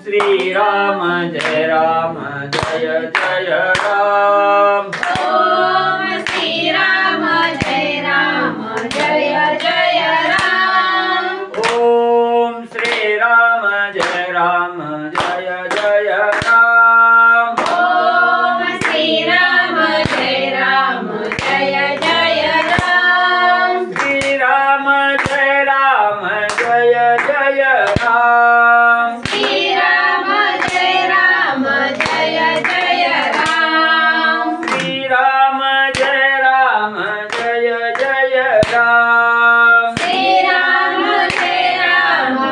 श्री राम जय जय राम। ओम श्री राम जय जय राम। ओम श्री राम जय जय राम। ओम श्री राम जय जय राम। श्री राम जय जय राम। श्री राम जय जय राम। श्री राम जय जय राम। श्री राम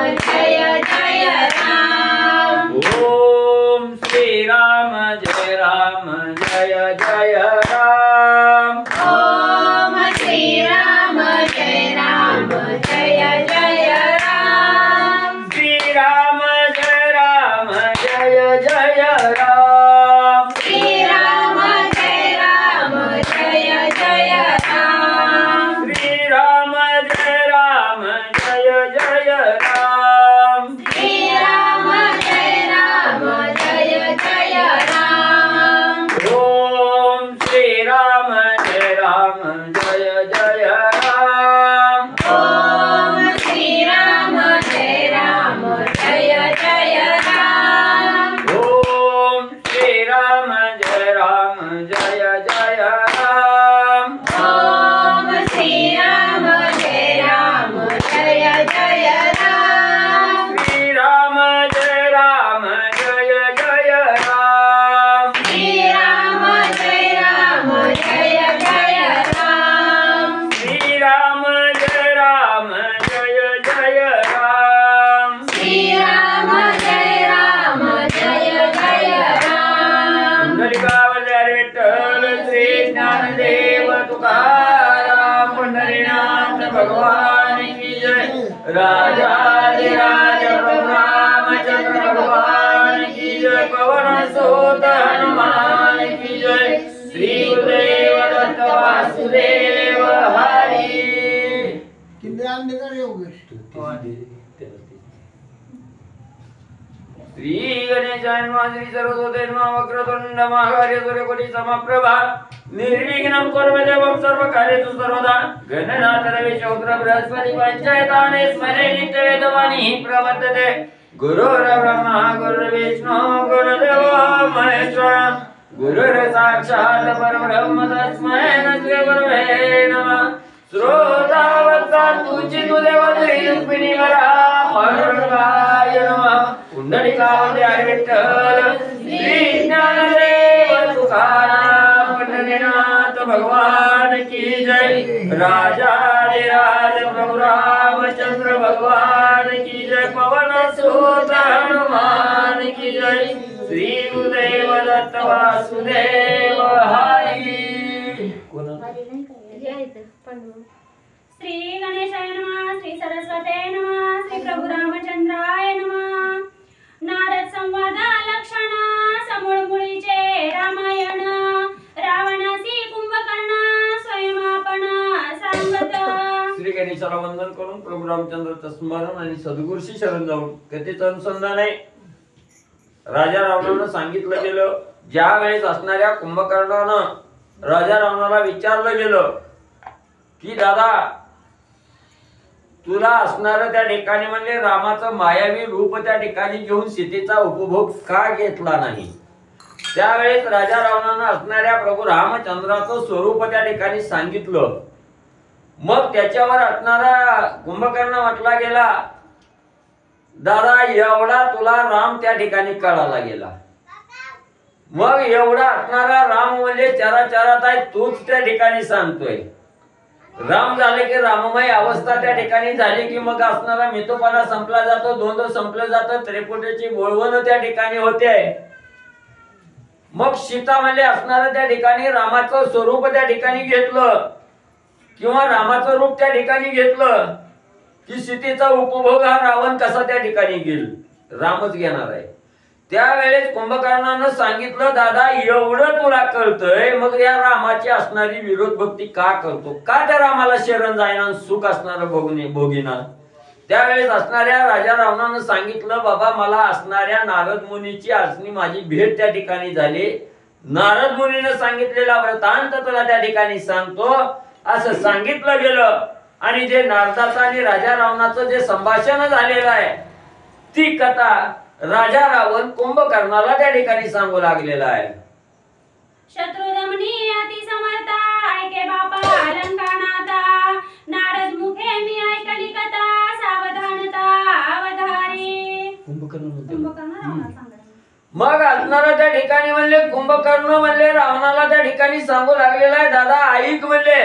जय जय राम। ओम श्री राम जय जय राम। ओम श्री राम जय जय राम। श्री राम जय जय राम। श्री राम जय जय राम। श्री राम जय जय राम। श्री राम जय जय राम। ओम श्री राम जय जय राम। ओम श्री राम जय जय राम। ओम श्री राम जय जय राम। ओम श्री राम जय जय राम। श्री राम जय जय राम। श्री राम जय जय राम। श्री राम जय जय राम। श्री राम जय जय राम। पुंडलिकावतार विठ्ठल श्री ज्ञानदेव तुकाराम पंढरीनाथ भगवान की जय। राजाधिराज प्रभु रामचंद्र भगवान की जय। पवन सुत हनुमान की जय। श्री गुरुदेव दत्त वासुदेव हरी। श्री गणेशाय नमः। श्री सरस्वती नमः। वक्रतुंड महाकाय सूर्यकोटि समप्रभा निर्विघ्नं कुरु मे देवं सर्वकार्येषु सर्वदा। गणनाथ रवि चौद्र बृहस्पति पंचायताने स्मरे नित्यवेदवाणी प्रवर्तते। गुरुर्ब्रह्मा गुरुर्विष्णु गुरुर्देवो महेश्वरः। गुरुर्साक्षात् परब्रह्म तस्मै श्री नमः। श्रोतावत्ता तुझी तुदेव त्रिरुक्मिणी वरा मरुर्गाय नमः। पुंडलिकावतार विठ्ठल श्री ज्ञानदेव तुकाराम पंढरीनाथ भगवान की जय। राजाधिराज प्रभु रामचंद्र भगवान की जय। पवन सुत हनुमान की जय। श्री गुरुदेव दत्त वासुदेव हरी। श्री गणेशाय नमः। श्री सरस्वते नमः। श्री प्रभु रामचंद्राय नमः। नारद संवाद लक्षण समूळ मुळीचे रामायण। रावणासी कुंभकर्ण स्वयं आपण सांगत। श्री गणेशाला वंदन करून प्रभू रामचंद्राचं स्मरण आणि सद्गुरूशी शरण जाऊन कथेचं अनुसंधान आहे। राजा रावणानं सांगितलं गेलं, ज्या वेळेस असणाऱ्या कुंभकर्णानं राजा रावणाला विचारलं गेलं की दादा तुला असणार त्या ठिकाणी म्हणजे रामाचं मायावी रूप त्या ठिकाणी घेऊन सीतेचा उपभोग का घेतला नाही। त्यावेळेस राजा रावणानं असणाऱ्या प्रभू रामचंद्राचं स्वरूप त्या ठिकाणी सांगितलं। मग त्याच्यावर असणारा कुंभकर्ण म्हटला गेला, दादा एवढा तुला राम त्या ठिकाणी कळाला गेला। मग एवढा असणारा राम म्हणजे चराचरात आहे तूच त्या ठिकाणी सांगतोय। राम झाले की राममय अवस्था त्या ठिकाणी झाली की मग असणारा मितोपणा संपला जातो, द्वंद्व संपलं जातं, त्रिपुटीची बोळवण त्या ठिकाणी होते। मग सीता म्हणजे असणारा त्या ठिकाणी रामाचं स्वरूप त्या ठिकाणी घेतलं किंवा रामाचं रूप त्या ठिकाणी घेतलं की सीतेचा उपभोग हा रावण कसा त्या ठिकाणी घेईल, रामच घेणार आहे। त्यावेळेस कुंभकर्णानं सांगितलं, दादा एवढं तुला कळतंय मग या रामाची असणारी विरोध भक्ती का करतो, का त्या रामाला शरण जायना सुख असणार भोगीना। त्यावेळेस असणाऱ्या राजा रावणानं सांगितलं, बाबा मला असणाऱ्या नारद मुनीची असणी माझी भेट त्या ठिकाणी झाली, नारद मुनीनं सांगितलेला वृत्तांत तुला त्या ठिकाणी सांगतो असं सांगितलं गेलं. आणि जे नारदाचं आणि राजा रावणाचं जे संभाषण झालेलं आहे ती कथा राजा रावण कुंभकर्णाला त्या ठिकाणी सांगू लागलेला आहे. शत्रुदमनी अति समर्था ऐके बापा अलंकानाता, नारद मुखे मी ऐकली कथा सावधानता अवधारी. कुंभकर्ण मग असणारा त्या ठिकाणी म्हणले कुंभकर्ण म्हणले रावणाला त्या ठिकाणी सांगू लागलेला आहे, दादा ऐक म्हणले,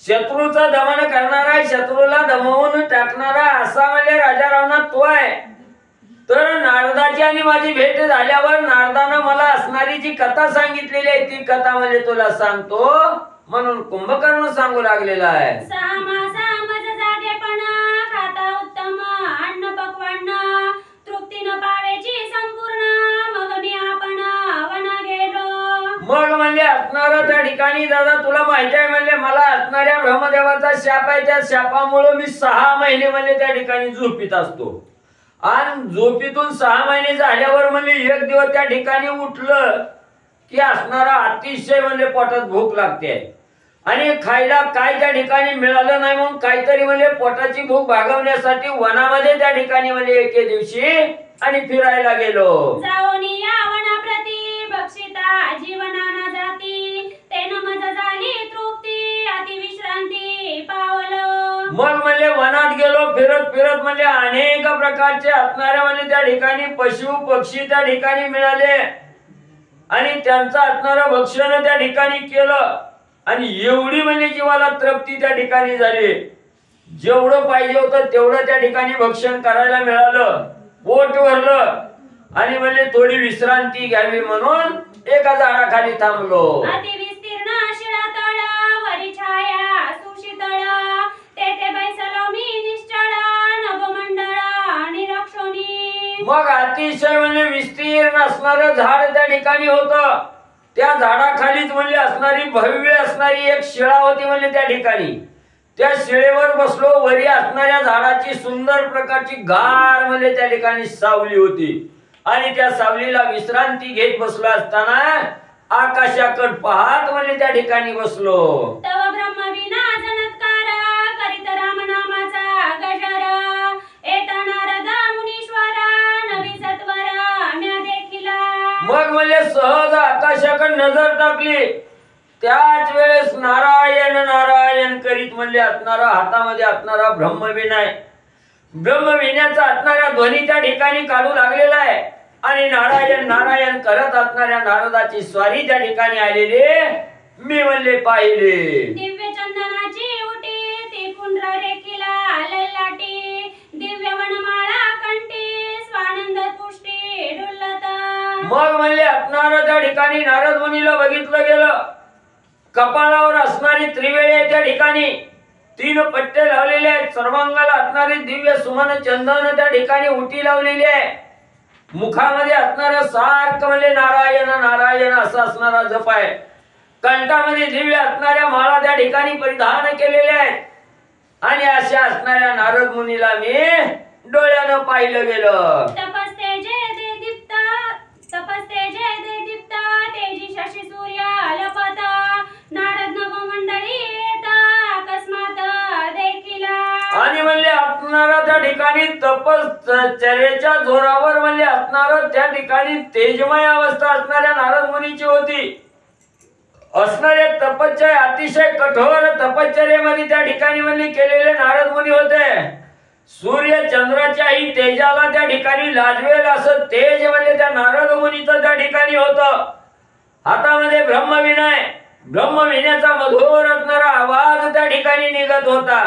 शत्रूचं दमन करणारा शत्रूला दमवून टाकणारा असा म्हणले राजा रावणा तो आहे. तर नारदाची आणि माझी भेट झाल्यावर नारदानं मला असणारी जी कथा सांगितलेली आहे ती कथा म्हणजे तुला सांगतो म्हणून कुंभकर्ण सांगू लागलेला आहे. खाता उत्तम अन्न पक्वान्न तृप्तीनं पावेची संपूर्ण, मग मी आपण वना गेलो. मग म्हणजे असणारा त्या ठिकाणी दादा तुला माहिती आहे म्हणले मला असणाऱ्या ब्रह्मदेवाचा शाप आहे, त्या शापामुळे मी 6 महिने म्हणजे त्या ठिकाणी झोपीत असतो. आणि झोपीतून 6 महिने झाल्यावर म्हणजे एक दिवस त्या ठिकाणी उठलं की असणारा अतिशय म्हणजे पोटात भूक लागते आणि खायला काय त्या ठिकाणी मिळालं नाही, म्हणून काहीतरी म्हणजे पोटाची भूक भागवण्यासाठी वनामध्ये त्या ठिकाणी म्हणजे एके दिवशी आणि फिरायला गेलो. जाऊनी या वनाप्रती बक्षिता जीवनाना जाती, तेन मज झाली तृप्ती अति विश्रांती पावलो. मग म्हणजे वनात गेलो फिरत फिरत म्हणजे अनेक प्रकारचे असणाऱ्या म्हणजे त्या ठिकाणी पशु पक्षी त्या ठिकाणी मिळाले आणि त्यांचं असणारं भक्षण त्या ठिकाणी केलं आणि एवढी म्हणजे जीवाला तृप्ती त्या ठिकाणी झाली, जेवढं पाहिजे होतं तेवढं त्या ठिकाणी भक्षण करायला मिळालं, पोट भरलं आणि म्हणजे थोडी विश्रांती घ्यावी म्हणून एका झाडाखाली थांबलो. अति विस्तीर्ण शिळातळ वरी छाया सुशीतळ, तेथे बैसलो मी निश्चळ नभमंडळ निरक्षोनी. मग अतिशय म्हणजे विस्तीर्ण असणारं झाड त्या ठिकाणी होतं, त्या झाडाखालीच म्हणजे असणारी भव्य असणारी एक शिळा होती म्हणजे त्या ठिकाणी. त्या शिळेवर बसलो, वरी असणाऱ्या झाडाची सुंदर प्रकारची गार म्हणजे त्या ठिकाणी सावली होती आणि त्या सावलीला विश्रांती घेत बसलो असताना आकाशाकडे पाहत म्हणजे त्या ठिकाणी बसलो. तव ब्रह्मविना जनत्कार करीत राम नामाचा गजर, एत नारद मुनीश्वर नवी सत्वर म्या देखिला. मग म्हणजे सहज आकाशाकडे नजर टाकली, त्याच वेळेस नारायण नारायण करीत म्हणजे असणारा हातामध्ये असणारा ब्रह्मवीणा आहे, ब्रह्मवीण्याचा असणारा ध्वनी त्या ठिकाणी काढू लागलेला आहे आणि नारायण नारायण करत असणाऱ्या नारदाची स्वारी त्या ठिकाणी आलेली मी म्हणले पाहिले. दिव्य चंदनाची उटी ती पुंड्र रेखिला ललाटी, दिव्य वनमाळा कंठी स्वानंद पुष्टी डुलत. मग म्हणले असणारं त्या ठिकाणी नारद मुनीला बघितलं गेलं, कपाळावर असणारी त्रिवेणी आहे त्या ठिकाणी, 3 पट्टे लावलेले आहेत, सर्वांगाला असणारी दिव्य सुमन चंदन त्या ठिकाणी उटी लावलेली आहे, मुखामध्ये असणारा सारखं म्हणजे नारायण नारायण असा असणारा जप आहे, कंठामध्ये दिव्य असणाऱ्या माळा त्या ठिकाणी परिधान केलेल्या आहेत आणि अशा असणाऱ्या नारद मुनीला मी डोळ्यानं पाहिलं गेलं. तपस्तेजे दे दीप्त तेजी शशी सूर्य लपत, नारद नवमंडळी येत अकस्मात देखिला. आणि म्हणले असणारा त्या ठिकाणी तपश्चर्येच्या जोरावर म्हणजे असणारं त्या ठिकाणी तेजमय अवस्था असणाऱ्या नारद मुनीची होती. असणारे तपश्चर्या अतिशय कठोर तपश्चर्येमध्ये त्या ठिकाणी म्हणजे केलेले नारद मुनी होते. सूर्य चंद्राच्याही तेजाला त्या ठिकाणी लाजवेल असं तेज म्हणजे त्या नारद मुनीचं त्या ठिकाणी होतं. हातामध्ये ब्रह्मवीणा आहे, ब्रह्मवीण्याचा मधुर असणारा आवाज त्या ठिकाणी निघत होता.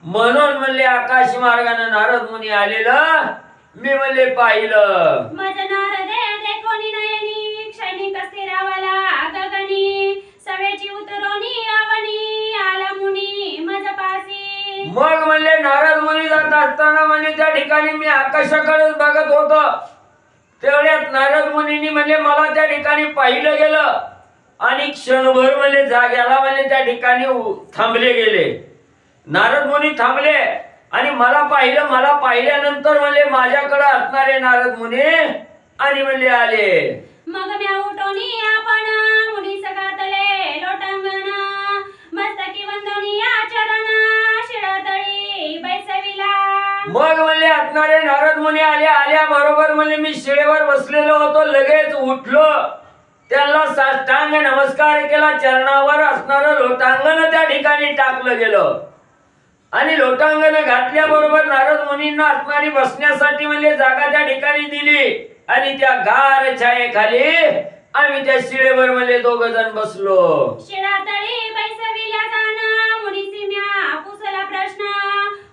म्हणून म्हणले आकाश मार्गाने नारद मुनी आलेलं मी म्हणले पाहिलं. मज नारदे देखोनी नयनी क्षणिक स्थिरावला गगनी, सवेची उतरोनी अवनी आला मुनी मज पासी. मग म्हणले नारद मुनी जात असताना म्हणजे त्या ठिकाणी मी आकाशाकडेच बघत होतो, तेवढ्यात नारद मुनींनी म्हणजे मला त्या ठिकाणी पाहिलं गेलं आणि क्षणभर म्हणजे जाग्याला म्हणजे त्या ठिकाणी थांबले गेले. नारद मुनी थांबले आणि मला पाहिल्यानंतर म्हणले माझ्याकडे असणारे नारद मुनी आणि म्हणले आले. मग म्या उठोनी आपण मुनी सगातले लोटांगण मस्तकी वंदनी आचरण शिळतळी बैसविला. मग म्हणले असणारे नारद मुनी आल्या बरोबर म्हणले मी शिळेवर बसलेलो होतो, लगेच उठलो, त्यांना साष्टांग नमस्कार केला, चरणावर असणारं लोटांगण त्या ठिकाणी टाकलं गेलं आणि लोटांगण घातल्याबरोबर नारद मुनींना असणारी बसण्यासाठी म्हणजे जागा त्या ठिकाणी दिली आणि त्या गार छायेखाली आम्ही त्या शिळेवर म्हणजे दोघ जण बसलो. शिळातळी बैसविल्या जाण मुनीची म्या पुसला प्रश्न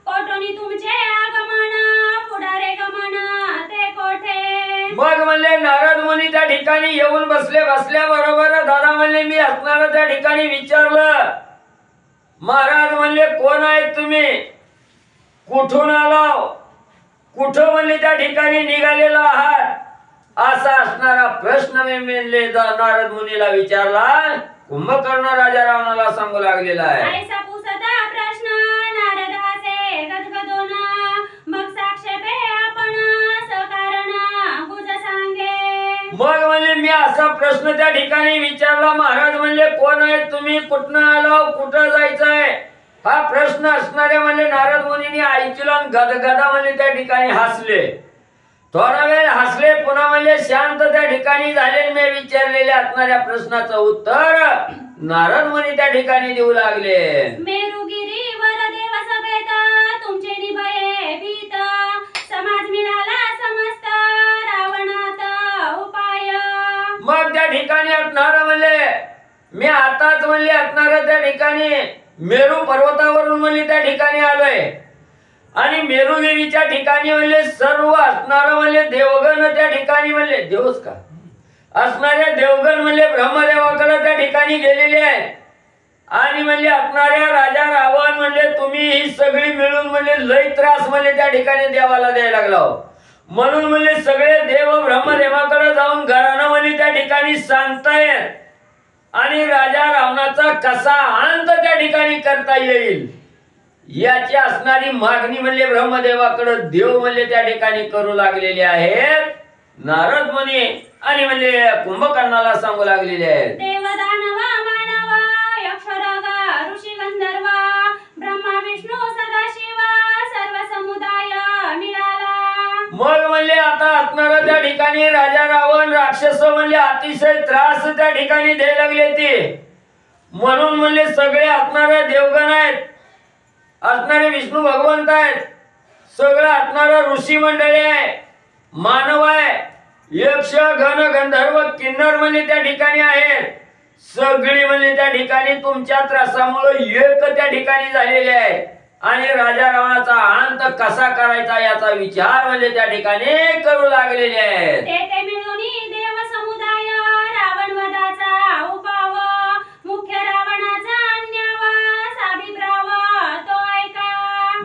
कोठोनी तुमचे आगमन पुढारे गमन ते कोठे. मग म्हणले नारद मुनी त्या ठिकाणी येऊन बसल्याबरोबर दादा म्हणले मी असणार त्या ठिकाणी विचारलं, महाराज म्हणले कोण आहेत तुम्ही, कुठून आलो, कुठं म्हणले त्या ठिकाणी निघालेला आहात, असा असणारा प्रश्न मी म्हणले नारद मुनीला विचारला. कुंभकर्ण राजा रावणाला सांगू लागलेला आहे. ऐसा पुसता प्रश्न नारद हासे गदगदोन मग साक्षेपे आपण सकारण गुज सांगे. मग म्हणले मी असा प्रश्न त्या ठिकाणी विचारला, महाराज म्हणले कोण आहेत तुम्ही, कुठनं आलो, कुठं जायचंय, हा प्रश्न असणारे म्हणले नारद मुनींनी ऐकला आणि गदगदा म्हणले त्या ठिकाणी हसले. थोडा वेळ हसले, पुन्हा म्हणले शांत त्या ठिकाणी झाले. मी विचारलेल्या असणाऱ्या प्रश्नाचं उत्तर नारद मुनी त्या ठिकाणी देऊ लागले. मेरुगिरी वर देव सभेत तुमचे निभये भीत समाज मिळाला समस्त रावणात उपाय. मग त्या ठिकाणी असणार म्हणले मी आताच म्हणले असणार त्या ठिकाणी मेरू पर्वतावरून म्हणले त्या ठिकाणी आलोय आणि मेरुगिरीच्या ठिकाणी म्हणले सर्व असणार म्हणले देवगण त्या ठिकाणी म्हणले देवच का असणारे देवगण म्हणले ब्रह्मदेवाकडे त्या ठिकाणी गेलेले आहेत आणि म्हणले असणाऱ्या राजा रावण म्हणले तुम्ही ही सगळी मिळून म्हणले लय त्रास म्हणले त्या ठिकाणी देवाला द्यायला लागला, म्हणून म्हणले सगळे देव ब्रह्मदेवाकडे जाऊन घरानं म्हणले त्या ठिकाणी सांगतायत आणि राजा रावणाचा कसा अंत त्या ठिकाणी करता येईल याची असणारी मागणी म्हणले ब्रह्मदेवाकडे देव म्हणले त्या ठिकाणी करू लागलेले आहेत. नारद मुनी आणि म्हणले कुंभकर्णाला सांगू लागलेले आहेत. देव दानव मानव यक्षराग ऋषी गंधर्व ब्रह्मा विष्णू सदाशिव सर्व समुदाय मिळाला. मग म्हणले आता असणारा त्या ठिकाणी राजा रावण राक्षस म्हणले अतिशय त्रास त्या ठिकाणी द्यायला लागले ते, म्हणून म्हणले सगळे असणारे देवगण आहेत, असणारे विष्णू भगवंत आहेत, सगळं असणारं ऋषी मंडळी आहे, मानव आहे, यक्ष गण गंधर्व किन्नर म्हणजे त्या ठिकाणी आहेत, सगळी म्हणजे त्या ठिकाणी तुमच्या त्रासामुळे एक त्या ठिकाणी झालेले आहे आणि राजा रावणाचा अंत कसा करायचा याचा विचार म्हणजे त्या ठिकाणी करू लागलेले आहेत. तेथे मिळून देव समुदाय रावण वधाचा उपाव मुख्य रावणाचा अन्याव साभिप्राव तो ऐका.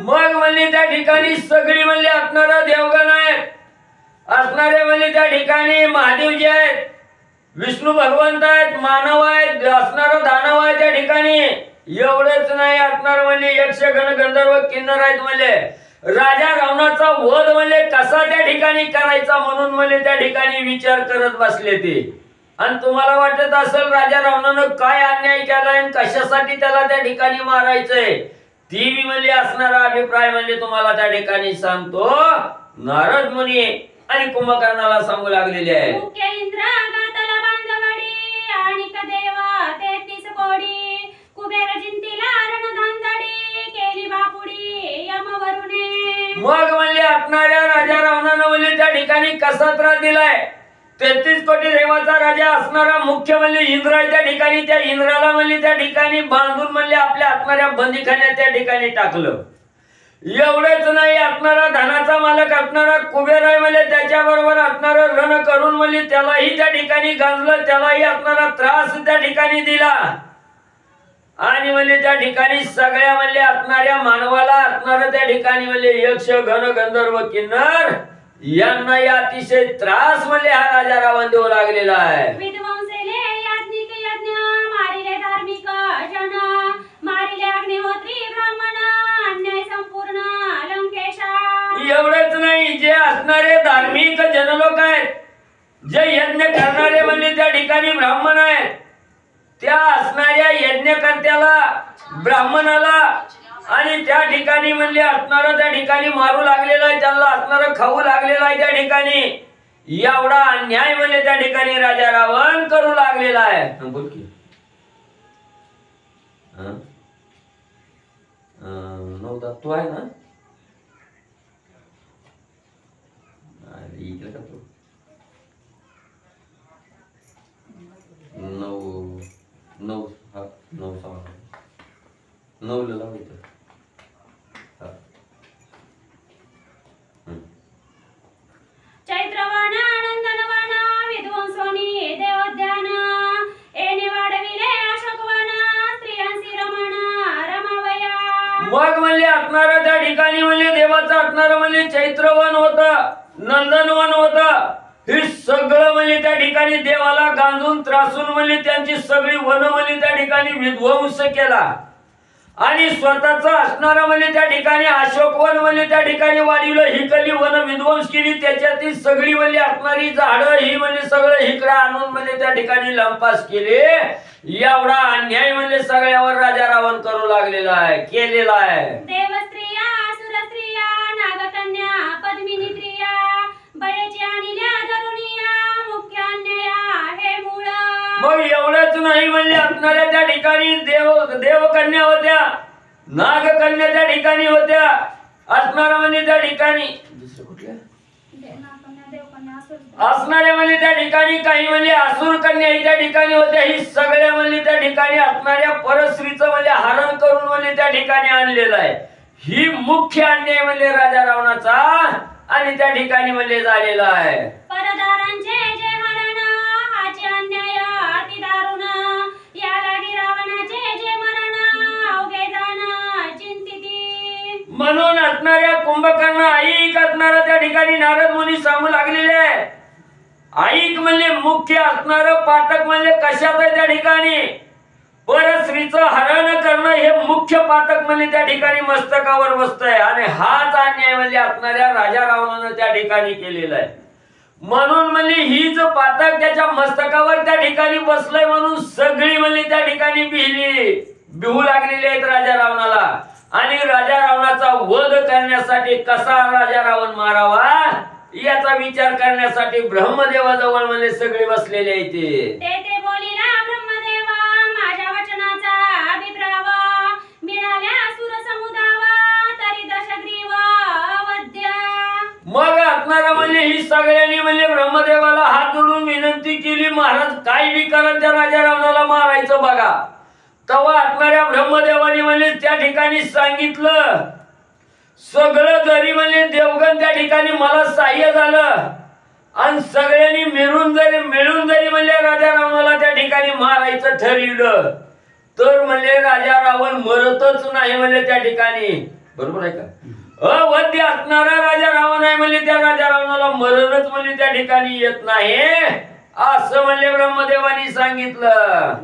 मग म्हणले त्या ठिकाणी सगळी म्हणले असणारे देवगण आहेत, असणारे म्हणले त्या ठिकाणी महादेव जे आहेत, विष्णू भगवंत आहेत, मानव आहेत, असणारा दानव आहे त्या ठिकाणी, एवढेच नाही असणार म्हणले यक्ष गण गंधर्व किन्नर आहेत. म्हणले राजा रावणाचा वध म्हणले कसा त्या ठिकाणी करायचा म्हणून म्हणले त्या ठिकाणी विचार करत बसले ते. आणि तुम्हाला वाटत असेल राजा रावणानं काय अन्याय केलाय आणि कशासाठी त्याला त्या ठिकाणी मारायचंय, ती मी म्हणले असणारा अभिप्राय म्हणजे तुम्हाला त्या ठिकाणी सांगतो. नारद मुनी आणि कुंभकर्णाला सांगू लागलेले आहे. मुख्य इंद्र गातला बांधवडी आणि कदेवा 33 कोडी कुबेर जिंतीला रणधांदडी केली बापुडी यमवरुणे. मग म्हणले असणाऱ्या राजा रावणानं म्हणले त्या ठिकाणी कसा त्रास दिलाय, 33 कोटी देवाचा राजा असणारा मुख्य म्हणले इंद्र आहे त्या ठिकाणी, त्या इंद्राला म्हणले त्या ठिकाणी बांधून म्हणले आपल्या असणाऱ्या बंदीखान्यात त्या ठिकाणी टाकलं. एवढेच नाही असणारा धनाचा मालक असणारा कुबेर आहे म्हणले त्याच्याबरोबर असणारा रण करून म्हणले त्यालाही त्या ठिकाणी गांजलं, त्यालाही असणारा त्रास त्या ठिकाणी दिला आणि म्हणले त्या ठिकाणी सगळ्या म्हणले असणाऱ्या मानवाला असणारा त्या ठिकाणी म्हणले यक्ष गण गंधर्व किन्नर यांना अतिशय त्रास म्हणले हा राजा रावण देऊ लागलेला आहे. विध्वंसेले याज्ञिक यज्ञ मारिले धार्मिक जन मारिले अग्निहोत्री ब्राह्मण अन्याय संपूर्ण एवढंच नाही, जे असणारे धार्मिक जनलोक आहेत, जे यज्ञ करणारे म्हणजे त्या ठिकाणी ब्राह्मण आहेत, त्या असणाऱ्या यज्ञकर्त्याला ब्राह्मणाला आणि त्या ठिकाणी म्हणजे असणारा त्या ठिकाणी मारू लागलेला आहे, त्यांना असणारा खाऊ लागलेला आहे त्या ठिकाणी. एवढा अन्याय म्हणजे त्या ठिकाणी राजा रावण करू लागलेला आहे. बोल की नऊ तत्व आहे ना, इकडे का तू नऊ हा 9 सहा 9 ला लावायचं. चैत्रवाण नंदनवाण विध्वंसोनी देवोद्यान एने वाढविले अशोकवन स्त्रियांसी रमण रमावया. मग म्हणजे असणारा त्या ठिकाणी म्हणजे देवाचं असणारं म्हणजे चैत्रवन होतं, नंदनवन होतं. हे सगळं म्हणजे त्या ठिकाणी देवाला गांजून त्रासून म्हणजे त्यांची सगळी वन म्हणजे त्या ठिकाणी विध्वंस केला आणि स्वतःचं असणारं म्हणजे त्या ठिकाणी अशोकवन म्हणजे त्या ठिकाणी वाढवलं. हिकली वन विध्वंस केली, त्याच्यातील सगळी म्हणजे असणारी झाडं ही म्हणजे सगळं हिकडं आणून म्हणजे त्या ठिकाणी लंपास केले. एवढा अन्याय म्हणजे सगळ्यावर राजा रावण करू लागलेला आहे, केलेला आहे. देवस्त्रिया असुरस्त्रिया नागकन्या पद्मिनी स्त्रिया बळेची आणिल्या धरुणिया मुख्य अन्याया हे मूळ. मग एवढंच नाही म्हणजे असणाऱ्या त्या ठिकाणी देवकन्या होत्या, नागकन्या त्या ठिकाणी होत्या, असणारा म्हणजे त्या ठिकाणी असणाऱ्या म्हणजे त्या ठिकाणी काही म्हणजे असुर कन्या त्या ठिकाणी होत्या. ही सगळ्या म्हणजे त्या ठिकाणी असणाऱ्या परस्त्रीचं म्हणजे हरण करून म्हणजे त्या ठिकाणी आणलेलं आहे. ही मुख्य अन्याय म्हणजे राजा रावणाचा आणि त्या ठिकाणी म्हणजे झालेला आहे. परदारांचे जे हरण हाचे अन्याय अति दारुण या लागी रावणाचे जे मरण अवघे जाण चिंतिती. म्हणून असणाऱ्या कुंभकर्ण ऐक असणारा त्या ठिकाणी नारद मुनी सांगू लागलेले आहे. ऐक म्हणजे मुख्य असणार पातक म्हणजे कशात आहे त्या ठिकाणी परस्त्रीचं हरण करणं हे मुख्य पातक म्हणजे त्या ठिकाणी मस्तकावर बसतंय आणि हाच अन्याय म्हणजे असणाऱ्या राजा रावणानं त्या ठिकाणी केलेला आहे. म्हणून म्हणजे ही जो पातक त्याच्या मस्तकावर त्या ठिकाणी बसलंय म्हणून सगळी म्हणजे त्या ठिकाणी बिहू लागलेली आहेत राजा रावणाला. आणि राजा रावणाचा वध करण्यासाठी कसा राजा रावण मारावा याचा विचार करण्यासाठी ब्रह्मदेवाजवळ म्हणजे सगळे बसलेले आहेत. ते बोलिला ब्रह्मदेवा माझ्या वचनाचा अभिप्राव मिळाल्या सुर समुदावा तरी दशग्रीव अवध्य. मग असणारा म्हणजे ही सगळ्यांनी म्हणजे ब्रह्मदेवाला हात जोडून विनंती केली, महाराज काय बी करा त्या राजा रावणाला मारायचं बघा. तेव्हा असणाऱ्या ब्रह्मदेवानी म्हणजे त्या ठिकाणी सांगितलं सगळं जरी म्हणजे देवगण त्या ठिकाणी मला सहाय्य झालं आणि सगळ्यांनी मिळून जरी म्हणजे राजा रावणाला त्या ठिकाणी मारायचं ठरवलं तर म्हणजे राजा रावण मरतच नाही म्हणजे त्या ठिकाणी. बरोबर आहे का? अवध्य असणारा राजा रावण आहे म्हणजे त्या राजा रावणाला मरणच म्हणजे त्या ठिकाणी येत नाही असं म्हणजे ब्रह्मदेवानी सांगितलं.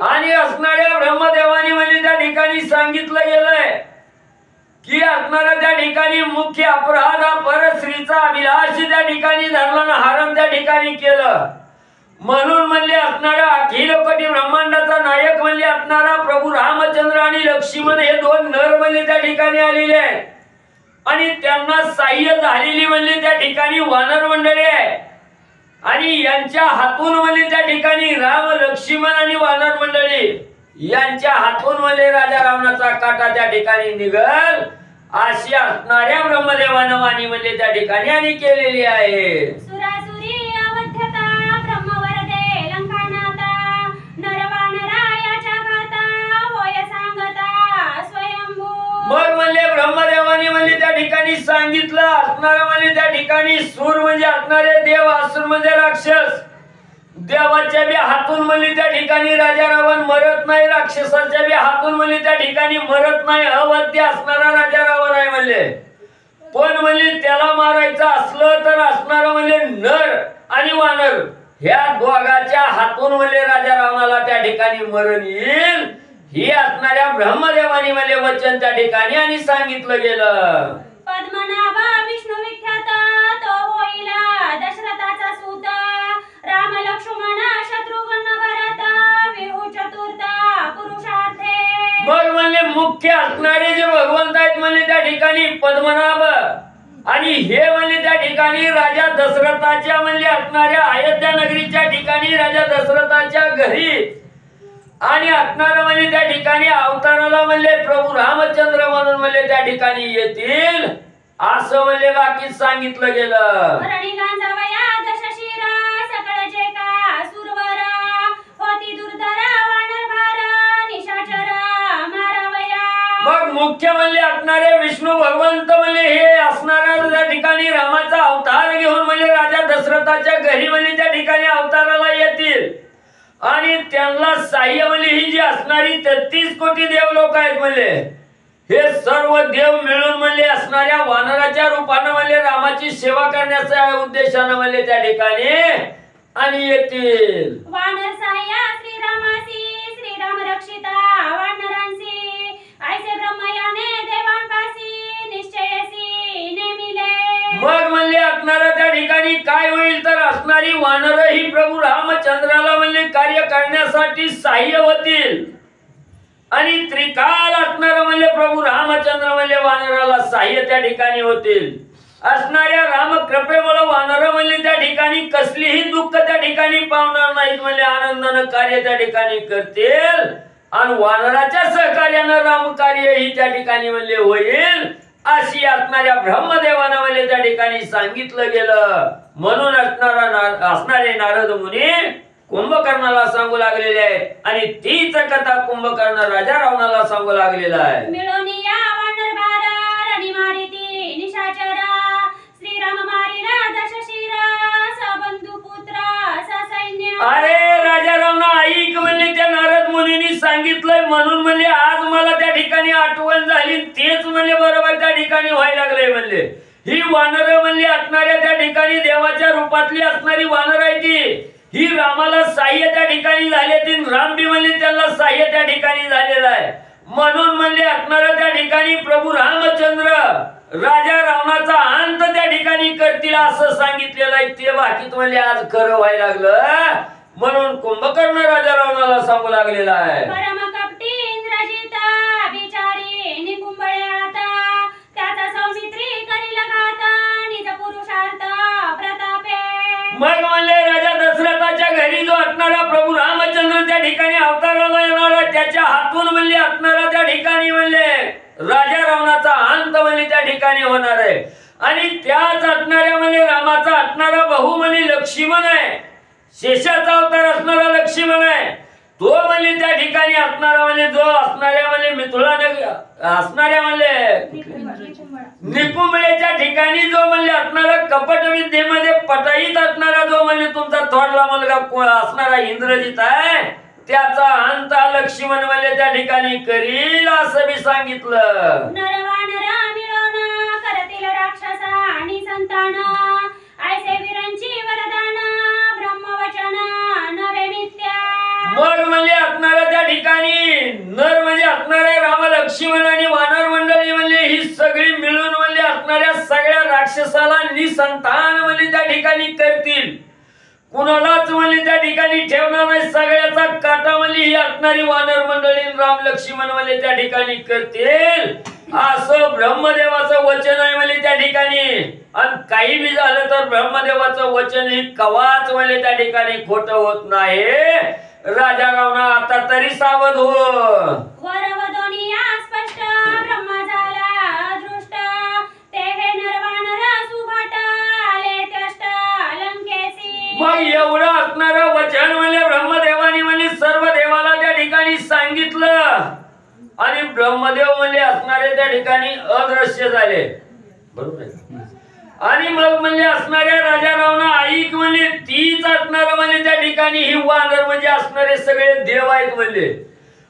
आणि असणाऱ्या ब्रह्मदेवानी म्हणजे त्या ठिकाणी सांगितलं गेलंय की असणाऱ्या त्या ठिकाणी मुख्य अपराध हा परस्त्रीचा अभिलाष त्या ठिकाणी धरला हरण त्या ठिकाणी केलं. म्हणून म्हणजे असणारा अखिल कोटी ब्रह्मांडाचा नायक म्हणजे असणारा प्रभू रामचंद्र आणि लक्ष्मण हे दोन नर म्हणजे त्या ठिकाणी आलेले आहेत आणि त्यांना सहाय्य झालेली म्हणजे त्या ठिकाणी वानर मंडळी आहे आणि यांच्या हातून म्हणजे त्या ठिकाणी राम लक्ष्मण आणि वानर मंडळी यांच्या हातून म्हणजे राजा रावणाचा काटा त्या ठिकाणी निघल अशी असणाऱ्या ब्रह्मदेवानं वाणी म्हणजे त्या ठिकाणी आणि केलेली आहे. सुरासुरी अवध्यता ब्रह्मवरदे लंकानाता नरवानरायाच्या गाता होय सांगता स्वयंभू. मग म्हणजे ब्रह्मदेवानी म्हणजे त्या ठिकाणी सांगितलं असणारा म्हणजे त्या ठिकाणी सूर म्हणजे असणारे देव असुर म्हणजे राक्षस देवाच्या बी हातून म्हणजे त्या ठिकाणी राजा रावण मरत नाही, राक्षसाच्या बी हातून म्हणजे त्या ठिकाणी मरत नाही. अवध्य असणारा राजा रावण आहे म्हणजे पण म्हणजे त्याला मारायचं असलं तर असणारा म्हणजे नर आणि वानर ह्या दोघाच्या हातून म्हणले राजा रावणाला त्या ठिकाणी मरण येईल ही असणाऱ्या ब्रह्मदेवानी म्हणले वचन त्या ठिकाणी आणि सांगितलं गेलं. पद्मनाभ विष्णू विख्यात तो होईल दशरथाचा सूत राम लक्ष्मण शत्रुघ्न भरत विहू चतुर्थ पुरुषार्थे. मग म्हणले मुख्य असणारे जे भगवंत आहेत म्हणले त्या ठिकाणी पद्मनाभ आणि हे म्हणले त्या ठिकाणी राजा दशरथाच्या म्हणले असणाऱ्या अयोध्या नगरीच्या ठिकाणी राजा दशरथाच्या घरी आणि असणारा म्हणजे त्या ठिकाणी अवताराला म्हणले प्रभू रामचंद्र म्हणून म्हणले त्या ठिकाणी येतील असं म्हणले बाकी सांगितलं गेलं. मग मुख्य म्हणले असणारे विष्णू भगवंत म्हणले हे असणाऱ्या त्या ठिकाणी रामाचा अवतार घेऊन म्हणजे राजा दशरथाच्या घरी म्हणजे त्या ठिकाणी अवताराला येतील आणि त्यांना साह्य म्हणजे ही जी असणारी 33 कोटी देव लोक आहेत म्हणले हे सर्व देव मिळून म्हणले असणाऱ्या वानराच्या रूपाने म्हणले रामाची सेवा करण्याच्या उद्देशाने म्हणले त्या ठिकाणी आणि येतील. वानर साह्य श्रीरामासी श्रीराम रक्षिता वानरांसी ऐसे ब्रह्मयाने देवांपासी निश्चयसी नेमिले. मग म्हणले असणारा त्या ठिकाणी काय होईल तर असणारी वानर ही प्रभू रामचंद्राला म्हणले कार्य करण्यासाठी साह्य होतील आणि त्रिकाल असणारा म्हणले प्रभू रामचंद्र म्हणले वानराला साह्य त्या ठिकाणी होतील. असणाऱ्या राम कृपेमुळे वानर म्हणले त्या ठिकाणी कसलीही दुःख त्या ठिकाणी पावणार नाहीत म्हणले आनंदानं कार्य त्या ठिकाणी करतील आणि वानराच्या सहकार्यानं राम कार्य ही त्या ठिकाणी म्हणले होईल अशी असणाऱ्या ब्रह्मदेवानं म्हणले त्या ठिकाणी सांगितलं गेलं. म्हणून असणारे नारद मुनी कुंभकर्णाला सांगू लागलेले आहेत आणि तीच कथा कुंभकर्ण राजा रावणाला सांगू लागलेला आहे. मिळोनिया वानर भार आणि मारिती निशाचरा श्रीराम मारिला दशशिरा सबंधू पुत्र ससैन्य. अरे राजा रावणा ऐक म्हणले त्या नारद मुनींनी सांगितलंय म्हणून म्हणले आज मला त्या ठिकाणी आठवण झाली तेच म्हणले बरोबर त्या ठिकाणी व्हायला लागले म्हणले ही वानर म्हणले असणाऱ्या त्या ठिकाणी देवाच्या रूपातली असणारी वानर आहे ती ही रामाला साह्य त्या ठिकाणी झाले ती राम बी म्हणले त्यांना साह्य त्या ठिकाणी झालेलं आहे. म्हणून म्हणले असणाऱ्या त्या ठिकाणी प्रभू रामचंद्र राजा रावणाचा अंत त्या ठिकाणी करतील असं सांगितलेलं आहे ते बाकीत म्हणले आज खरं व्हायला लागलं म्हणून कुंभकर्ण राजा रावणाला सांगू लागलेला आहे. परम कपटी इंद्रजिता बिचारी निकुंबळे आता त्याचा सौमित्री करी लगाता निज पुरुषार्थ प्रतापे. मग म्हणले राजा दशरथाच्या घरी जो असणारा प्रभू रामचंद्र त्या ठिकाणी अवताराला येणारा त्याच्या हातून म्हणले असणारा त्या ठिकाणी म्हणले राजा रावणाचा अंत म्हणले त्या ठिकाणी होणार आहे आणि त्याच असणाऱ्या म्हणले रामाचा असणारा भाऊ म्हणले लक्ष्मण आहे शेषाचा अवतार असणारा लक्ष्मण आहे तो म्हणले त्या ठिकाणी असणारा म्हणजे जो असणाऱ्या म्हणजे मिथुला असणाऱ्या म्हणले निकुंबळेच्या ठिकाणी जो म्हणले असणारा कपट विद्येमध्ये पटाईत असणारा जो म्हणजे तुमचा थोरला मुलगा असणारा इंद्रजित आहे त्याचा अंत लक्ष्मण म्हणले त्या ठिकाणी करील असं मी सांगितलं. नरवानरा मिळवणं करतील राक्षसा आणि संतान ऐसे वीरांची वरदान ब्रह्मवचन नवे मिथ्या. मग म्हणजे असणाऱ्या त्या ठिकाणी नर म्हणजे असणारे राम लक्ष्मण आणि वानर मंडळी म्हणजे ही सगळी मिळून म्हणजे असणाऱ्या सगळ्या राक्षसाला निसंतान म्हणजे त्या ठिकाणी करतील कुणालाच म्हणजे त्या ठिकाणी ठेवणार नाही सगळ्याचा काटा म्हणजे ही असणारी वानर मंडळी राम लक्ष्मण म्हणजे त्या ठिकाणी करतील असं ब्रह्मदेवाचं वचन आहे म्हणजे त्या ठिकाणी आणि काही बी झालं तर ब्रह्मदेवाचं वचन ही कवाच म्हणजे त्या ठिकाणी खोटं होत नाही. राजा रावणा आता तरी सावध हो. वरवदोनिया स्पष्ट ब्रह्मा झाला दृष्ट ते हे नरवानर सुभट आले त्यष्ट लंकेसी. मग एवढं असणारं वचन म्हणजे ब्रह्मदेवानी म्हणजे सर्व देवाला त्या ठिकाणी सांगितलं आणि ब्रह्मदेव म्हणजे असणारे त्या ठिकाणी अदृश्य झाले बरोबर आहे. आणि मग म्हणजे असणाऱ्या राजा रावणा ऐक म्हणजे तीच असणार म्हणजे त्या ठिकाणी ही वानर म्हणजे असणारे सगळे देव आहेत म्हणजे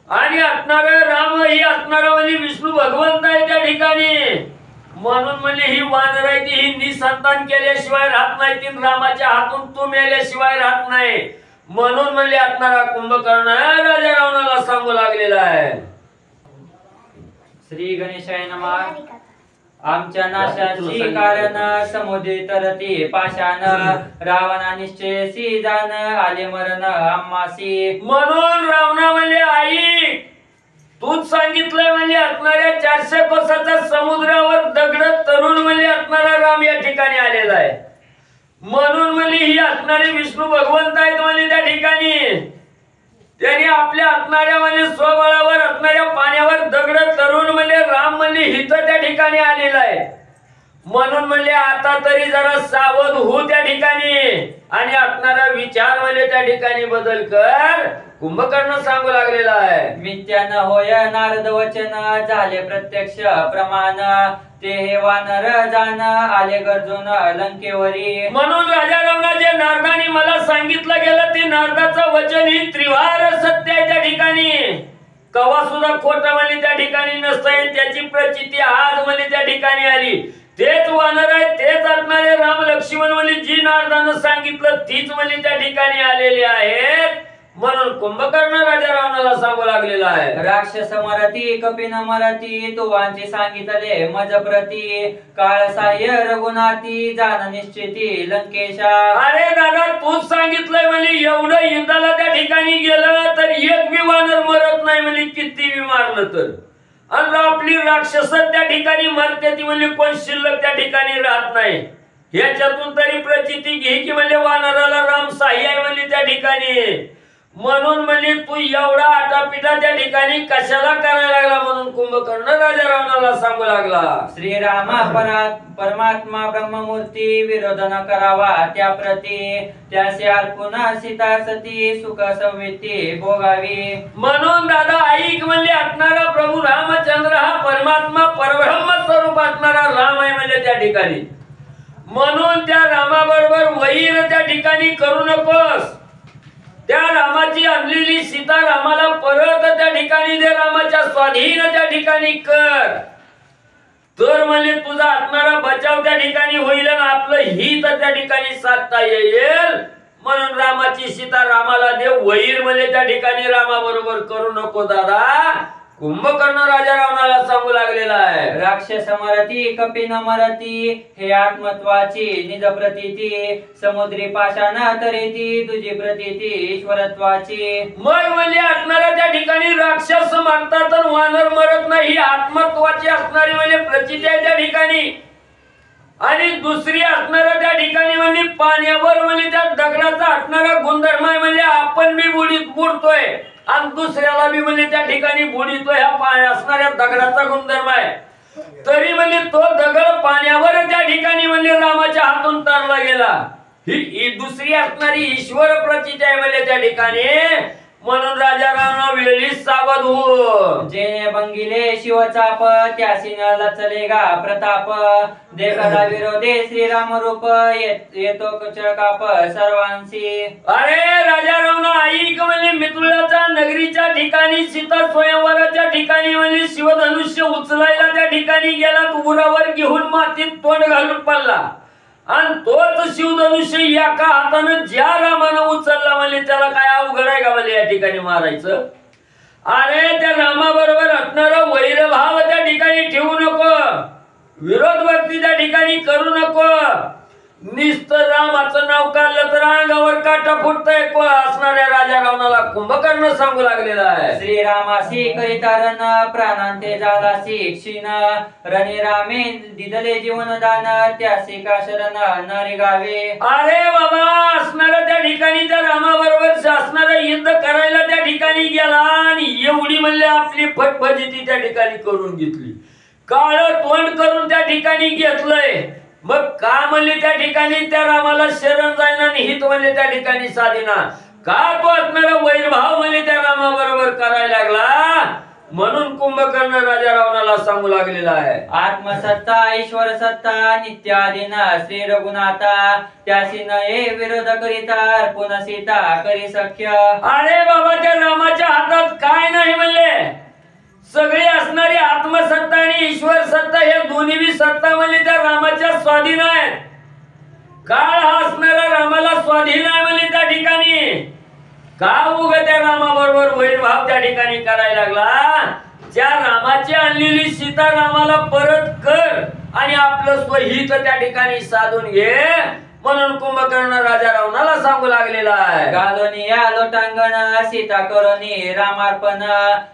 आणि असणार राम ही असणार म्हणजे विष्णू भगवंत आहे त्या ठिकाणी म्हणून म्हणले ही वानर आहे ती ही निसंतान केल्याशिवाय राहत नाही ती रामाच्या हातून तू मेल्याशिवाय राहत नाही म्हणून म्हणले असणारा कुंभकर्ण राजा रावणाला सांगू लागलेला आहे. श्री गणेशाय नमः. आमच्या नाशाची कारण समुद्री तरती पाषाण रावणा निश्चयसी जाण आले मरण आम्हासी. म्हणून रावणा म्हणले आई तूच सांगितलंय म्हणजे असणाऱ्या 400 कोसाच्या समुद्रावर दगड तरुण म्हणजे असणारा राम या ठिकाणी आलेला आहे म्हणून म्हणली ही असणारे विष्णू भगवंत आहेत म्हणजे त्या ठिकाणी त्यांनी आपल्या असणाऱ्या म्हणजे स्वबळावर असणाऱ्या पाण्यावर दगड तरुण म्हणजे राम म्हणजे हित त्या ठिकाणी आलेला आहे म्हणून म्हणले आता तरी जरा सावध हो त्या ठिकाणी आणि असणारा विचार म्हणजे त्या ठिकाणी बदल कर कुंभकर्ण सांगू लागलेला आहे. मिथ्यान होय नारद वचन झाले प्रत्यक्ष प्रमाण ते हे वानर जाण आले गरजून लंकेवरी. म्हणून राजा रावणाचे नारदाने मला सांगितलं गेलं ते नारदाचं वचन ही त्रिवार सत्य आहे त्या ठिकाणी कवा सुद्धा खोट म्हणे त्या ठिकाणी नसतंय त्याची प्रचिती आज म्हणे त्या ठिकाणी आली तेच वानर आहे तेच असणारे राम लक्ष्मण म्हणे जी नारदानं सांगितलं तीच म्हणे त्या ठिकाणी आलेली आहेत म्हणून कुंभकर्ण राजा रावणाला सांगू लागलेला आहे. राक्षस मराठी कपिन मराठी तुवांची सांगितले मज प्रती काळ साह्य रघुनाथी जाण निश्चिती लंकेशा. अरे दादा तूच सांगितलंय म्हणजे एवढं युद्धाला त्या ठिकाणी गेलं तर एक बी वानर मरत नाही म्हणजे किती बी मारलं तर आणि आपली राक्षस त्या ठिकाणी मरते ती म्हणजे कोण शिल्लक त्या ठिकाणी राहत नाही ह्याच्यातून तरी प्रचिती घे की म्हणजे वानराला राम साह्य आहे म्हणजे त्या ठिकाणी म्हणून म्हणजे तू एवढा आटापिटा त्या ठिकाणी कशाला करायला लागला म्हणून कुंभकर्ण राजा रावणाला सांगू लागला. श्रीरामा परमात्मा ब्रह्ममूर्ती विरोध न करावा त्या प्रती त्यासे अर्पुन सीता सती सुख संविती भोगावी. म्हणून दादा ऐक म्हणजे असणारा प्रभू रामचंद्र हा परमात्मा परब्रह्म स्वरूप असणारा राम आहे म्हणजे त्या ठिकाणी म्हणून त्या रामाबरोबर वैर त्या ठिकाणी करू नकोस त्या रामाची आणलेली सीता रामाला परत त्या ठिकाणी दे रामाच्या स्वाधीन त्या ठिकाणी कर तर म्हणजे तुझा असणारा बचाव त्या ठिकाणी होईल आणि आपलं हित त्या ठिकाणी साधता येईल म्हणून रामाची सीता रामाला दे वैर म्हणजे त्या ठिकाणी रामाबरोबर करू नको दादा कुंभकर्ण राजा रावणाला सांगू लागलेला आहे. राक्षस मराठी कपिन मराठी हे आत्मत्वाची निज प्रतीती समुद्री पाषाण तरेती तुझी प्रतीती ईश्वरत्वाची. मग म्हणजे असणारा त्या ठिकाणी राक्षस मारतात तर वानर मरत नाही ही आत्मत्वाची असणारी म्हणजे प्रचिती आहे त्या ठिकाणी आणि दुसरी असणारा त्या ठिकाणी म्हणजे पाण्यावर म्हणजे त्या दगडाचा असणारा गुणधर्म आहे म्हणजे आपण बी बुडतोय आणि दुसऱ्याला बी म्हणजे त्या ठिकाणी बुडीतोय हा पाणी असणाऱ्या दगडाचा गुणधर्म आहे तरी म्हणजे तो दगड पाण्यावर त्या ठिकाणी म्हणजे रामाच्या हातून तरला गेला ही दुसरी असणारी ईश्वर प्रचिती आहे म्हणजे त्या ठिकाणी म्हणून राजा रावणा वेळीच सावध हो. जेने बंगिले शिवचाप त्यासी न लचलेगा प्रताप देखला विरोधे श्रीराम रूप येतो काप सर्वांशी. अरे राजा रावणा ऐक म्हणजे मिथुलाच्या नगरीच्या ठिकाणी सीता स्वयंवराच्या ठिकाणी म्हणजे शिवधनुष्य उचलायला त्या ठिकाणी गेला उरावर घेऊन मातीत तोंड घालून पडला आणि तोच शिवधनुष्य एका हातानं ज्या रामानं उचलला म्हणजे त्याला काय अवघड आहे का म्हणजे या ठिकाणी मारायचं. अरे त्या रामाबरोबर असणारा वैरभाव त्या ठिकाणी ठेवू नको विरोध भक्ती त्या ठिकाणी करू नको निस्त रामाचं नाव काढलं तर अंगावर काटा फुटतय असणाऱ्या राजा रावणाला कुंभकर्ण सांगू लागलेला आहे. श्रीरामासी करिता रण प्राणांते जालासी क्षीण रणे रामे दिदले जीवन दान त्यासी का शरण नरी गावे. अरे बाबा असणारा त्या ठिकाणी त्या रामाबरोबर असणारा युद्ध करायला त्या ठिकाणी गेला आणि एवढी म्हणले आपली फटफजिती त्या ठिकाणी करून घेतली काळ तोंड करून त्या ठिकाणी घेतलंय मग का म्हणले त्या ठिकाणी त्या रामाला शरण जाईना आणि हित म्हणले त्या ठिकाणी साधीना का तो असणारा वैरभाव म्हणले त्या रामाबरोबर करायला लागला म्हणून कुंभकर्ण राजा रावणाला सांगू लागलेला आहे. आत्मसत्ता ईश्वर सत्ता नित्यादीन श्री रघुनाथा त्यासी नये विरोध करिता अर्पुन सीता करी सख्य. अरे बाबा त्या रामाच्या हातात काय नाही म्हणले सगळी असणारी आत्मसत्ता आणि ईश्वर सत्ता हे दोन्ही बी सत्ता म्हणजे त्या रामाच्या स्वाधीन आहेत. काळ हा असणारा रामाला स्वाधीन आहे म्हणजे त्या ठिकाणी का उग त्या रामाबरोबर वैरभाव त्या ठिकाणी करायला लागला. त्या रामाची आणलेली सीता रामाला परत कर आणि आपलं स्वहित त्या ठिकाणी साधून घे म्हणून कुंभकर्ण राजा रावणाला सांगू लागलेला आहे. गालोनी या लोटांगण सीता करोनी रामार्पण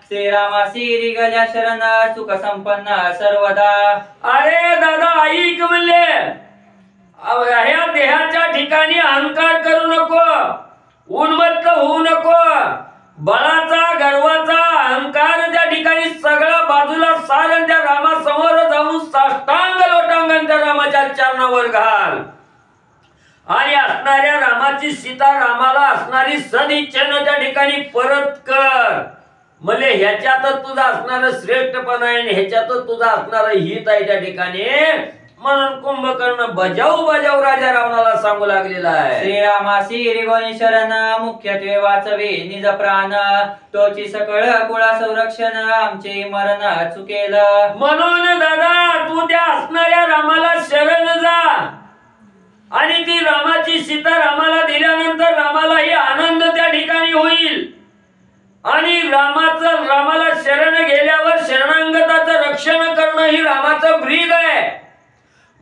श्रीरामासी रिगल्या शरण सुख संपन्न सर्वदा. अरे दादा ऐक म्हणले ह्या देहाच्या ठिकाणी अहंकार करू नको, उन्मत्त होऊ नको. बळाचा गर्वाचा अहंकार त्या ठिकाणी सगळा बाजूला सारण त्या रामासमोर जाऊन साष्टांग लोटांगण त्या रामाच्या चरणावर घाल आणि असणाऱ्या रामाची सीता रामाला असणारी सदिच्छेनं त्या ठिकाणी परत कर. म्हणजे ह्याच्यातच तुझा असणार श्रेष्ठपणा आहे आणि ह्याच्यातच तुझा असणार हित आहे त्या ठिकाणी म्हणून कुंभकर्ण बजाऊ राजा रावणाला सांगू लागलेला आहे. श्रीरामासी रिगोनी शरण मुख्यत्वे वाचवे निज प्राण तोची सकळ कुळा संरक्षण आमचे मरण चुकेल. म्हणून दादा तू त्या असणाऱ्या रामाला शरण जा आणि ती रामाची सीता रामाला दिल्यानंतर रामालाही आनंद त्या ठिकाणी होईल आणि रामाला शरण गेल्यावर शरणांगताचं रक्षण करणं ही रामाचं ब्रीद आहे.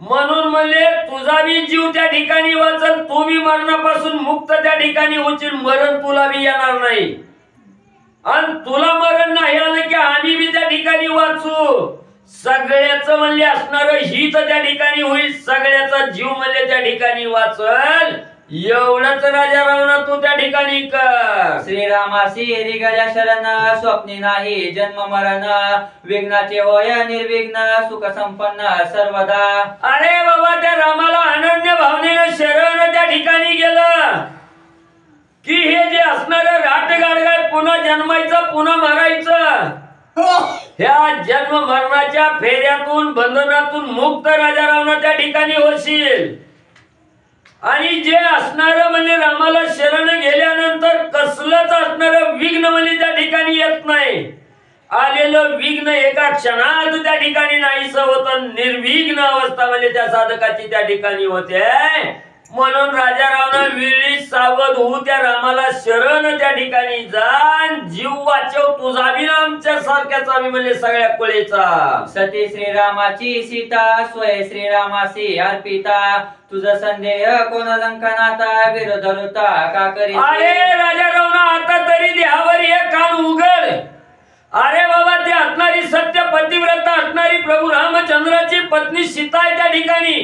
म्हणून म्हणले तुझा बी जीव त्या ठिकाणी वाचल, तू बी मरणापासून मुक्त त्या ठिकाणी होशील, मरण तुला बी येणार नाही आणि तुला मरण नाही आलं की आम्ही बी त्या ठिकाणी वाचू. सगळ्याच म्हणले असणार हित त्या ठिकाणी होईल, सगळ्याचा जीव म्हणले त्या ठिकाणी वाचल. एवढंच राजा रावणा तू त्या ठिकाणी कर. श्रीरामासी रिगल्या शरण स्वप्नी नाही जन्म मरण विघ्नाचे होय निर्विघ्न सुख संपन्न सर्वदा. अरे बाबा त्या रामाला अनन्य भावनेनं शरण त्या ठिकाणी गेलं की हे जे असणार राट गाडगाय पुन्हा जन्मायचं पुन्हा मरायचं ह्या जन्म मरणाच्या फेऱ्यातून बंधनातून मुक्त राजा रावणा त्या ठिकाणी होशील. आणि जे असणार म्हणजे रामाला शरण गेल्यानंतर कसलंच असणार विघ्न म्हणजे त्या ठिकाणी येत नाही. आलेलं विघ्न एका क्षणात त्या ठिकाणी नाहीसं होतं, निर्विघ्न अवस्था म्हणजे त्या साधकाची त्या ठिकाणी होते. म्हणून राजा रावणा वेळी सावध होऊ त्या रामाला शरण त्या ठिकाणी जाण जीव वाचव तुझा बी आमच्या सारख्याचा बी म्हणजे सगळ्या कुळेचा. सती श्रीरामाची सीता स्वय श्रीरामासी अर्पिता तुझ संदेह कोण लंकनाता विरोध होता का करी. अरे राजा रावणा आता तरी देहावर एक कान उघड. अरे बाबा ते असणारी सत्य पतिव्रता असणारी प्रभू रामचंद्राची पत्नी सीता आहे त्या ठिकाणी.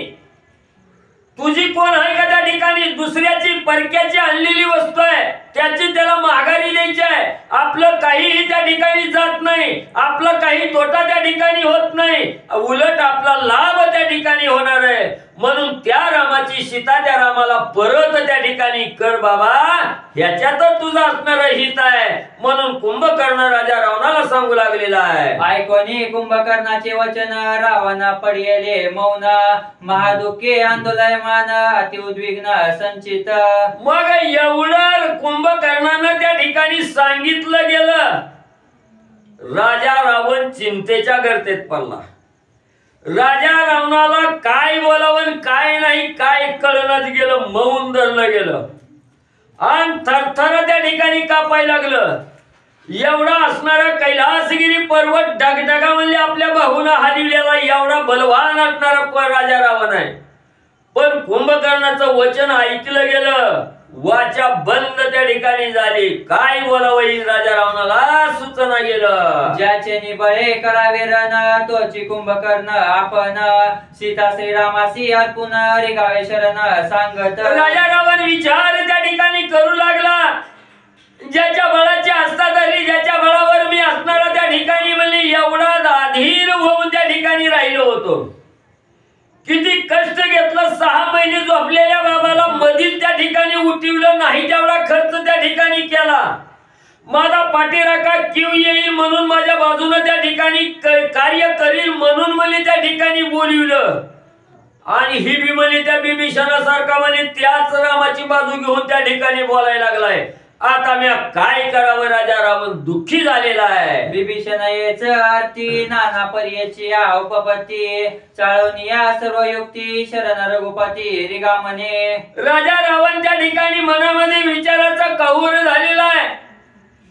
तुझी कोण आहे का त्या ठिकाणी. दुसऱ्याची परक्याची आणलेली वस्तू आहे त्याची त्याला माघारी द्यायची आहे. आपलं काहीही त्या ठिकाणी जात नाही, आपलं काही तोटा त्या ठिकाणी होत नाही, उलट आपला लाभ त्या ठिकाणी होणार आहे. म्हणून त्या रामाची सीता त्या रामाला परत त्या ठिकाणी कर बाबा, ह्याच्यातच तुझं असणार हित आहे. म्हणून कुंभकर्ण राजा रावणाला सांगू लागलेला आहे. ऐकोनी कुंभकर्णाचे वचन रावण पडिले मौन महादुःखे आंदोलयमान अति उद्विग्न संचित. मग एवढं कुंभकर्णानं त्या ठिकाणी सांगितलं गेलं. राजा रावण चिंतेच्या गर्तेत पडला. राजा रावणाला काय बोलावं काय नाही काय कळणच गेलं, मौन धरलं गेलं आणि थरथर त्या ठिकाणी कापायला लागलं. एवढा असणारा कैलासगिरी पर्वत डगडगा म्हणजे आपल्या भाऊन हलविलेला एवढा बलवान असणारा राजा रावण आहे. पण कुंभकर्णाचं वचन ऐकलं गेलं, वाचा बंद त्या ठिकाणी झाली. काय बोलावं राजा रावणाला सुचना गेलं. ज्याचे निबळे करावे रण तोची कुंभकर्ण आपण सीता श्रीरामासी अर्पुन रिगावे शरण सांगत. राजा रावण विचार त्या ठिकाणी करू लागला. ज्याच्या बळाची असतातरी ज्याच्या बळावर मी असणारा त्या ठिकाणी म्हणजे एवढा अधीर होऊन त्या ठिकाणी राहिलो होतो. किती कष्ट घेतलं, 6 महिने झोपलेल्या बाबाला मधीच त्या ठिकाणी उठवलं नाही, तेवढा खर्च त्या ठिकाणी केला. माझा पाठीराखा किव येईल म्हणून माझ्या बाजूने त्या ठिकाणी कार्य करील म्हणून मला त्या ठिकाणी बोलविलं. आणि ही बी म्हणे त्या बिभीषणासारखा म्हणे त्याच रामाची बाजू घेऊन त्या ठिकाणी बोलायला लागलाय. आता मी काय करावं? राजा रावण दुःखी झालेला आहे. विभीषण येच आरती नाना पर्याची उपपत्ती चाळवनिया सर्व युक्ती शरण रघुपती रिगामने. राजा रावण त्या ठिकाणी मनामध्ये विचाराचा कहूर झालेला आहे.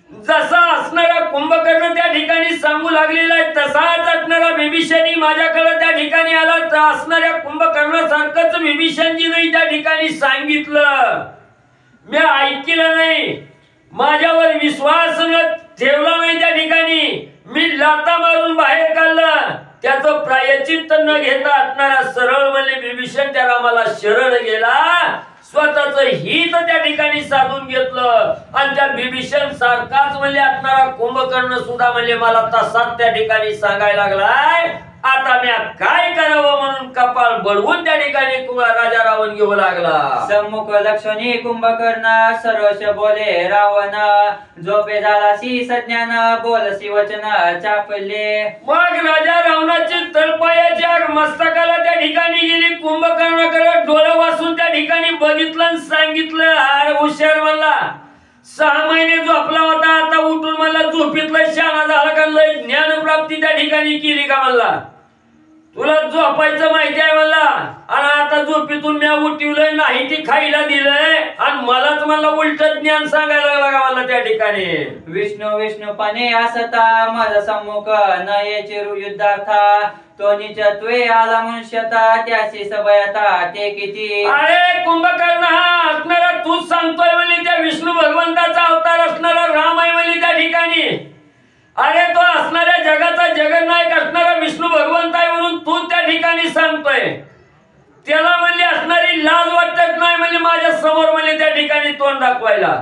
जसा असणारा कुंभकर्ण त्या ठिकाणी सांगू लागलेला आहे तसाच असणारा विभीषणी माझ्याकडे त्या ठिकाणी आला. तर असणाऱ्या कुंभकर्णासारखंच विभीषणजीने त्या ठिकाणी सांगितलं. मी ऐकलं नाही, माझ्यावर विश्वास न ठेवला नाही. त्या ठिकाणी मी लाथा मारून बाहेर काढलं. त्याचं प्रायचित्त न घेता असणारा सरळ म्हणजे विभीषण त्या रामाला शरण गेला. स्वतःच हित त्या ठिकाणी साधून घेतलं. आणि त्या विभीषण सारखाच म्हणजे असणारा कुंभकर्ण सुद्धा म्हणजे मला तसाच त्या ठिकाणी सांगायला लागलाय. आता मी काय करावं म्हणून कपाळ बडवून त्या ठिकाणी राजा रावण घेऊ लागला. सम्मुख लक्षणी कुंभकर्ण सर्वश बोले रावण झोपे झालासी सज्ञान बोलसी वचन चापले. मग राजा रावणाची तळपायाची आग मस्तकाला त्या ठिकाणी गेली. कुंभकर्णाकडे डोळं वाचून त्या ठिकाणी बघितलं आणि सांगितलं, अरे हुशार मला 6 महिने झोपला होता, आता उठून मला झोपीतला शाळा झाला का? लय ज्ञानप्राप्ती त्या ठिकाणी केली का? मला तुला झोपायचं माहिती आहे मला. आणि आता झोपीतून मी उठवलंय नाही ती खायला दिलंय आणि मलाच मला उलट ज्ञान सांगायला लागला का मला त्या ठिकाणी? विष्णू विष्णूपणे असता माझा सम्मुख न येचे युद्धार्था तो निचत्वे आला मनुष्यता त्याशी सभयता ते किती. अरे कुंभकर्ण हा असणारा तूच सांगतोय म्हणजे त्या विष्णू भगवंताचा अवतार असणारा राम आहे म्हणजे त्या ठिकाणी. अरे तो असणाऱ्या जगाचा जगन्नायक असणारा विष्णू भगवंत आहे म्हणून तू त्या ठिकाणी सांगतोय. त्याला म्हणजे असणारी लाज वाटत नाही म्हणजे माझ्या समोर म्हणजे त्या ठिकाणी तोंड दाखवायला.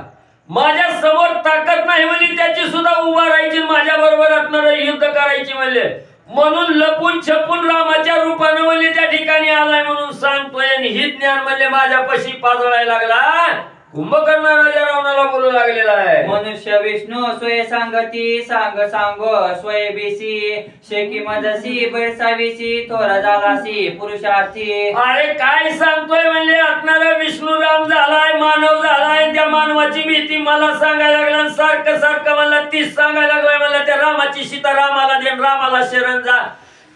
माझ्या समोर ताकद नाही म्हणजे त्याची सुद्धा उभा राहायची, माझ्या बरोबर असणारं युद्ध करायची म्हणजे. म्हणून लपून छपून रामाच्या रूपानं म्हणजे त्या ठिकाणी आलाय म्हणून सांगतोय. आणि ही ज्ञान म्हणजे माझ्यापाशी पाजळायला लागला. कुंभकर्ण राजा रावणाला बोलू लागलेला आहे. मनुष्य विष्णू स्वय सांगती सांग सांगो स्वय बेसी शेकी मजसी बैसावीसी थोरा झालासी पुरुषार्थी. अरे काय सांगतोय म्हणजे असणारा विष्णू राम झालाय, मानव झालाय. त्या मानवाची भीती मला सांगायला लागला. सारखं सारखं मला तीच सांगायला लागलाय. मला त्या रामाची सीता रामाला दे, रामाला शरण जा.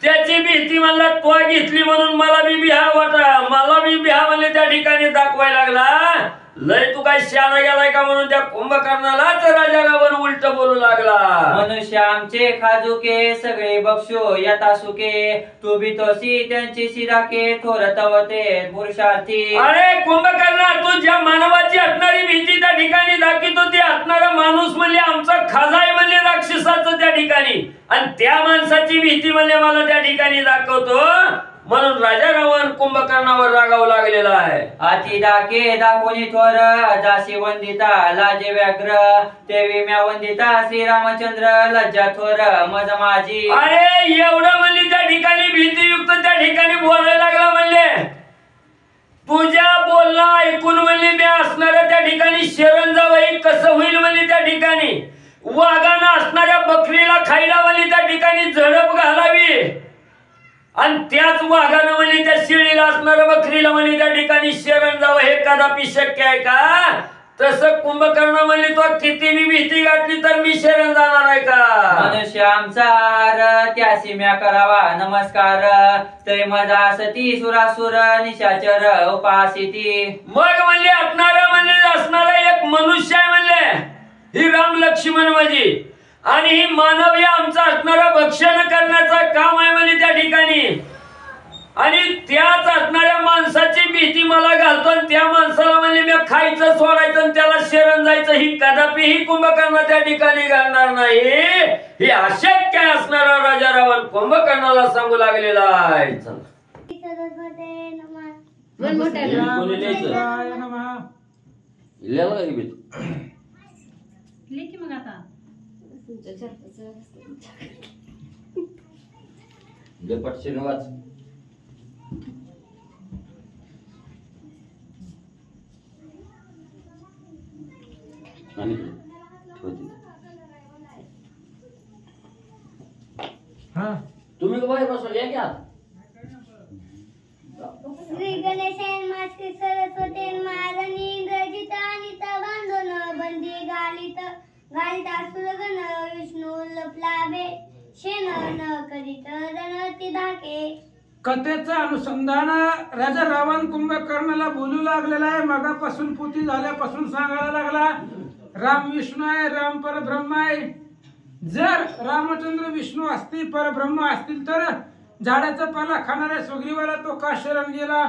त्याची भीती मला तो घेतली म्हणून मला बी बिहा वाटा, मला बी बिहा म्हणजे त्या ठिकाणी दाखवायला लागला. लय तू काय शाना गेलाय का म्हणून त्या कुंभकर्णालाच राजा रावण उलट बोलू लागला. मनुष्य आमचे खाजुके सगळे बक्षो यथा सुके तू भी तोसी त्यांची शिराके थोरतवते पुरुषार्थी. अरे कुंभकर्णा तू ज्या मानवाची असणारी भीती त्या ठिकाणी दाखवतो ती असणारा माणूस म्हणजे आमचा खाजा आहे म्हणजे राक्षसाचं त्या ठिकाणी. आणि त्या माणसाची भीती म्हणजे मला त्या ठिकाणी दाखवतो. म्हणून राजा रावण कुंभकर्णावर रागावू लागलेला आहे. अति दाके दाखवणी थोर जासी वंदिता लाजे व्याघ्र तेवी म्या वंदिता श्रीरामचंद्र लज्जा थोर मज माझी. अरे एवढं म्हणली त्या ठिकाणी भीतीयुक्त त्या ठिकाणी बोलायला लागला. म्हणले तुझ्या बोलणं ऐकून म्हणले मी असणाऱ्या त्या ठिकाणी शरण जावं कसं होईल म्हणले त्या ठिकाणी. वाघानं असणाऱ्या बकरीला खायला म्हणले त्या ठिकाणी झडप घालावी आणि त्याच वाघानं म्हणजे त्या शेळीला असणाऱ्या बकरीला म्हणजे त्या ठिकाणी शरण जावं हे कदापि शक्य आहे का? तसं कुंभकर्ण म्हणजे तो किती मी भीती घातली तर मी शरण जाणार आहे का? मनुष्य आमचा त्यासी म्या करावा नमस्कार ते मजा सती सुरासुर निशाचर उपासिती. मग म्हणजे असणारा एक मनुष्य आहे म्हणले ही राम लक्ष्मण म्हणजे. आणि ही मानवी आमचा असणारा भक्षण करण्याचा काम आहे म्हणजे त्या ठिकाणी. आणि त्याच असणाऱ्या माणसाची भीती मला घालतो आणि त्या माणसाला म्हणजे मी खायचं सोडायचं आणि त्याला शरण जायचं ही कदापि ही कुंभकर्ण त्या ठिकाणी घालणार नाही. हे अशक्य असणारा राजा रावण कुंभकर्णाला सांगू लागलेला आहे. तुम्ही तो बाहेर बसवले क्या? श्री गणेशाय मास्ती सरस्वती महारानी इंद्रजिता आणि बांधून बंदी घालित असुरगण विष्णू लपलावे शेन न करीत रणती धाके. कथेचं अनुसंधान राजा रावण कुंभकर्णाला बोलू लागलेला आहे. मगापासून पुती झाल्यापासून सांगायला लागला राम विष्णू आहे, राम परब्रह्म आहे. जर रामचंद्र विष्णू असतील, परब्रह्म असतील, तर झाडाचा पाला खाणाऱ्या सुग्रीवाला तो का शरण गेला?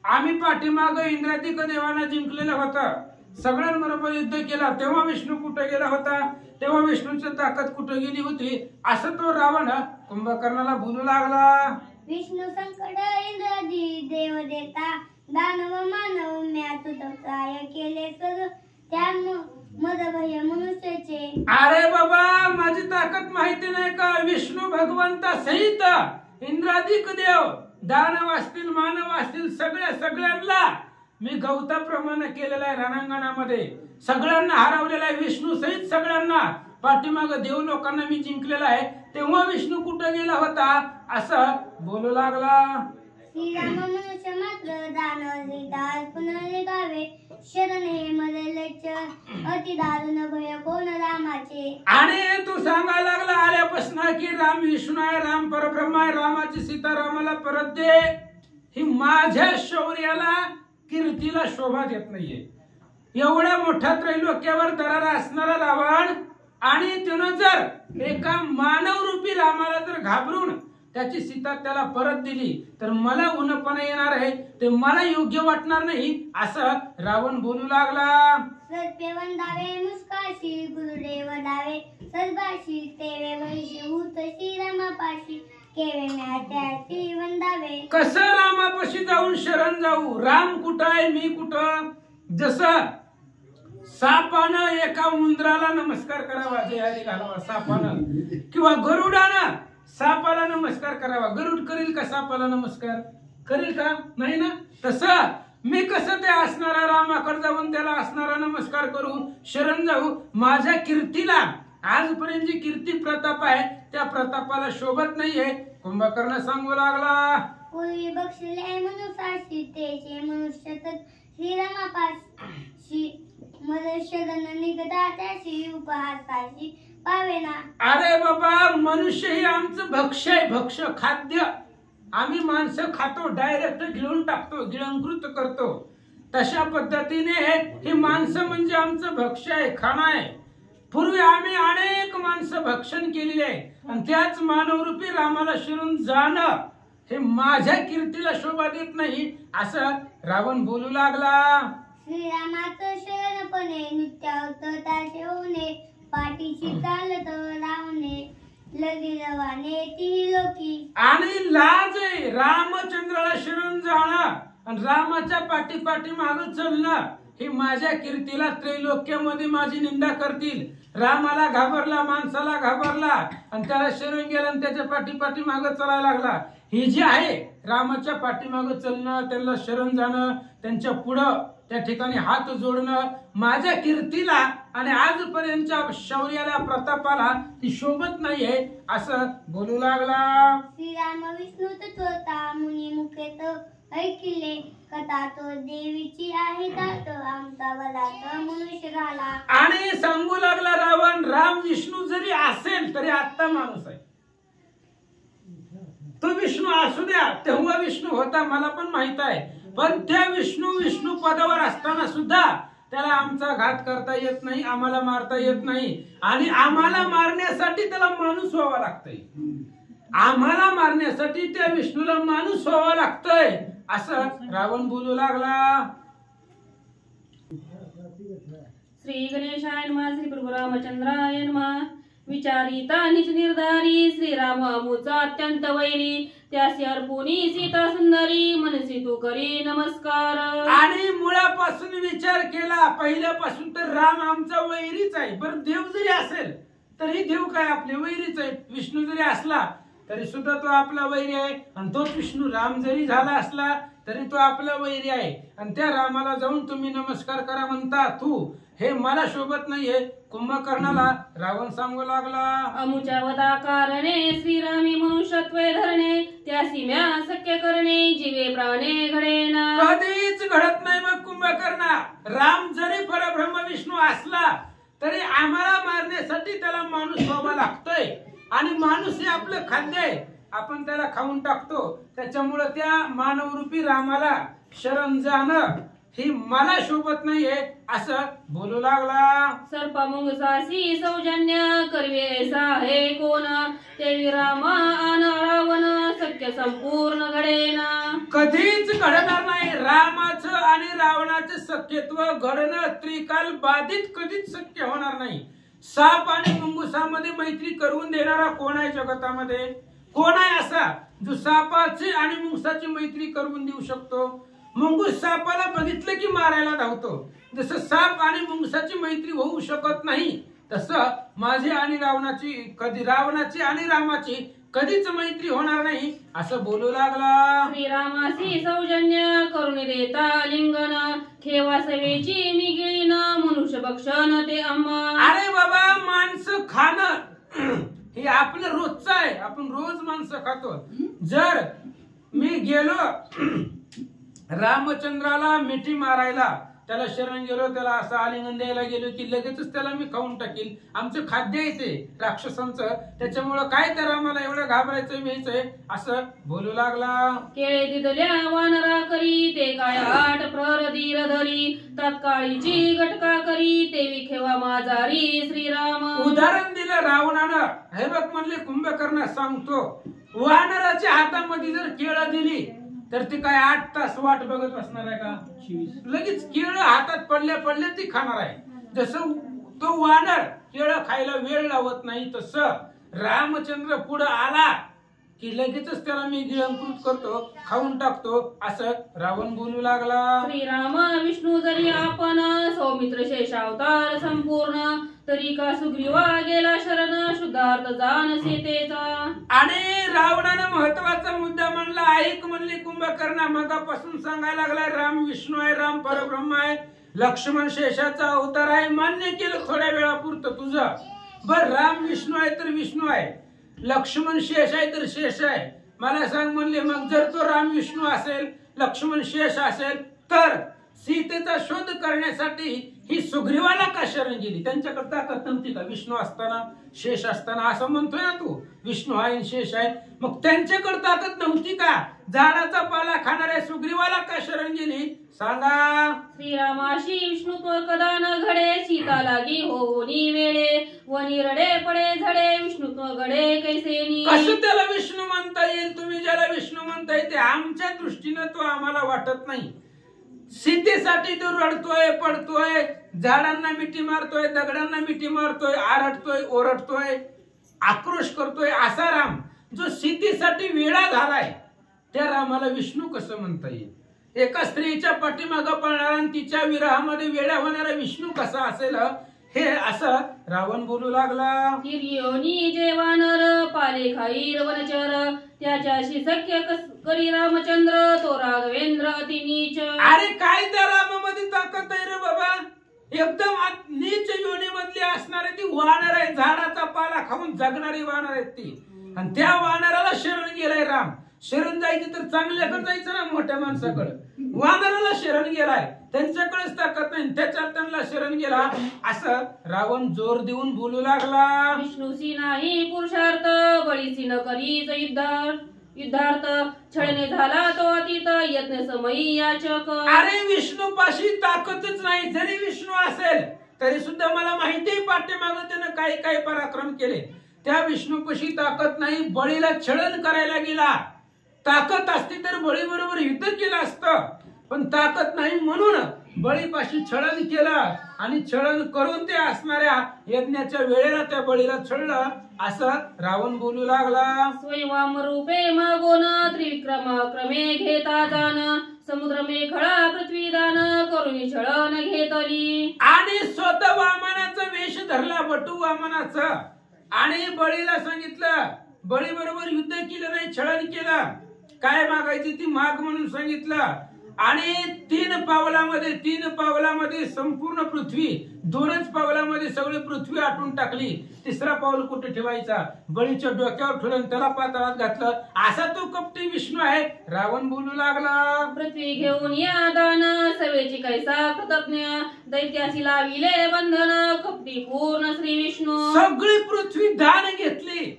आम्ही पाठीमाग इंद्रादिक देवाना जिंकलेलं होतं, सगळ्यांबरोबर युद्ध केला, तेव्हा विष्णू कुठे गेला होता? तेव्हा विष्णूची ताकद कुठे गेली होती? असं तो रावण कुंभकर्णाला बोलू लागला. विष्णू संकट इंद्रादी देव देता दानव मानव म्या तुझ काय केले सर त्या मद भय मनुष्याचे. अरे बाबा, माझी ताकद माहिती नाही का? विष्णू भगवंता सहित इंद्रादिक देव, दानव असतील, मानव असतील, सगळ्यांना मी गवताप्रमाणे केलेला आहे. रणांगणामध्ये सगळ्यांना हरवलेला आहे. विष्णू सहित सगळ्यांना पाठीमाग देव लोकांना मी जिंकलेला आहे. तेव्हा विष्णू कुठे गेला होता? असं बोलू लागला. श्रीराम मनुष्य मात्र दानव सीता पुनर्गावे शरण हे मदलच अति दारुण भय कोण रामाचे. आणि तू सांगायला लागला आल्यापासून की राम विष्णू आहे, राम परब्रह्म आहे, रामाची सीता रामाला परत दे. ही माझ्या शौर्याला कीर्तीला शोभा देत नाहीये. एवढ्या मोठ्या त्रैलोक्यावर दरारा असणारा रावण आणि त्यानं जर एका मानव रूपी रामाला जर घाबरून त्याची सीता त्याला परत दिली तर मला उन्हपणा येणार आहे, ते मला योग्य वाटणार नाही, असं रावण बोलू लागला. सत्य वंदावे मुस्काशी गुरुदेव दावे सर्वाशी तेवे वैशी भूत श्रीरामापाशी केवे म्या त्याची वंदावे. कसं रामापाशी जाऊन शरण जाऊ? राम कुठं आहे, मी कुठं? जसं सापानं एका उंदराला नमस्कार करावा, जयारी घालावा सापानं, किंवा गरुडानं सापाला नमस्कार करावा. गरुड करील का सापाला नमस्कार? करील का? नाही ना. तसं मी कसं ते असणारा रामाकडे जाऊन त्याला असणारा नमस्कार करू, शरण जाऊ? माझ्या कीर्तीला, आजपर्यंत जी कीर्ती प्रताप आहे त्या प्रतापाला शोभत नाहीये. कुंभकर्ण सांगू लागला. पूर्वी बक्षले मनुष्याशी तेचे मनुष्य श्रीरामापाशी मनुष्यधन निगदा त्याशी उपहासाशी पावेना. अरे बाबा, मनुष्य ही आमचं भक्ष्य आहे, भक्ष्य खाद्य. आम्ही माणसं खातो, डायरेक्ट गिळून टाकतो, गिळंकृत करतो. तशा पद्धतीने ही माणसं म्हणजे आमचं भक्ष्य आहे, खाणं आहे. पूर्वी आम्ही अनेक माणसं भक्षण केलेली आहे आणि त्याच मानवरूपी रामाला शिरून जाणं हे माझ्या कीर्तीला शोभा देत नाही, असं रावण बोलू लागला. श्रीरामाचं शरणपणे नित्यावत होणे पाठीशी चालत रावणे लगी रवाने ती लोकी. आणि लाज आहे रामचंद्राला शरण जाणं आणि रामाच्या पाठी मागं चालणं. हे माझ्या कीर्तीला त्रैलोक्यामध्ये माझी निंदा करतील. रामाला घाबरला, माणसाला घाबरला आणि त्याला शरण गेला आणि त्याच्या पाठी मागं चालायला लागला. ही जी आहे रामाच्या पाठीमागं चालणं, त्यांना शरण जाणं, त्यांच्या पुढं त्या ठिकाणी हात जोडणं, माझ्या कीर्तीला आणि आजपर्यंतच्या शौर्याला, प्रतापाला ती शोभत नाहीये, असं बोलू लागला. श्रीराम विष्णू तत्वता मुनी मुखेत ऐकिले कथा तो देवीची आहे तात आमचा बलात मनुष्य घाला. आणि सांगू लागला रावण, राम विष्णू जरी असेल तरी आत्ता माणूस आहे. तो विष्णू असू द्या, तेव्हा विष्णू होता मला पण माहित आहे, पण त्या विष्णू पदावर असताना सुद्धा त्याला आमचा घात करता येत नाही, आम्हाला मारता येत नाही. आणि आम्हाला मारण्यासाठी त्याला माणूस व्हावा लागतंय. आम्हाला मारण्यासाठी त्या विष्णूला माणूस व्हावा लागतंय, असं रावण बोलू लागला. श्री गणेशाय नमः. श्री प्रभू रामचंद्राय नमः. विचारिता निज निर्धारी श्रीराम मुचा अत्यंत वैरी त्यासी अर्पुनी सीता सुंदरी मनसी तू करी नमस्कार. आणि मुळापासून विचार केला पहिल्यापासून तर राम आमचा वैरीच आहे. बरं, देव जरी असेल तरी देव काय आपले वैरीच आहे. विष्णू जरी असला तरी सुद्धा तो आपला वैरी आहे आणि तोच विष्णू राम जरी झाला असला तरी तो आपला वैरी आहे. आणि त्या रामाला जाऊन तुम्ही नमस्कार करा म्हणता, तू हे मला शोभत नाहीये. कुंभकर्णाला रावण सांगू लागला. अमुच्या वदा कारणे श्रीरामी मनुष्यत्वे धरणे त्यासी म्या सख्य करणे जीवे प्राणे घडेना. कधीच घडत नाही. मग कुंभकर्ण राम जरी परब्रह्म विष्णू असला तरी आम्हाला मारण्यासाठी त्याला माणूस व्हावा लागतोय आणि माणूस हे आपलं खाद्य आहे, आपण त्याला खाऊन टाकतो. त्याच्यामुळे त्या मानवरूपी रामाला शरण जाणं ही मला शोभत नाहीये असं बोलू लागला. सर्पमुंगसासी सौजन्य करवेसा हे कोण, तेवी रामा आन रावण सत्य संपूर्ण घडेना. कधीच घडणार नाही. रामाचं आणि रावणाचं सख्यत्व घडणं त्रिकाल बाधित कधीच शक्य होणार नाही. साप आणि मुंगुसामध्ये मैत्री करून देणारा कोण आहे जगतामध्ये? कोण आहे असा जो सापाची आणि मुंगसाची मैत्री करून देऊ शकतो? मुंगूस सापाला बघितलं की मारायला धावतो. जसं साप आणि मुंगसाची मैत्री होऊ शकत नाही तसं माझी आणि रावणाची आणि रामाची कधीच मैत्री होणार नाही असं बोलू लागला. श्रीरामासी सौजन्य करून देता लिंगन, ठेवा सवेची निगिळीन मनुष्य भक्षण ते अम्मा. अरे बाबा, माणसं खाणं हे आपलं रोजचं आहे. आपण रोज माणसं खातो. जर मी गेलो रामचंद्राला मिठी मारायला, त्याला शरण गेलो, त्याला असं आलिंगन द्यायला गेलो की लगेचच त्याला मी खाऊन टाकील. आमचं खाद्य येते राक्षसांचं, त्याच्यामुळं काय त्या रामाला एवढं घाबरायचं व्हायचंय असं बोलू लागला. केळे दिदल्या वानरा करी, ते काय आठ प्रहर धीर धरी, तत्काळीची गटका करी, ते विखेवा माझारी श्रीराम. उदाहरण दिलं रावणानं. हे बघ म्हणले कुंभकर्ण सांगतो, वानराच्या हातामध्ये जर केळं दिली तर ती काय 8 तास वाट बघत बसणार आहे का? लगेच केळं हातात पडल्या ती खाणार आहे. जसं तो वानर केळं खायला वेळ लावत नाही तसं रामचंद्र पुढे आला की लगेचच त्याला मी गिळंकृत करतो, खाऊन टाकतो असं रावण बोलू लागला. श्रीराम विष्णू जरी आपण, सौमित्र शेषावतार संपूर्ण, तरी का सुग्रीवा गेला शरण, शुद्धार्थ जाण सीतेचा. आणि रावणानं महत्वाचा मुद्दा म्हणला. ऐक म्हणली कुंभकर्ण, मगापासून सांगायला लागलाय राम विष्णू आहे, राम परब्रह्म आहे, लक्ष्मण शेषाचा अवतार आहे. मान्य केलं थोड्या वेळापुरतं तुझं. बर, राम विष्णू आहे तर विष्णू आहे, लक्ष्मण शेष आहे तर शेष आहे. मला सांग म्हणले, मग जर तो राम विष्णू असेल, लक्ष्मण शेष असेल, तर सीतेचा शोध करण्यासाठी ही सुग्रीवाला का शरण गेली? त्यांच्याकडे ताकद नव्हती का विष्णू असताना, शेष असताना? असं म्हणतोय ना तू, विष्णू आहे शेष आहे, मग त्यांच्याकडे ताकद नव्हती का? झाडाचा पाला खाणाऱ्या सुग्रीवाला का शरण गेली सांगा? श्रीरामाशी विष्णुत्व कदा न घडे, सीता लागी होनी वेळे, वनी रडे पडे झडे, विष्णुत्व घडे कैसेनी. कसं त्याला विष्णू म्हणता येईल? तुम्ही ज्याला विष्णू म्हणताय ते आमच्या दृष्टीनं तो आम्हाला वाटत नाही. सीतेसाठी तो रडतोय, पडतोय, झाडांना मिठी मारतोय, दगडांना मिठी मारतोय, आरडतोय, ओरडतोय, आक्रोश करतोय असा राम जो सीतेसाठी वेडा झालाय, त्या रामाला विष्णू कसं म्हणता येईल? एका स्त्रीच्या पाठीमागं पळणारा आणि तिच्या विरहामध्ये वेडा होणारा विष्णू कसा असेल हे असं रावण बोलू लागला. हिरियोनी जे वानर, पाले खाईर वनचर, त्याच्याशी सख्य करी रामचंद्र, तो राघवेंद्र अति नीच. अरे काय त्या रामामध्ये ताकद आहे रे बाबा? एकदम नीच योनीमधली असणारी ती वानर आहे, झाडाचा पाला खाऊन जगणारी वानर आहेत ती. आणि त्या वानराला शरण गेलाय राम. शरण जायची तर चांगल्याकडे जायचं ना, मोठ्या माणसाकडे. वानराला शरण गेलाय, त्यांच्याकडेच ताकद नाही, त्याच्यात त्यांना शरण गेला असं रावण जोर देऊन बोलू लागला. विष्णूसी नाही पुरुषार्थ, बळीसी न करीच युद्धार्थ, छळणे झाला तो अतीत, यत्न समयी याचक. अरे विष्णूपाशी ताकदच नाही. जरी विष्णू असेल तरी सुद्धा मला माहिती पाठीमागं त्यानं काही काही पराक्रम केले. त्या विष्णूपाशी ताकद नाही. बळीला छळण करायला गेला. ताकद असती तर बळी बरोबर युद्ध केलं असतं, पण ताकद नाही म्हणून बळीपाशी छळण केलं आणि छळण करून ते असणाऱ्या यज्ञाच्या वेळेला त्या बळीला छळलं असं रावण बोलू लागला. स्वयंवाम रूपे मागोन, त्रिविक्रम क्रमे घेता जान, समुद्र मेखळा पृथ्वी दान, करुणी छळण घेतली. आणि स्वतः वामनाचा वेश धरला, बटू वामनाचा, आणि बळीला सांगितलं, बळी बरोबर युद्ध केलं नाही, छळण केलं, काय मागायची ती माग म्हणून सांगितलं. आणि 3 पावलामध्ये संपूर्ण पृथ्वी, 2च पावलामध्ये सगळी पृथ्वी आटून टाकली. 3रा पाऊल कुठे ठेवायचा? बळीच्या डोक्यावर ठेवून त्याला पाताळात घातलं. असा तो कपटी विष्णू आहे. रावण बोलू लागला, पृथ्वी घेऊन या दान, सवेची कैसा कृतज्ञ, दैत्यासी लाविले बंधन, कपटी पूर्ण श्री विष्णू. सगळी पृथ्वी दान घेतली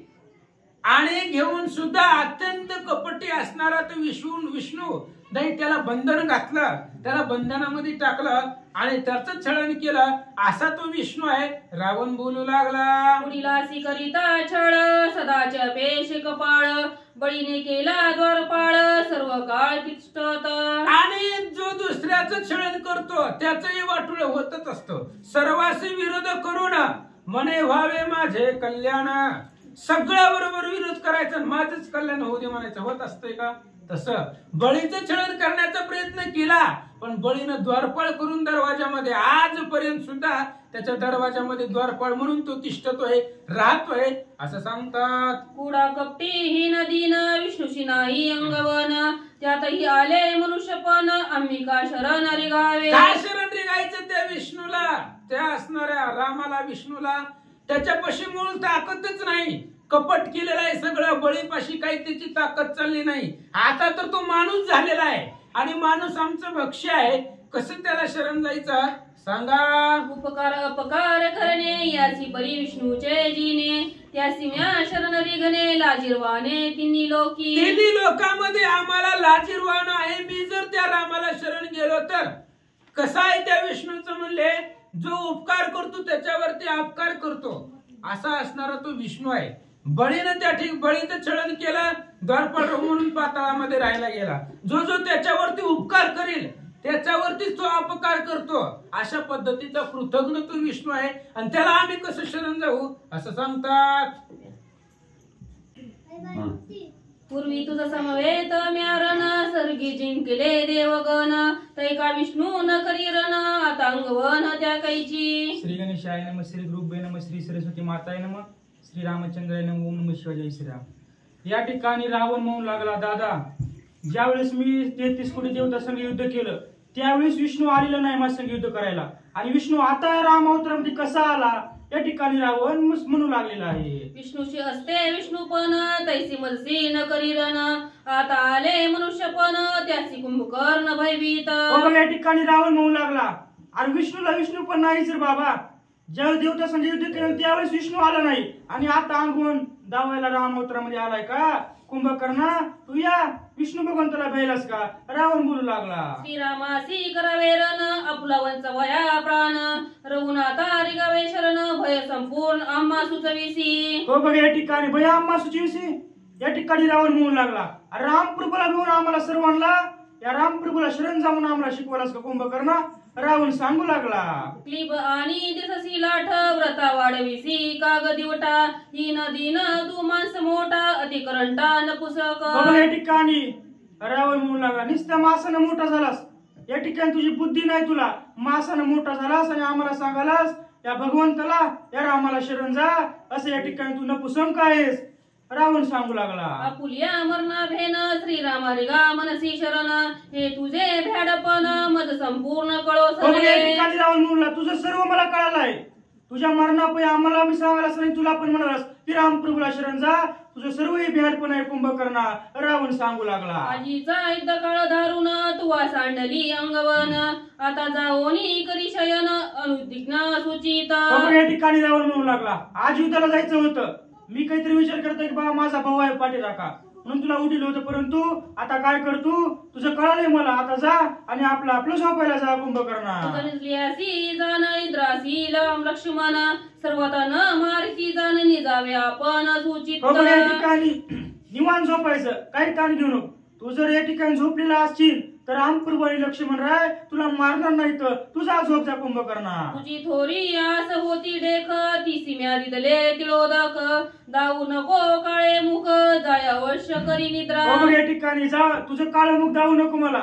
आणि घेऊन सुद्धा अत्यंत कपटी असणारा तो विष्णू दैत्याला बंधन घातलं, त्याला बंधनामध्ये टाकलं आणि त्याचं छळण केलं. असा तो विष्णू आहे. रावण बोलू लागला, पुढीलासी करिता छळ, सदाच्या पेश कपाळ, बळीने केला द्वारपाळ, सर्व काळ तिष्ठत. आणि जो दुसऱ्याचं छळण करतो त्याचंही वाटोळ होतच असतं. सर्वांशी विरोध करून म्हणे व्हावे माझे कल्याण. सगळ्या बरोबर विरोध करायचा, माझंच कल्याण होऊ दे म्हणायचं. होत असतंय का? तसं बळीचं छळण करण्याचा प्रयत्न केला, पण बळीनं द्वारपाळ करून दरवाजामध्ये आजपर्यंत सुद्धा त्याच्या दरवाजामध्ये द्वारपाळ म्हणून तो तिष्ठतोय, राहतोय असं सांगतात. कुडा कपटी ही नदीन, विष्णूशी नाही अंगवन, त्यातही आले मनुष्यपण, अंबिका शरण रिगावे. काय शरण रिगायचं त्या विष्णूला, त्या असणाऱ्या रामाला, विष्णूला? त्याच्यापाशी मूळ ताकदच नाही. कपट केलेला आहे सगळं. बळीपाशी काही त्याची ताकद चालली नाही. आता तर तो माणूस झालेला आहे आणि माणूस आमचं भक्ष्य आहे. कसं त्याला शरण जायचं सांगा? उपकार अपकार करणे, याची बरी विष्णूचे जीने, त्यासी म्या शरण रिगणे, लाजीरवाने तिन्ही लोकी. तिन्ही लोकांमध्ये आम्हाला लाजीरवाण आहे. मी जर त्या रामाला शरण गेलो तर कसा आहे त्या विष्णूचं म्हणले, जो उपकार करतो त्याच्यावरती अपकार करतो असा असणारा तो विष्णू आहे. बळीनं त्या बळीचं छळण केलं, द्वारपाळ म्हणून पाताळामध्ये राहायला गेला. जो त्याच्यावरती उपकार करेल त्याच्यावरतीच तो अपकार करतो. अशा पद्धतीचा कृतज्ञ तो विष्णू आहे आणि त्याला आम्ही कसं शरण जाऊ असं सांगतात. पूर्वी तुझ समवेत म्यारण, सर्गी जिंकले देवगण, तैका विष्णू न करीरण, आता अंगवन त्या कैची. श्री गणेशाय नमः, श्री गुरुभ्ये नमः, श्री सरस्वती माताय नमः, श्री रामचंद्राय नमः, ओम नमः शिवाय, जय श्रीराम. या ठिकाणी रावण म्हणू लागला, दादा ज्यावेळेस मी 33 कोटी देवता संघ युद्ध केलं त्यावेळेस विष्णू आलेला नाही माझ्या संघ युद्ध करायला, आणि विष्णू आता राम अवतारामध्ये कसा आला या ठिकाणी रावण म्हणू लागलेला आहे. विष्णूशी असते विष्णूपण, तैसी मजसी न करीरण, आता आले मनुष्यपण, त्यासी कुंभकर्ण भयभीत. या ठिकाणी रावण म्हणू लागला, अरे विष्णूला विष्णू पण नाहीच रे बाबा. ज्यावेळेस देवता संघ युद्ध केलं त्यावेळेस विष्णू आला नाही, आणि आता अंगवून दावायला राम अवतारामध्ये आलाय का? कुंभकर्णा तू या विष्णू भगवंताला भेलास का? रावण बोलू लागला. श्रीरामासी करावे रण, अपुलावंचा वया प्राण, रघुनाथा रिगावे शरण, भय संपूर्ण आम्हा सुचविसी. हो बघा या ठिकाणी भय आम्हा सुचविसी. या ठिकाणी रावण म्हणू लागला, रामप्रभूला घेऊन आम्हाला सर्वांना या रामप्रभूला शरण जाऊन आम्हाला शिकवलास का कुंभकर्णा? रावण सांगू लागला. क्लिब आणि दिससी लाठ, व्रता वाढविसी काग दिवटा, ही नदीन तू माणस मोठा, अतिकरंटा नपुसक. बघा या ठिकाणी रावण म्हणू लागला, नुसत्या मासानं मोठा झालास. या ठिकाणी तुझी बुद्धी नाही, तुला मासानं मोठा झालास आणि आम्हाला सांगालास या भगवंताला या रामाला शरण जा, असं या ठिकाणी तू नपुसंक आहेस. रावण सांगू लागला. आपुलिया मरणा भेन, श्रीराम रिगा मनसी शरण, हे तुझे भ्याडपण मज संपूर्ण कळो सगळे. या ठिकाणी रावण म्हणला, तुझं सर्व मला कळालंय. तुझ्या मरणापै आम्हाला मी सांगालास नाही, तुला पण म्हणालास की रामप्रभूला शरण जा, तुझं सर्वही भ्याडपण आहे कुंभकर्णा. रावण सांगू लागला. आजीचा युद्ध काळ धारून तुवा सांडली अंगवन, आता जाओनी करी शयन, अनुद्विग्न सुचित. या ठिकाणी रावण म्हणू लागला, आज युद्धाला जायचं होतं, मी काहीतरी विचार करतोय की बाबा माझा भाऊ आहे पाठीराखा म्हणून तुला उठील होतं, परंतु आता काय करतो तुझं कळालंय मला. आता जा आणि आपलं झोपायला जा कुंभकर्णा. जाण इंद्रासी लम लक्ष्मण, सर्वता न मारती जाण निजावे आपण सूचित. या ठिकाणी निवांत झोपायचं, काही ताण घेऊ नको. तू जर या ठिकाणी झोपलेला असशील तर रामप्रभू आणि लक्ष्मण राय तुला मारणार नाही, तर तुझा झोप जा कुंभकर्णा. तुझी थोरी आस होती डेख, ती सिम्या दिदले तिळोदक, दाऊ नको काळे मुख, जाय अवश्य करी निद्रा. या ठिकाणी जा, तुझं काळं मुख दावू नको मला.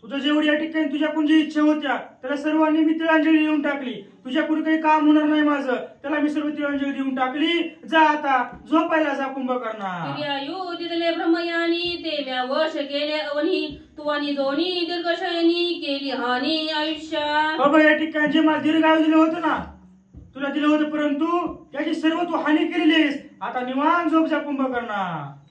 तुझं जेवढी या ठिकाणी तुझ्याकडून जी इच्छा होत्या त्याला सर्वांनी मी तिळांजली देऊन टाकली. तुझ्याकडून काही काम होणार नाही माझं, त्याला मी सर्व तिळांजली देऊन टाकली. जा आता झोपायला जा कुंभकर्णा. दिले ब्रह्मयानी ते म्या वश केले अवनी तू आणि जोनी दीर्घशयनी केली हानी आयुष्या. बाबा या ठिकाणी जे मला दीर्घायु दिलं होतं ना, तुला दिलं होतं, परंतु त्याची सर्व तू हानी केलेली आहेस. आता निवांत झोप जा कुंभकर्णा.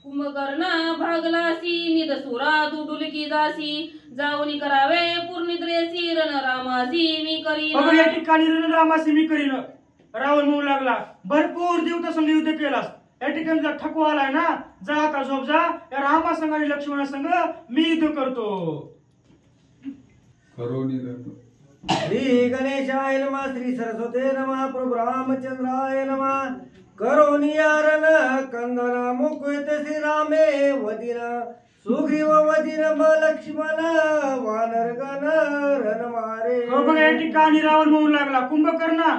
कुंभकर्णा भागलासी निद सुरा तू डुलकी जासी जाऊनी करावे पूर्णिद्रेसी रणरामासी मी करीन. बाबा या ठिकाणी रणरामासी मी करीन. रावण म्हणू लागला, भरपूर देवता संग युद्ध केलास, या ठिकाणी तुला थकवा आलाय ना, जा आता झोप जा. या रामा संघ आणि लक्ष्मणा संघ मी युद्ध करतो. श्री गणेशाय नमः, श्री सरस्वते नमः, प्रभु रामचंद्राय नमः. करोनियारन कंदन मुकुट श्रीरामे वदिन सुग्रीव वदिन लक्ष्मण वानर गण रण मारे. बघा या ठिकाणी रावण म्हणू लागला, कुंभकर्णा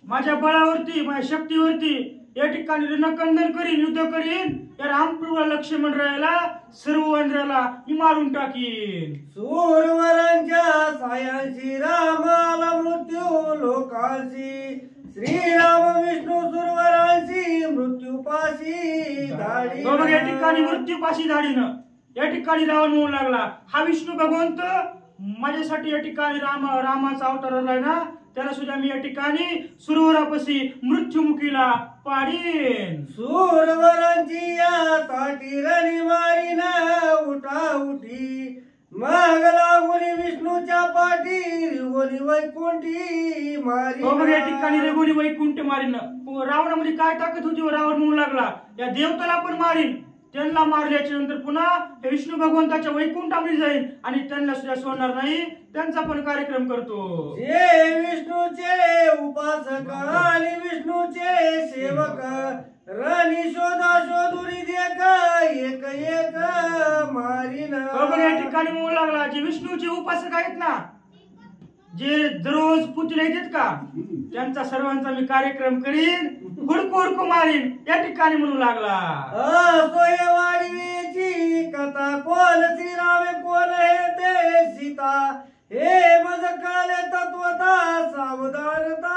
माझ्या बळावरती माझ्या शक्तीवरती या ठिकाणी रणकंदन करीन, युद्ध करीन. या रामप्रभूला लक्ष्मण रायाला सर्व वानराला मी मारून टाकीन. सूरवरांच्या सायांशी रामाला मृत्यू लोकांशी श्रीराम विष्णू सुरवरांशी मृत्यूपाशी धाडी. बघा या ठिकाणी मृत्यूपाशी धाडीनं या ठिकाणी रावण म्हणू लागला, हा विष्णू भगवंत माझ्यासाठी या ठिकाणी रामाचा अवतार आलाय ना, त्याला सुद्धा मी या ठिकाणी सुरवरापाशी मृत्युमुखीला पाडीन. सुरवरांची या ताटी रणी मारीन उठा उठी मग लागून विष्णूच्या पाठी रिगोनी वैकुंठी मारी. बघा या ठिकाणी रिगोनी वैकुंठ मारीन. रावणामध्ये काय ताकद होती, रावण म्हणू लागला, या देवताला पण मारीन. त्यांना मारल्याच्या नंतर पुन्हा विष्णू भगवंताच्या वैकुंठामध्ये जाईल आणि त्यांना सुद्धा सोडणार नाही, त्यांचा पण कार्यक्रम करतो. जे विष्णूचे उपासक आणि विष्णूचे सेवक रणी शोधा शोधुरी देख एक एक मारीन. बघा या ठिकाणी म्हणू लागला, जे विष्णूचे उपासक आहेत ना, जे दररोज पुतळे येतात का, त्यांचा सर्वांचा मी कार्यक्रम करीन, हुडकू हुडकू मारीन या ठिकाणी म्हणू लागला. वाडीची कथा कोण श्रीरामे कोण हे ते सीता हे मज काले तत्वता सावधानता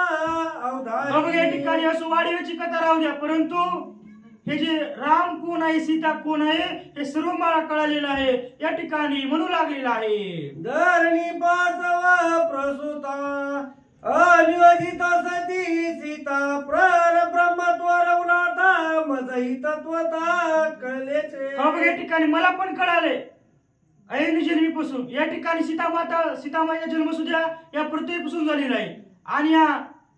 अवधान. बघा या ठिकाणी असो वाडीची कथा राहू द्या, परंतु हे जे राम कोण आहे सीता कोण आहे हे सर्व मला कळालेलं आहे या ठिकाणी म्हणू लागलेलं आहे. धरणी पासव प्रसूता अनियोजित सती सीता प्र ब्रह्मत्व रवनाथा मजही तत्वता कळलेचे. बघा या ठिकाणी मला पण कळाले अयनी जन्मीपासून या ठिकाणी सीतामाईचा जन्म सुद्धा या पृथ्वीपासून झालेला आहे आणि या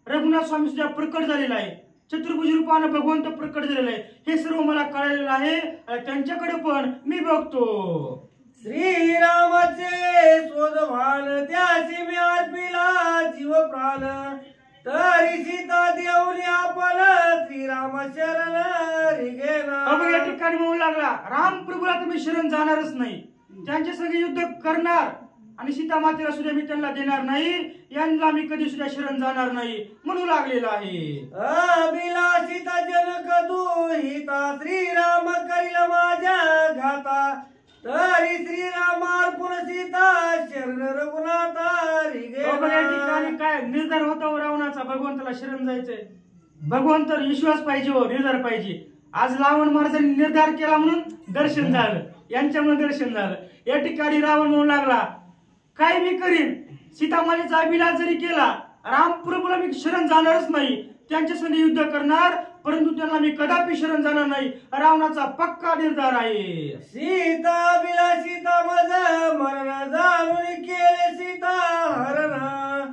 रघुनाथ स्वामी सुद्धा प्रकट झालेला आहे. चतुर्भुज रूपानं भगवंत प्रकट झालेला आहे, हे सर्व मला कळलेलं आहे. त्यांच्याकडे पण मी बघतो. श्रीरामाचे शोधभान त्याशी मी अर्पिला जीव प्राण तरी सीता देऊनी आपण श्रीराम शरण रिगेना. बघा या ठिकाणी म्हणू लागला, राम प्रभूला तर मी शरण जाणारच नाही, त्यांच्या संग युद्ध करणार आणि सीता मातेला सुद्धा मी त्यांना देणार नाही, यांना मी कधी सुद्धा शरण जाणार नाही म्हणू लागलेला आहे. अभिलाषिता जनक दुहिता श्रीराम करील माझ्या घाता तरी श्रीराम अर्पुन सीता शरण रघुनाथा रिगे. बघा या ठिकाणी काय निर्धार होता रावणाचा, भगवंताला शरण जायचंय. भगवंतावर विश्वास पाहिजे, हो निर्धार पाहिजे. आज रावण महाराजांनी निर्धार केला म्हणून दर्शन झालं, यांच्यामुळे दर्शन झालं. या ठिकाणी रावण म्हणू लागला, काय मी करीन, सीतामातेचा अभिलाष जरी केला, रामप्रभूला मी शरण जाणारच नाही, त्यांच्या संग युद्ध करणार, परंतु त्यांना मी कदापि शरण जाणार नाही, रावणाचा पक्का निर्धार आहे. सीता विलासिता मज मरण जाणून केले सीता हरण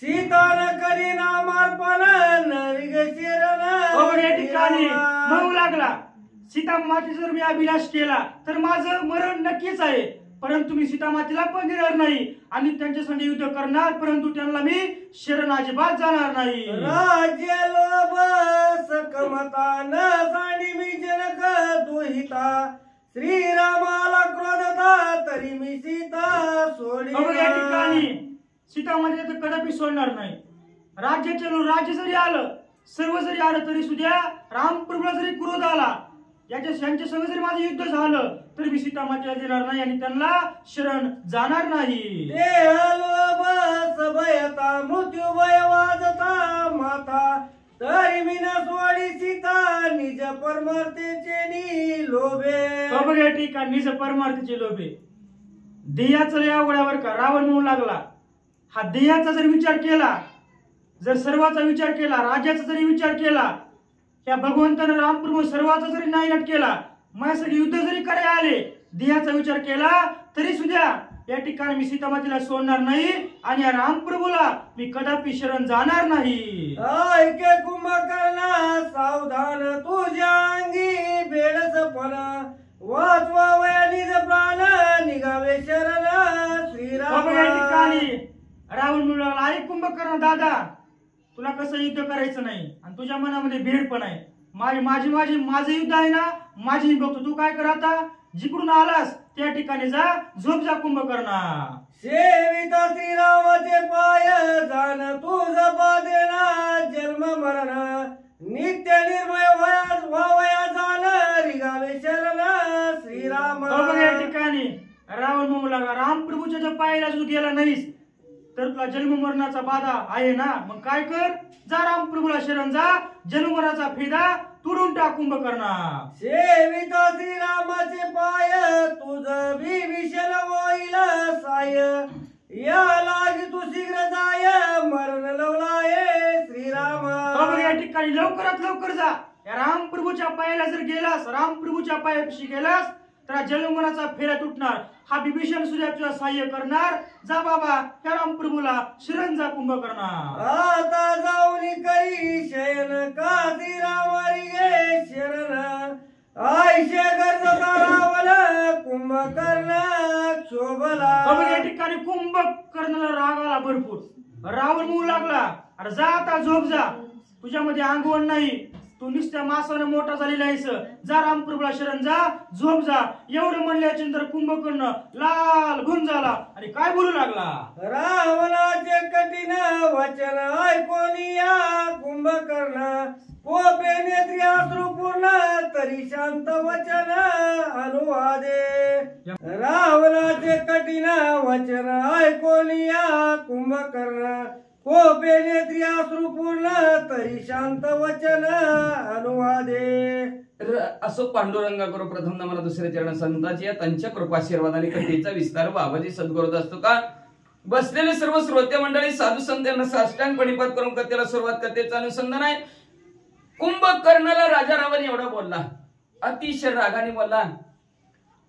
सीतान करी नामार्पण नरिगे शरण. या ठिकाणी म्हणू लागला, सीता माते जर मी अभिलाष केला तर माझं मरण नक्कीच आहे, परंतु मी सीता मातेला पण देणार नाही आणि त्यांच्या संग युद्ध करणार, परंतु त्यांना मी शरण अजिबात जाणार नाही. राज्य लोभ सकमता न सांडी मी जनक दुहिता श्रीरामाला क्रोधता तरी मी सीता सोडी. या ठिकाणी सीता माते तर कदापि सोडणार नाही. राज्य जरी आलं, सर्व जरी आलं तरी सुद्धा रामप्रभूला जरी क्रोध आला यांच्या संग जरी माझं युद्ध झालं तरी मी सीता मातेला देणार नाही आणि त्यांना शरण जाणार नाही. भयता मृत्यू भय वाजता माता तरी मी न सोडी सीता निज परमार्थेचे लोभे. बघ या ठिकाणी निज परमार्थेचे लोभे. देहाचं लय अवघडावर का रावण म्हणू लागला. हा देहाचा जर विचार केला, जर सर्वाचा विचार केला, राज्याचा जरी विचार केला, या भगवंतानं रामप्रभू सर्वाचा जरी नायनाट केला, माझ्यासाठी युद्ध जरी करायला आले, देहाचा विचार केला तरी सुद्धा या ठिकाणी मी सीतामातेला सोडणार नाही आणि या रामप्रभूला मी कदापि शरण जाणार नाही. ऐके कुंभकर्णा सावधान तुझ्या अंगी बेडसपण वाचवावया निज प्राण निघावे शरण श्रीराम. या ठिकाणी रावण म्हणून ऐक कुंभकर्ण दादा, तुला कसं युद्ध करायचं नाही आणि तुझ्या मनामध्ये भेड पण आहे. माझं युद्ध आहे ना, माझी बघतो. तू काय कर आता, जिकडून आलास त्या ठिकाणी जा, झोप जा कुंभकर्णा. सेविता श्रीरामाचे पाय जाण तुझ बादेना जन्म मरण नित्य निर्मय व्हावया जाण रिगावे शरण श्रीराम. या ठिकाणी रावण म्हणू लागला, रामप्रभूच्या ज्या पायाला तू गेला नाहीस तर तुला जन्म मरणाचा बाधा आहे ना, मग काय कर, जा रामप्रभूला शरण जा, जन्म मरणाचा फिदा तुडून टाक कुंभकर्णा. सेविता श्रीरामाचे पाय तुझ विभीषण होईल साय या लागी तू शीघ्र जाय मरण लवलाय श्रीराम. या ठिकाणी लवकरात लवकर जा. या रामप्रभूच्या पायाला जर गेलास, रामप्रभूच्या पायापाशी गेलास तर जन्ममरणाचा फेरा तुटणार. हा विभीषण सुद्धा तुझा सहाय्य करणार. जा बाबा, त्या रामप्रभूला शरण जा कुंभकर्णा. आता जाऊन करी शयन का श्रीरामारी गे शरण आयशे गरजता रावल कुंभकर्ण शोभला. या ठिकाणी कुंभकर्णाला राग आला भरपूर. रावण म्हणू लागला, अरे जा आता झोप जा, तुझ्यामध्ये अंगवण नाही, तू नुसत्या मासानं मोठा झालेला आहेस, जा रामप्रभूला शरण जा, झोप जा. एवढं म्हणल्यानंतर कुंभकर्ण लाल गुण झाला आणि काय बोलू लागला. रावणाचे कठीण वचन ऐकून या कुंभकर्ण कोपे नेत्री अश्रुपूर्ण तरी शांत वचन अनुवादे. रावणाचे कठीण वचन ऐकून या कुंभकर्ण कोपे नेत्री अश्रुपूर्ण तरी शांत वचन अनुवादे. असो पांडुरंगा करो प्रथम मला दुसऱ्या चरण संताची त्यांच्या कृपाशीर्वादाने कथेचा विस्तार बाबाजी सद्गुरुत असतो का. बसलेले सर्व श्रोते मंडळी साधू संत यांना साष्टांग प्रणिपात करून कथेला सुरुवात, कथेचं अनुसंधान आहे. कुंभकर्णाला राजा रावण एवढा बोलला, अतिशय रागाने बोलला.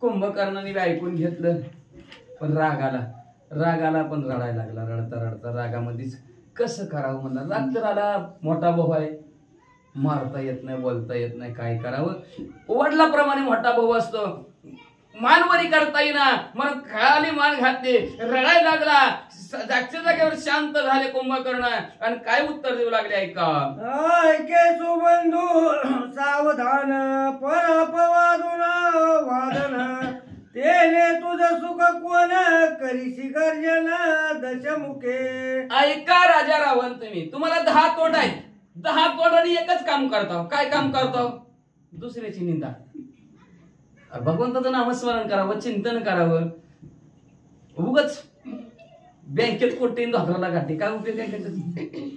कुंभकर्णाने ऐकून घेतलं पण रागाला पण रडायला लागला. रडता रडता रागामध्येच कसं करावं म्हणला. राग तर आला, मोठा भाऊ आहे, मारता येत नाही, बोलता येत नाही, काय करावं. वडिलाप्रमाणे मोठा भाऊ असतो, मानवरी करता येईना, मग खाली मान घातली, रडायला लागला. जागच्या जागेवर शांत झाले कुंभकर्ण आणि काय उत्तर देऊ लागले ऐका. ऐके सुबंधू सावधान परपवादून वादन तेने तुझं सुख कोण करीशी गर्जन दशमुखे. ऐका राजा रावण, तुम्हाला 10 तोंड आहेत, 10 तोंडांनी एकच काम करता. काय काम करता? दुसऱ्याची निंदा. भगवंताचं नामस्मरण करावं, चिंतन करावं. उगाच बँकेत कोटीन धोत्राला गाठी काय उपयोग आहे?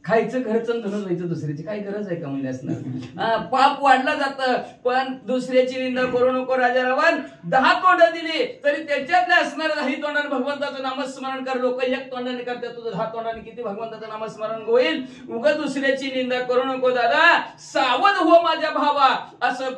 खायचं घरचं धन जायचं दुसऱ्याची काय गरज आहे का म्हणजे असणार. पाप वाढला जात पण दुसऱ्याची निंदा करू नको राजा रावण. 10 तोंड दिली तरी त्याच्यातले असणारे 10 तोंडाने भगवंताचं नामस्मरण कर. लोक 1 तोंडाने करतात, तुझं 10 तोंडाने किती भगवंताचं नामस्मरण होईल. उगा दुसऱ्याची निंदा करू नको दादा, सावध हो माझ्या भावा, असं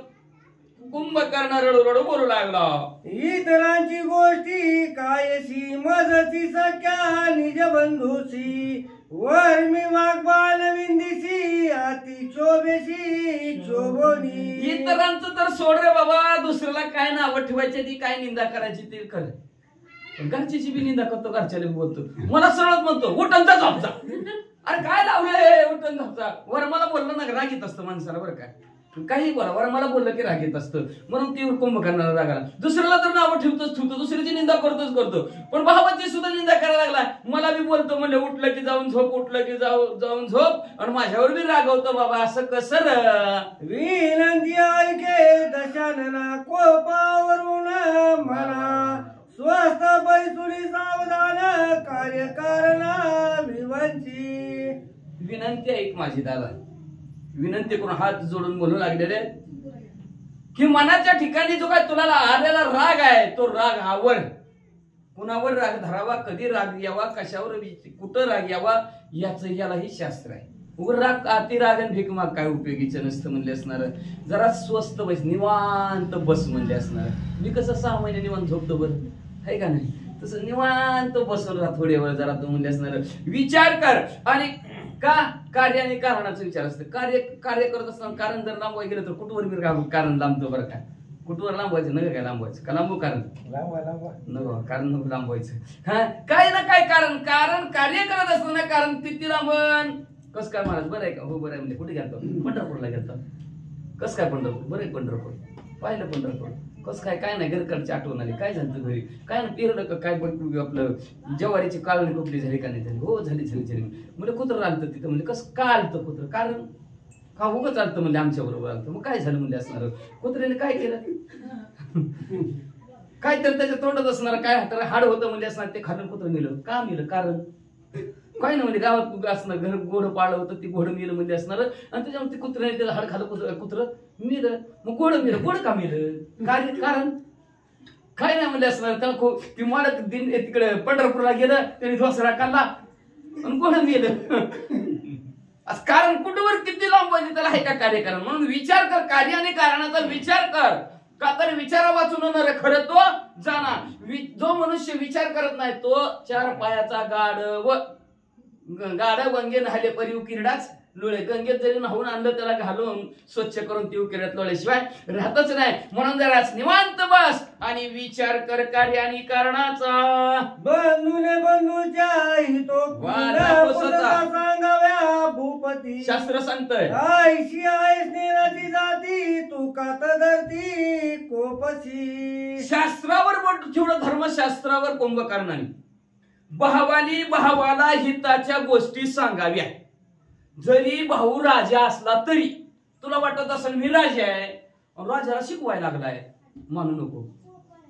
कुंभकर्ण रडू रडू बोलू लागला. इतरांची गोष्टी कायशी मजती सख्या निज बंधूसी वर मी वाघबाल विंदीसी अति शोभेशी शोभोनी. इतरांचं तर सोड रे बाबा, दुसऱ्याला काय नावं ठेवायची ती काय निंदा करायची ते कर. घरच्याची बी निंदा करतो, घरच्याला बोलतो, मला सरळ म्हणतो उठणचा झोपचा. अरे काय लावलंय उठण झोपचा वर, मला बोललं ना रागीत असतं माणसाला बरं काय. काही बोला बरं, मला बोललं की राग येत असतं म्हणून ती कुंभकर्णाला राग आला. दुसऱ्याला तर नावं ठेवतो, दुसऱ्याची निंदा करतो, पण भावाची सुद्धा निंदा करायला लागला. मला बी बोलतो म्हणले उठलं की जाऊन झोप, उठलं की जाऊन झोप, आणि माझ्यावर बी रागवतो. बाबा असं कसं? विनंती ऐके दशानना कोपावरून म्हणा, स्वस्त बैसुरी सावधान कार्यकारण विवंची. विनंती ऐक माझी दादा, विनंती करून हात जोडून बोलू लागलेले की मनाच्या ठिकाणी जो काय तुला आलेला राग आहे तो राग आवर. कुणावर राग धरावा, कधी राग यावा, कशावर कुठं राग यावा, यालाही शास्त्र आहे. उघड राग अति राग आणि भीक माग काय उपयोगीचं नसतं म्हणले असणार. जरा स्वस्त बस, निवांत बस म्हणले असणार. मी कसं 6 महिने निवांत झोपतो बरं, आहे का नाही? तसं निवांत बसून राहा थोडे वेळ जरा तू म्हणले असणार. विचार कर. आणि का कार्य आणि कारणाचा विचार असतं. कार्य करत असताना कारण जर लांबवाय गेलं तर कुठवर मी कारण लांबतो बरं का. कुठवर लांबवायचं नका काय लांबवायचं का लांबू कारण नको कारण नको लांबवायचं. हा काय ना काय कारण कार्य करत असताना कारण तिथे लांबन. कस काय महाराज बरं आहे का? हो बरं आहे. म्हणजे कुठे गेलतो? पंढरपूरला गेलतो. कस काय पंढरपूर? बरं आहे पंढरपूर. पाहिलं पंढरपूर कस काय? काय नाही घरकडची आठवण आली. काय झालं घरी? काय ना पेरलं का काय? आपलं ज्वारीची काळणी कुठली झाली का नाही झाली? हो झाली. म्हणजे कुत्रं आलतं तिथं. म्हणजे कसं का आलतं कुत्रं? कारण का उगच आलतं म्हणजे आमच्या बरोबर आलतं. मग काय झालं म्हणजे असणार? कुत्र्याने काय केलं? काय तर त्याच्या तोंडात असणार काय हाड होतं म्हणजे असणार. ते खाल्लं कुत्रं मेलं. का मेलं? कारण काय ना म्हणजे गावात असणार घर घोडं पाळलं होतं, ते घोडं मेलं म्हणजे असणार. आणि त्याच्यामध्ये कुत्र्याने त्याला हाड खाल्लं, कुत्रं मेलं. मग घोडं मेलं. घोडं का मेलं? कारण काय नाही म्हणजे असणार. त्याला ती मालक दिन तिकडे पंढरपूरला गेलं, त्याने धोसरा काढला आणि घोडं मेलं. कारण कुठवर किती लांब पाहिजे त्याला आहे का कार्यकारण. म्हणून विचार कर, कार्य आणि कारणाचा विचार कर. का तर विचारा वाचून होणार खरं तो जाणार. जो मनुष्य विचार करत नाही तो 4 पायाचा गाड गंगे नहाले परी किरडाच लोळे. गंगेत जरी नाहून आणलं त्याला घालून स्वच्छ करून ती किरड्यात लोळ्याशिवाय राहतच नाही. म्हणून जरा निवांत बस आणि विचार कर कार्य आणि कारणाचा. बंधूने बंधूच्या हितो सांगाव्या भूपती. शास्त्र सांगतंय आयशी आय स्नेहाची जाती तू कात धरती कोपशी. शास्त्रावर बोट ठेवलं धर्मशास्त्रावर कुंभकर्णाने. भावाला हिताच्या गोष्टी सांगाव्या. जरी भाऊ राजा असला तरी तुला वाटत असेल मी राजा आहे, राजाला शिकवायला लागलाय, मानू नको.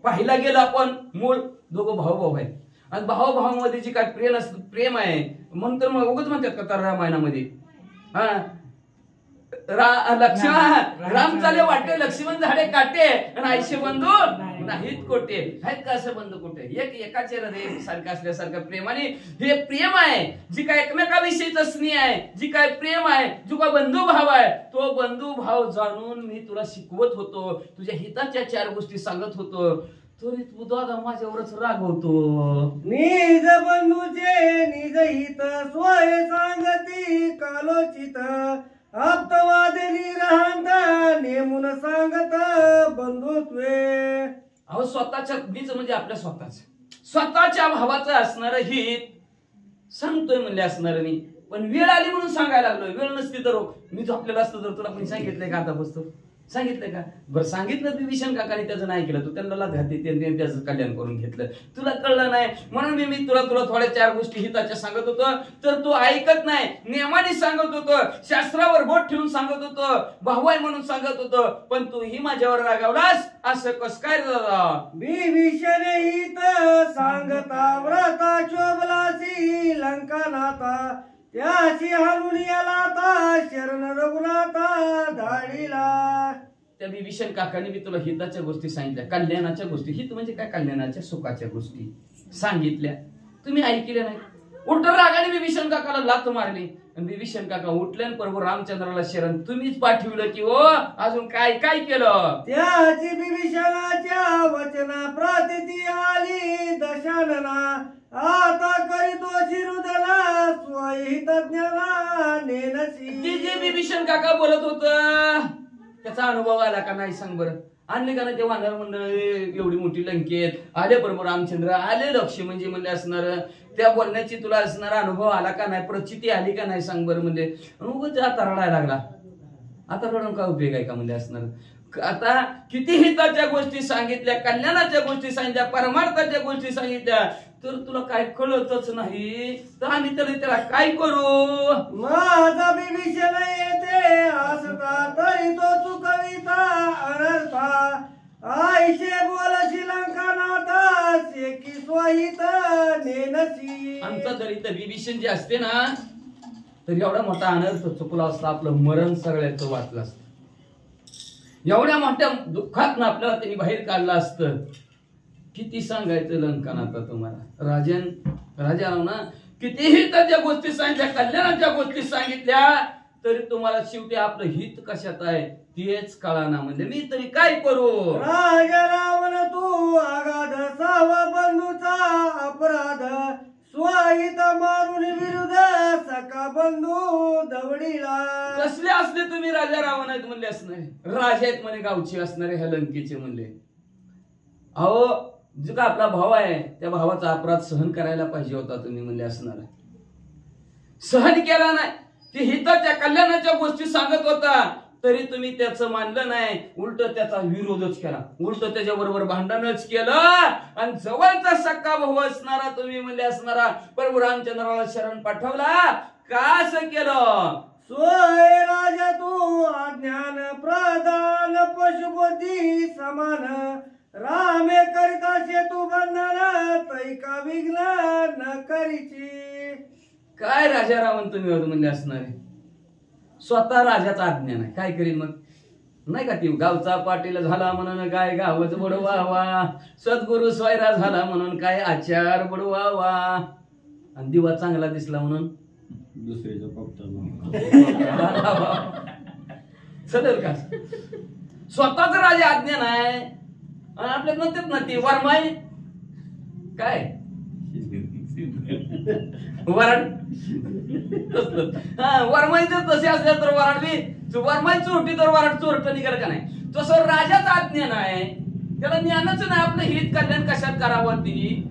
पाहिला गेलं आपण मूळ दोघं भाऊ आहेत आणि भावामध्ये जी काय प्रेम आहे म्हणून तर मग उगाच म्हणतात का तर रामायणामध्ये राम चाले वाटे लक्ष्मण झाडे काटे आणि आयशे बंधू नाहीत कोटे. आहेत का असं बंधू कोटे? एकाचे हृदय सारखं असल्यासारखं प्रेमाने हे प्रेम आहे. जी काय एकमेकाविषयीचा स्नेह आहे, जी काय प्रेम आहे, जो काय बंधू भाव आहे, तो बंधू भाव जाणून मी तुला शिकवत होतो, तुझ्या हिताच्या 4 गोष्टी सांगत होतो, तरी तू दादा माझ्यावरच रागवतो. निज बंधूचे निज हित सोय सांगती कालोचित आप्तवादी राहंत नेमून सांगत बंधुत्वे. अहो स्वतःच्या मीच म्हणजे आपल्या स्वतःच्या भावाचं असणार हित सांगतोय म्हणले असणार मी. पण वेळ आली म्हणून सांगायला लागलोय. वेळ नसती तर मी झोपलेला असतो तर तुला पण सांगितलंय का? आता बसतो सांगितलंय का? बरं सांगितलं विभीषण काकाने त्याचं नाही केलं, तू त्यांना घातली त्याचं कल्याण करून घेतलं, तुला कळलं नाही म्हणून मी तुला थोड्या 4 गोष्टी हिताच्या सांगत होतो तर तू ऐकत नाही. नियमाने सांगत होतो, शास्त्रावर बोट ठेवून सांगत होतो, भाऊ आहे म्हणून सांगत होतो, पण तू ही माझ्यावर रागावलास. असं कस काय दादा? विभीषण हित सांगता व्रता चोबलासी लंका नाता त्याशी हालून याला शरण रघुनाथा धाडीला. त्या विभीषण काकाने मी तुला हिताच्या गोष्टी सांगितल्या, कल्याणाच्या गोष्टी. हित म्हणजे काय? कल्याणाच्या सुखाच्या गोष्टी सांगितल्या, तुम्ही ऐकल्या नाही. उलट रागाने विभीषण काकाला लाथ मारली आणि विभीषण काका उठले आणि प्रभू रामचंद्राला शरण तुम्हीच पाठवलं की हो अजून काय काय केलं? त्याची विभीषणाच्या वचना प्रतिती आली दशानना आता करीतो शिरुदला स्वहितज्ञाला नेनसी. जे विभीषण काका बोलत होत त्याचा अनुभव आला का नाही सांग बरं? आणले का नाही ते वानर मंडळ एवढी मोठी लंकेत आले बरोबर रामचंद्र आले लक्ष्य म्हणजे म्हणले असणार त्या बोलण्याची तुला असणारा अनुभव आला का नाही? प्रचिती आली का नाही सांग बरं? म्हणजे उगाच आता रडायला लागला. आता रडून काय उपयोग आहे का म्हणजे असणार? आता किती हिताच्या गोष्टी सांगितल्या, कल्याणाच्या गोष्टी सांगितल्या, परमार्थाच्या गोष्टी सांगितल्या, तर तुला काय कळतच नाही, तर आम्ही त्याला काय करू? माझा विभीषण येते असता तरी तो चुकविता अनर्था, आईशे बोलशी लंका नाथा शेकी स्वहित नेनसी. आमचा जरी तर विभीषण जे असते ना, तर एवढा मोठा अनर्थ चुकला असता, आपलं मरण सगळ्याचं वाचलं असतं, एवढ्या मोठ्या दुःखात ना आपल्याला त्यांनी बाहेर काढलं असतं. किती सांगायचं लंकानाथा तुम्हाला? राजा ना कितीही त्याच्या गोष्टी सांगितल्या, कल्याणाच्या गोष्टी सांगितल्या, तरी तुम्हाला शेवटी आपलं हित कशात आहे तेच कळाना. म्हणजे मी तरी काय करू? राजा रावण तू आगाध सावा बंधूचा अपराध, स्वहित मारून विरुद्ध सका बंधू दवडीला. कसले असले तुम्ही? राजा रावण आहेत म्हणले असणारे, राजा आहेत म्हणे गावचे असणारे, ह्या लंकेचे म्हणले. अहो जो का आपला भाव आहे त्या भावाचा अपराध सहन करायला पाहिजे होता तुम्ही म्हणले असणार. सहन केला नाही, ते हिताच्या कल्याणाच्या गोष्टी सांगत होता, तरी तुम्ही त्याचं मानलं नाही, उलट त्याचा विरोधच केला, उलट त्याच्या बरोबर भांडणच केलं. आणि जवळचा सक्का भाऊ असणारा तुम्ही म्हणले असणारा प्रभू रामचंद्राला शरण पाठवला. का असं केलं? सोय राजा तू अज्ञान प्रधान पशुबुद्धी समान, रामे करिता सेतू बंधन तैका विघ्न न करीची. काय राजा रावण तुम्ही होत म्हणले असणारे? स्वतः राजाचा अज्ञान आहे, काय करीन मग? नाही का ती गावचा पाटील झाला म्हणून काय गावच बुडवावा, सद्गुरु स्वैरा झाला म्हणून काय आचार बुडवावा, आणि दिवा चांगला दिसला म्हणून दुसऱ्याचा सदर का? स्वतःच राजा अज्ञान आहे. आणि आपल्यात म्हणतात ना ती वरमाई काय वरण, वरमाई जर तसे असले तर वरण बी वरमाई चोरटी तर वरण चोरट निघाल का नाही? तसं राजाचं अज्ञान आहे, त्याला ज्ञानच नाही आपलं हित कल्याण कशात करावं ती.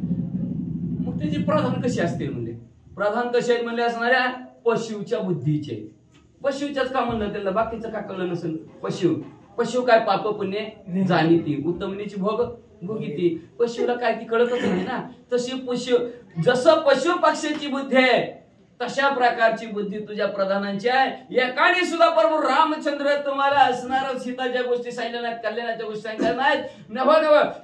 मग त्याची प्रधान कशी असतील म्हणजे? प्रधान कसे आहेत म्हणजे असणाऱ्या पशुच्या बुद्धीचे. पशुच्याच का म्हणलं त्याला, बाकीचं का कळलं नसेल? पशु काय पाप पुण्य जाणीती, उत्तमनीची भोगीती. पशुला काय ती कळतच नाही ना. तशी जसं पशु पक्षाची बुद्धी आहे तशा प्रकारची बुद्धी तुझ्या प्रधानांची आहे. एकाने सुद्धा प्रभू रामचंद्र तुम्हाला असणाऱ्या सीताच्या गोष्टी सांगितल्या नाहीत, कल्याणाच्या गोष्टी सांगितल्या नाहीत. नव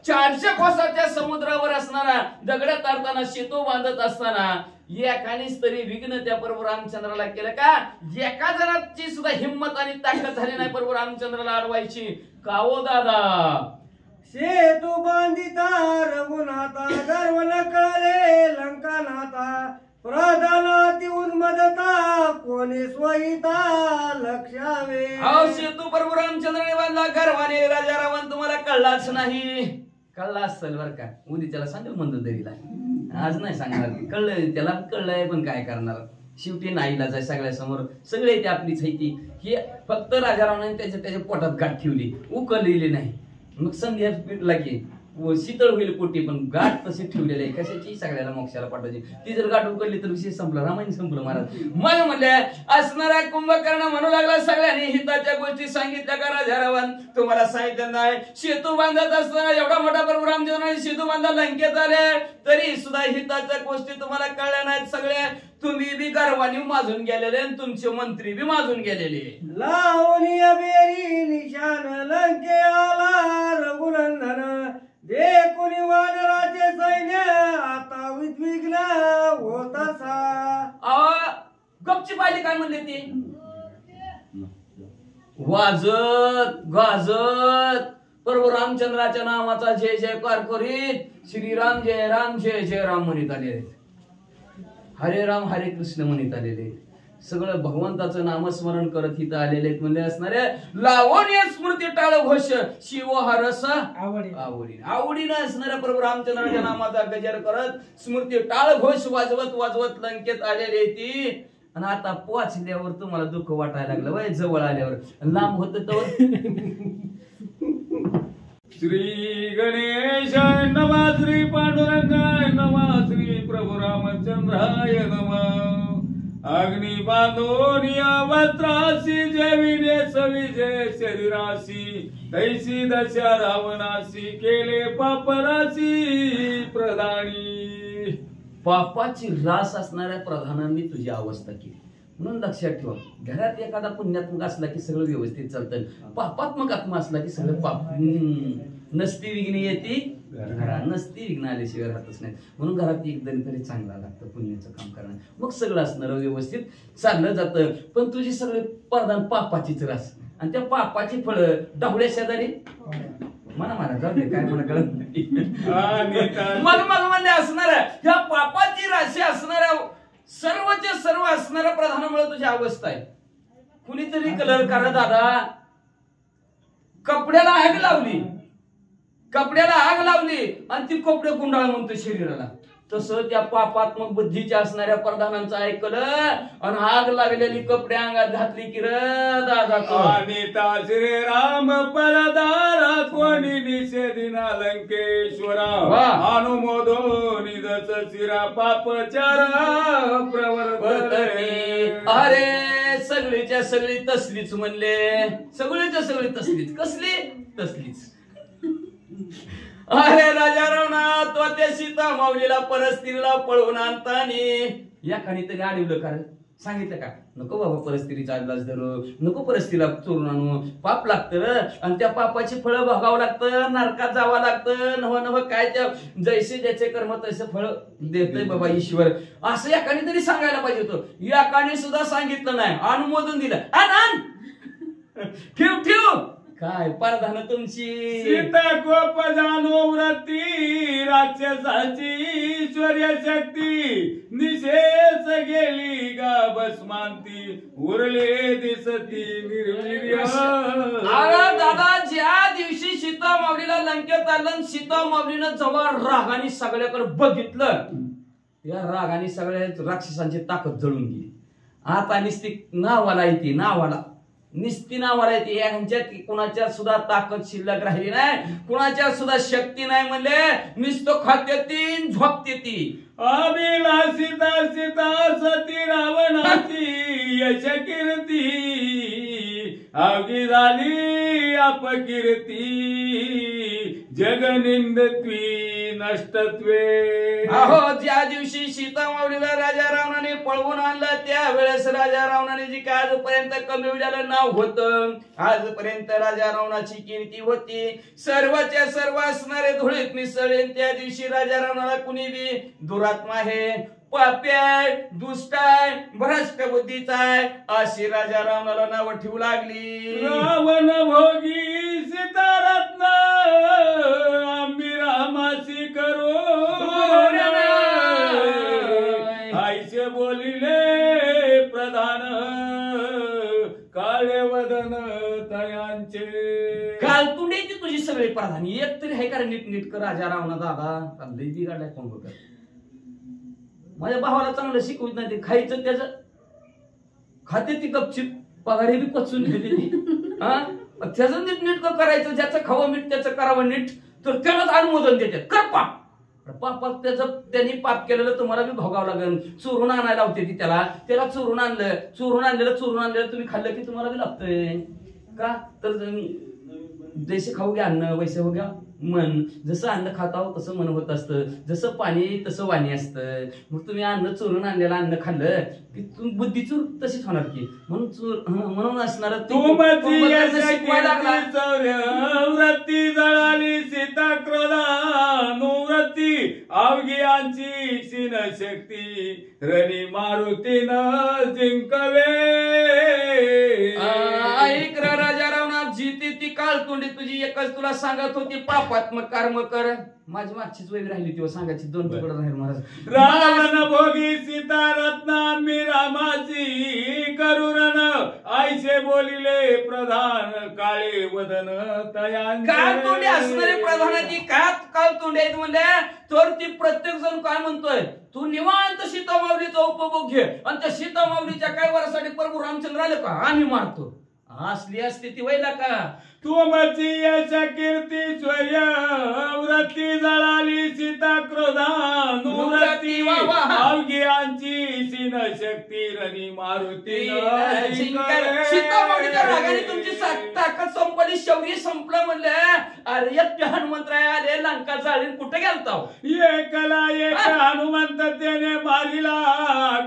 400 कोसाच्या समुद्रावर असणारा दगड तारताना सेतू बांधत असताना एकानेच तरी विघ्न त्या प्रभू रामचंद्राला केलं का? एका जणाची सुद्धा हिंमत आणि ताकद झाली नाही प्रभू रामचंद्राला अडवायची. कावो दादा? सेतू बांधिता रघुनाथा, गर्व न कळले लंकानाथा, प्रधानाती उन्मदता कोणी स्वहिता लक्षावे. अहो सेतू प्रभू रामचंद्राने बांधला गर्वाने, राजा रावण तुम्हाला कळलाच नाही. कळला असेल बर का, उद्या त्याला सांगेल मंदोदरीला, आज नाही सांगणार. कळलंय त्याला, कळलंय पण काय करणार, शेवटी नाईलाज आहे सगळ्या समोर. सगळे ते आपलीच आहे ती. हे फक्त राजा रावणाने त्याच्या पोटात गाठ ठेवली, उकळलेली नाही. मग संध्या पिटला की शीतळ होईल पोटी, पण गाठ तशी ठेवलेली आहे कशाची? सगळ्याला मोक्षाला पाठवायची. ती जर गाठ उकळली तर विषय संपला, रामायण संपलं महाराज. मग म्हणले असणारा कुंभकर्ण म्हणू लागला सगळ्यांनी हिताच्या गोष्टी सांगितल्या का राजा रावण? तुम्हाला सांगितलं नाही. सेतू बांधत असताना एवढा मोठा प्रभू रामचंद्राने सेतू बांधा लंकेत आले, तरी सुद्धा हिताच्या गोष्टी तुम्हाला कळल्या नाहीत. सगळ्या तुम्ही बी गर्वानी माजून गेलेले आणि तुमचे मंत्री बी माजून गेलेले. लावणी अबेरी निशान लंके आला रघुनंदन, जे कोणी वानराचे सैन्य आता उद्विग्न होत असा. गपची पाहिली काय म्हणले ते? वाजत गाजत प्रभू रामचंद्राच्या नावाचा जय जयकार करीत श्रीराम जय राम जय जय राम म्हणत आलेले, हरे राम हरे कृष्ण म्हणत आलेले, सगळं भगवंताचं नामस्मरण करत इथं आलेले म्हणजे असणारे लावण्य स्मृती टाळ घोष शिव हरस आवडीनं असणाऱ्या प्रभू रामचंद्राच्या नामाचा गजर करत स्मृती टाळ घोष वाजवत वाजवत लंकेत आलेली ती. आणि आता पोचल्यावर तुम्हाला दुःख वाटायला लागलं वय, जवळ आल्यावर लांब होत तर. श्री गणेश नमा, श्री पांडुरंगाय नमा, श्री प्रभू रामचंद्राय नमा. अग्नी बांधून या वस्त्रासी जेविने सविजय शरीरासी तैसी दशा रावणासी केले पापरासी प्रधानी. पापाची रास असणाऱ्या प्रधानांनी तुझी अवस्था केली. म्हणून लक्षात ठेवा, घरात एखादा पुण्यात्मक असला की सगळं व्यवस्थित चालतं, पापात्मक आत्मा असला की सगळं पाप. नसती विघ्न येते घरात, नसती विघ्न आल्याशिवाय राहतच नाही. म्हणून घरात एकदम तरी चांगला लागतं पुण्याचं काम करणं, मग सगळं असणारं व्यवस्थित चाललं जातं. पण तुझी सगळे प्रधान पापाचीच रास, आणि त्या पापाची फळं डावल्या शेजारी मला जाऊ दे, काय मला कळत नाही. मग म्हणले असणाऱ्या ह्या पापाची राशी असणाऱ्या सर्वच्या सर्व असणाऱ्या प्रधानामुळे तुझी अवस्था आहे. कुणीतरी कलर करा दादा, कपड्याला आग लावली, कपड्याला आग लावली आणि ती कपडे गुंडाळ म्हणतो शरीराला. तसं त्या पापात्मक बुद्धीच्या असणाऱ्या प्रधानांचं ऐकलं आणि आग लागलेली कपडे अंगात घातली की र दादा. अनिता श्रीराम पलदारा कोणी निषेधिना लंकेश्वरा अनुमोदोनी दस शिरा पापचारा प्रवर्तने. अरे सगळीच्या सगळी तसलीच म्हणले, सगळीच्या सगळी तसलीच. कसली तसलीच? अरे राजा रावणा तो त्या सीता माऊलीला परस्त्रीला पळवून आणतानी या खाणी तरी आडवलं कारण सांगितलं का? नको बाबा परस्त्रीचा अंदाज धरू, नको परस्त्रीला चोरून आणू, पाप लागतं आणि त्या पापाची फळं भोगावं लागतं, नरकात जावं लागतं. नव नव काय त्या जैसे ज्याचे कर्म तसे फळ देतय बाबा ईश्वर, असं याकाने तरी सांगायला पाहिजे होतं. याकाने सुद्धा सांगितलं नाही, अनुमोदन दिलं. आण ठेव ठेव. काय प्रधान तुमची? सीता गोप जाणो व्रती राक्षसाची ईश्वर्य शक्ती निशेष गेली गा भस्मांती उरले दिसती निर्वीर्य. अरे दादा, ज्या दिवशी सीता माऊलीला लंकेत आलं, सीता माऊलीनं जेव्हा रागाने सगळ्याकडे बघितलं, या रागाने सगळ्या राक्षसांची ताकद जळून गेली. आता निस्ती नावाला येते, नावाला निस्ती नावाला येते. यांच्यात कुणाच्या सुद्धा ताकद शिल्लक राहिली नाही, कुणाच्या सुद्धा शक्ती नाही. म्हणले नुसतं खाते ती झोपते ती. अभिलाषिता सीता सती रावणाची यश कीर्ती अवघी झाली अपकीर्ती जगनिंदत्वी नष्टत्वे. अहो, ज्या दिवशी सीता माऊलीला राजा रावणाने पळवून आणलं त्यावेळेस राजा रावणाने जी काय आजपर्यंत कमी नाव होतं, आजपर्यंत राजा रावणाची कीर्ती होती, सर्वच्या सर्व असणारे धुळीत मिसळले. त्या दिवशी राजा रावणाला कुणी बी दुरात्मा आहे, पापी आहे, दुष्ट आहे, भ्रष्ट बुद्धीचा आहे अशी राजा रावणाला नाव ठेवू लागली. रावण भोगी सीतारत्न आम्ही रामासी करो आईचे बोलिले प्रधान काळे वदन तयांचे. कालतुंडीची तुझी सगळी प्रधानी एक तरी आहे का नीट नीट कर राजा रावणा दादा. लई बिघडलाय कोण बघ. माझ्या भावाला चांगलं शिकवत नाही, ते खायचं त्याचं खाते ती गपचिप, पगारी बी पचून घेते ती. त्याचं नीट नीट करायचं, ज्याचं खावं मीठ त्याचं करावं नीट, तर त्यालाच अनुमोदन देते. कर पाप, पापात त्याचं त्यांनी पाप केलेलं तुम्हाला बी भोगावं लागेल. चोरून आणायला होते ती त्याला चोरून आणलेलं तुम्ही खाल्लं की तुम्हाला बी लागतंय का? तर जैसे खाऊ घ्या अन्न वैसे हो घ्या मन. जसं अन्न खात आहोत तसं मन होत असतं, जसं पाणी तसं वाणी असतं. मग तुम्ही अन्न चोरून आणलेलं अन्न खाल्लं की बुद्धी चूर तशीच होणार की. म्हणून असणार व्रती जळाली सीता क्रोधा नुव्रती अवघी आमची क्षीण शक्ती रणी मारुतीन जिंकवे. ऐक राजा रावणा, जीती ती काळतोंडी तुझी एकच तुला सांगत होती, पापात्मक कर्म कर. माझी मागचीच वेगळी राहिली तेव्हा सांगायची, दोन तुकडे राहील महाराज. रावण भोगी सीता रत्न आम्ही रामाची करुण आईचे बोलिले प्रधान काळे वदन तयान. काळतोंडी असणारे प्रधानाची काय काळतोंडी आहेत म्हणले, तर ती प्रत्येक जण काय म्हणतोय, तू निवांत सीता माऊलीचा उपभोग घे आणि त्या सीता माऊलीच्या काय वरासाठी प्रभू रामचंद्र आले का आम्ही मारतो. असली असते ती वैला का? तुमची यश कीर्ती स्वयं व्रती नुरती जळाली सीता क्रोधानुरती अवघ्यांची सीन शक्ती रणी मारुती सीतामाऊलीच्या रागाने तुमची ताकद संपली, शौर्य संपलं म्हणलं. अरे हनुमंतराय आले, लंका जाळी, कुठे गेलता? एकला एक हनुमंत त्याने मारिला,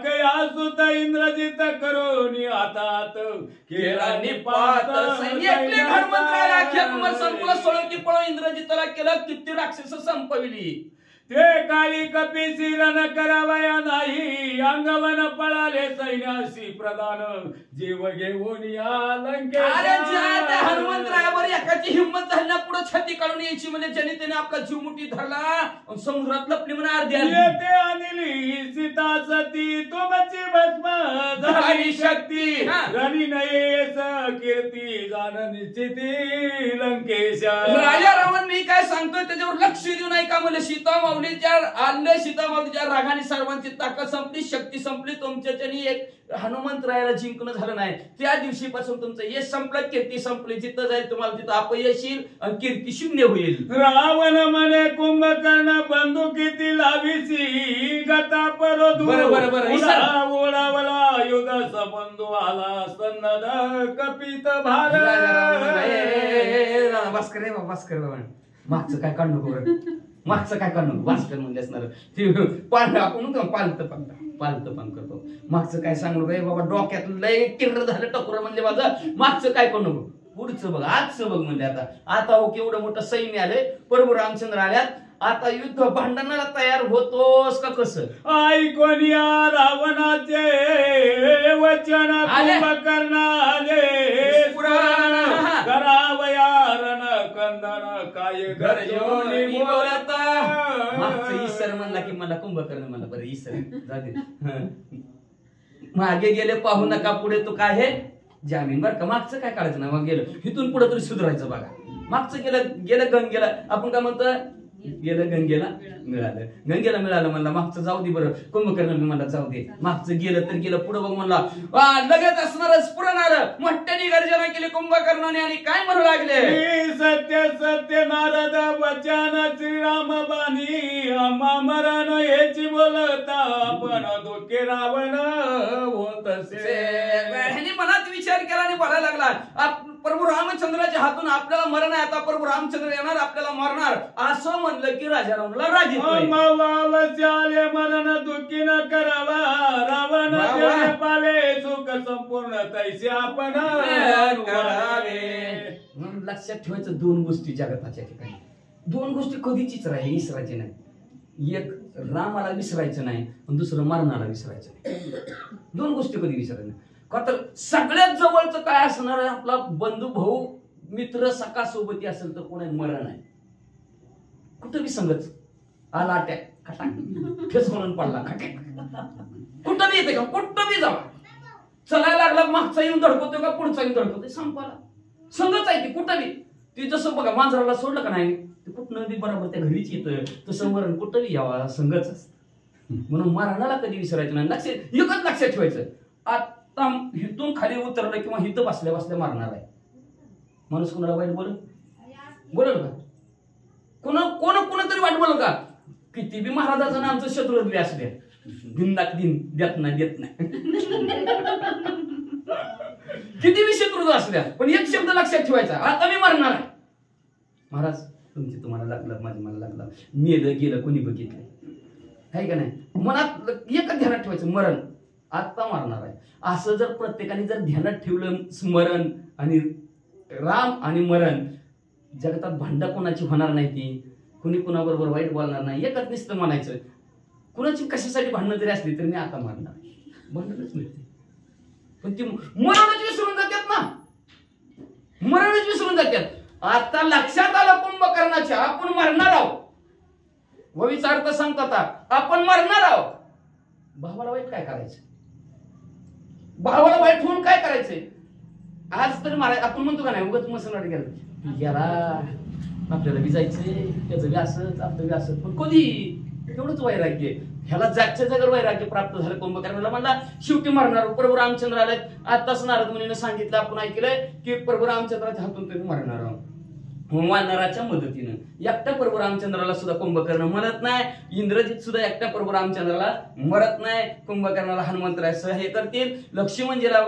कया सुत इंद्रजित करून हातात केला निपात. हनुमंतराय अख्ख्या कुमार संकुला सोळकी पळो इंद्रजितला केलं, किती राक्षस संपविली. ते काळी कपीसी रण करावया नाही, अंगवन पळाले सैन्यासी प्रधान जीव घेऊन या लंकेत. अरे ज्या हनुमंतरायावर एकाची हिंमत झाली ना पुढे छाती काढून यायची म्हणजे ज्याने त्याने आपला जीव मुठी धरला, समुद्रात लपली म्हणून अर्धी येते आणली सीता सती, तुमची भस्म झाली शक्ती, रणी नयेस कीर्ती जाण निश्चिती लंकेशा. राजा रावण मी काय सांगतोय त्याच्यावर लक्ष देऊ नाही का म्हणलं. सीतामाऊलीच्या रागाने सर्वांची ताकद संपली, शक्ती संपली. तुमच्याच्यानी एक हनुमंतरायाला जिंकणं झालं नाही. त्या दिवशीपासून तुमचं यश संपलं, कीर्ती संपली. जिथं जाईल तुम्हाला तिथं अपयश येईल आणि कीर्ती शून्य होईल. रावण म्हणे कुंभकर्ण बंदुकीती लाविसी, गता परोधू ओढावला युध सबंधू आला सन्नद कपित भार. भास्कर मागचं काय काढ नको, मागचं काय काढ नको. भास्कर म्हणजे असणार ते आपण पालत पण करतो. मागचं काय सांगू रे बाबा, डोक्यात लय किर्र झालं टकुरा म्हणजे माझं. मागचं काय करू नको, पुढचं बघ, आजचं बघ. म्हणजे आता हो केवढं मोठं सैन्य आले, प्रभू रामचंद्र आल्यात. आता युद्ध भांडणाला तयार होतोस का कसं? ऐकून या रावणाचे वचन कुंभकर्णाने, करावया रण कंदन काय गरजोनी बोलता. मागचं ईश्वर म्हणला की मला कुंभकर्ण म्हणला, बरं ईश्वर जाते. मागे गेले पाहू नका, पुढे तो काय हे जामीन. बरं का मागचं काय काढायचं ना, मग गेलं इथून पुढे तरी सुधारायचं बघा. मागचं गेलं गंगेला, आपण काय म्हणतो गेलं गंगेला मिळालं म्हणला. मागचं जाऊ दे बरं, कुंभकर्ण म्हणला जाऊ दे. मागचं गेलं तर गेलं, पुढे बघ म्हणला लगेच असणार स्फुरणार. मोठ्याने गर्जना केली कुंभकर्णाने आणि काय म्हणू लागले, सत्य सत्य नारद वचन श्रीराम बानी, आम्हा मरण याची बोलता पण धोके रावण होतसे. मनात विचार केला आणि बोलायला लागला, प्रभू रामचंद्राच्या हातून आपल्याला मरण आहे, आता प्रभू रामचंद्र येणार आपल्याला मारणार, असं म्हणलं की राजा रावणला राग येतोय. मरण दुःखी न करावा, रावण पावे सुख संपूर्ण तैसे आपण करावे. म्हणून लक्षात ठेवायचं दोन गोष्टी जगताच्या ठिकाणी, दोन गोष्टी कधीचीच राहील, विसरायची नाही. एक रामाला विसरायचं नाही, दुसरं मरणाला विसरायचं नाही. दोन गोष्टी कधी विसरायचं नाही. का तर सगळ्यात जवळचं काय असणार आहे, आपला बंधू भाऊ मित्र सखा सोबती असेल तर कोणी मरण आहे. कुठं बी संगत आला अटॅक खटाक ठेस म्हणून पडला खटाक, कुठं बी येते का, कुठं बी जावा, चलायला लागला मागचा येऊन धडकवतोय का पुढचा येऊन धडकवतोय, संपाला संगच आहे ती. कुठं बी ती जसं बघा मांजराला सोडलं का नाही ते कुठनं बी बरोबर त्या घरीच येतोय, तसं मरण कुठं बी यावा संगच असत. म्हणून मरणाला कधी विसरायचं नाही. एकच लक्षात ठेवायचं, आता हिथून खाली उतरलं किंवा हिथं बसल्या बसल्या मारणार आहे. माणूस कोणाला वाईट बोलल का, कोणतरी वाईट बोलल का, किती बी महाराजाचं नामचं शत्रू बी असू द्या, देत नाही किती बी शत्रू असू द्या, पण एक शब्द लक्षात ठेवायचा, आता मी मरणार आहे. महाराज तुमची तुम्हाला लागलं, माझी मला लागलं, मेलं गेलं कोणी बघितलं आहे का नाही. मनात एकच ध्यानात ठेवायचं, मरण आता मारणार आहे. असं जर प्रत्येकाने जर ध्यानात ठेवलं, स्मरण आणि राम आणि मरण, जगतात भांडा कोणाची होणार नाही, ती कुणी कुणाबरोबर वाईट बोलणार नाही. एकच नुसतं म्हणायचं, कुणाची कशासाठी भांडणं जरी असली तरी मी आता मारणार, भांडणच मिळते. पण ती मरणच विसरून जातात ना, मरणच विसरून जातात. आता लक्षात आलं कुंभकर्णाच्या, आपण मरणार आहोत. ववीचा अर्थ सांगतात, आपण मरणार आहोत. भावाला वाईट काय करायचं, भावाला वाईट होऊन काय करायचंय. आज तरी मारायचं, आपण म्हणतो का नाही, उगाच मसनाट गेला गेला आपल्याला बी जायचंय, त्याचं बी असंच आपलं बी असंच. पण कधी एवढंच वैराग्य, ह्याला जागच्या जागेवर वैराग्य प्राप्त झालं कुंभकर्णाला. म्हणला शेवटी मरणार, प्रभू रामचंद्र आले. आताच नारद मुनीने सांगितलं, आपण ऐकलंय की प्रभू रामचंद्राच्या हातून तुम्ही मरणार आहोत. वानराच्या मदतीनं. एकट्या प्रभू रामचंद्राला सुद्धा कुंभकर्ण मरत नाही. इंद्रजित सुद्धा एकट्या प्रभू रामचंद्राला मरत नाही. कुंभकर्णाला हनुमंतराय सहाय्य करतील. लक्ष्मणजीला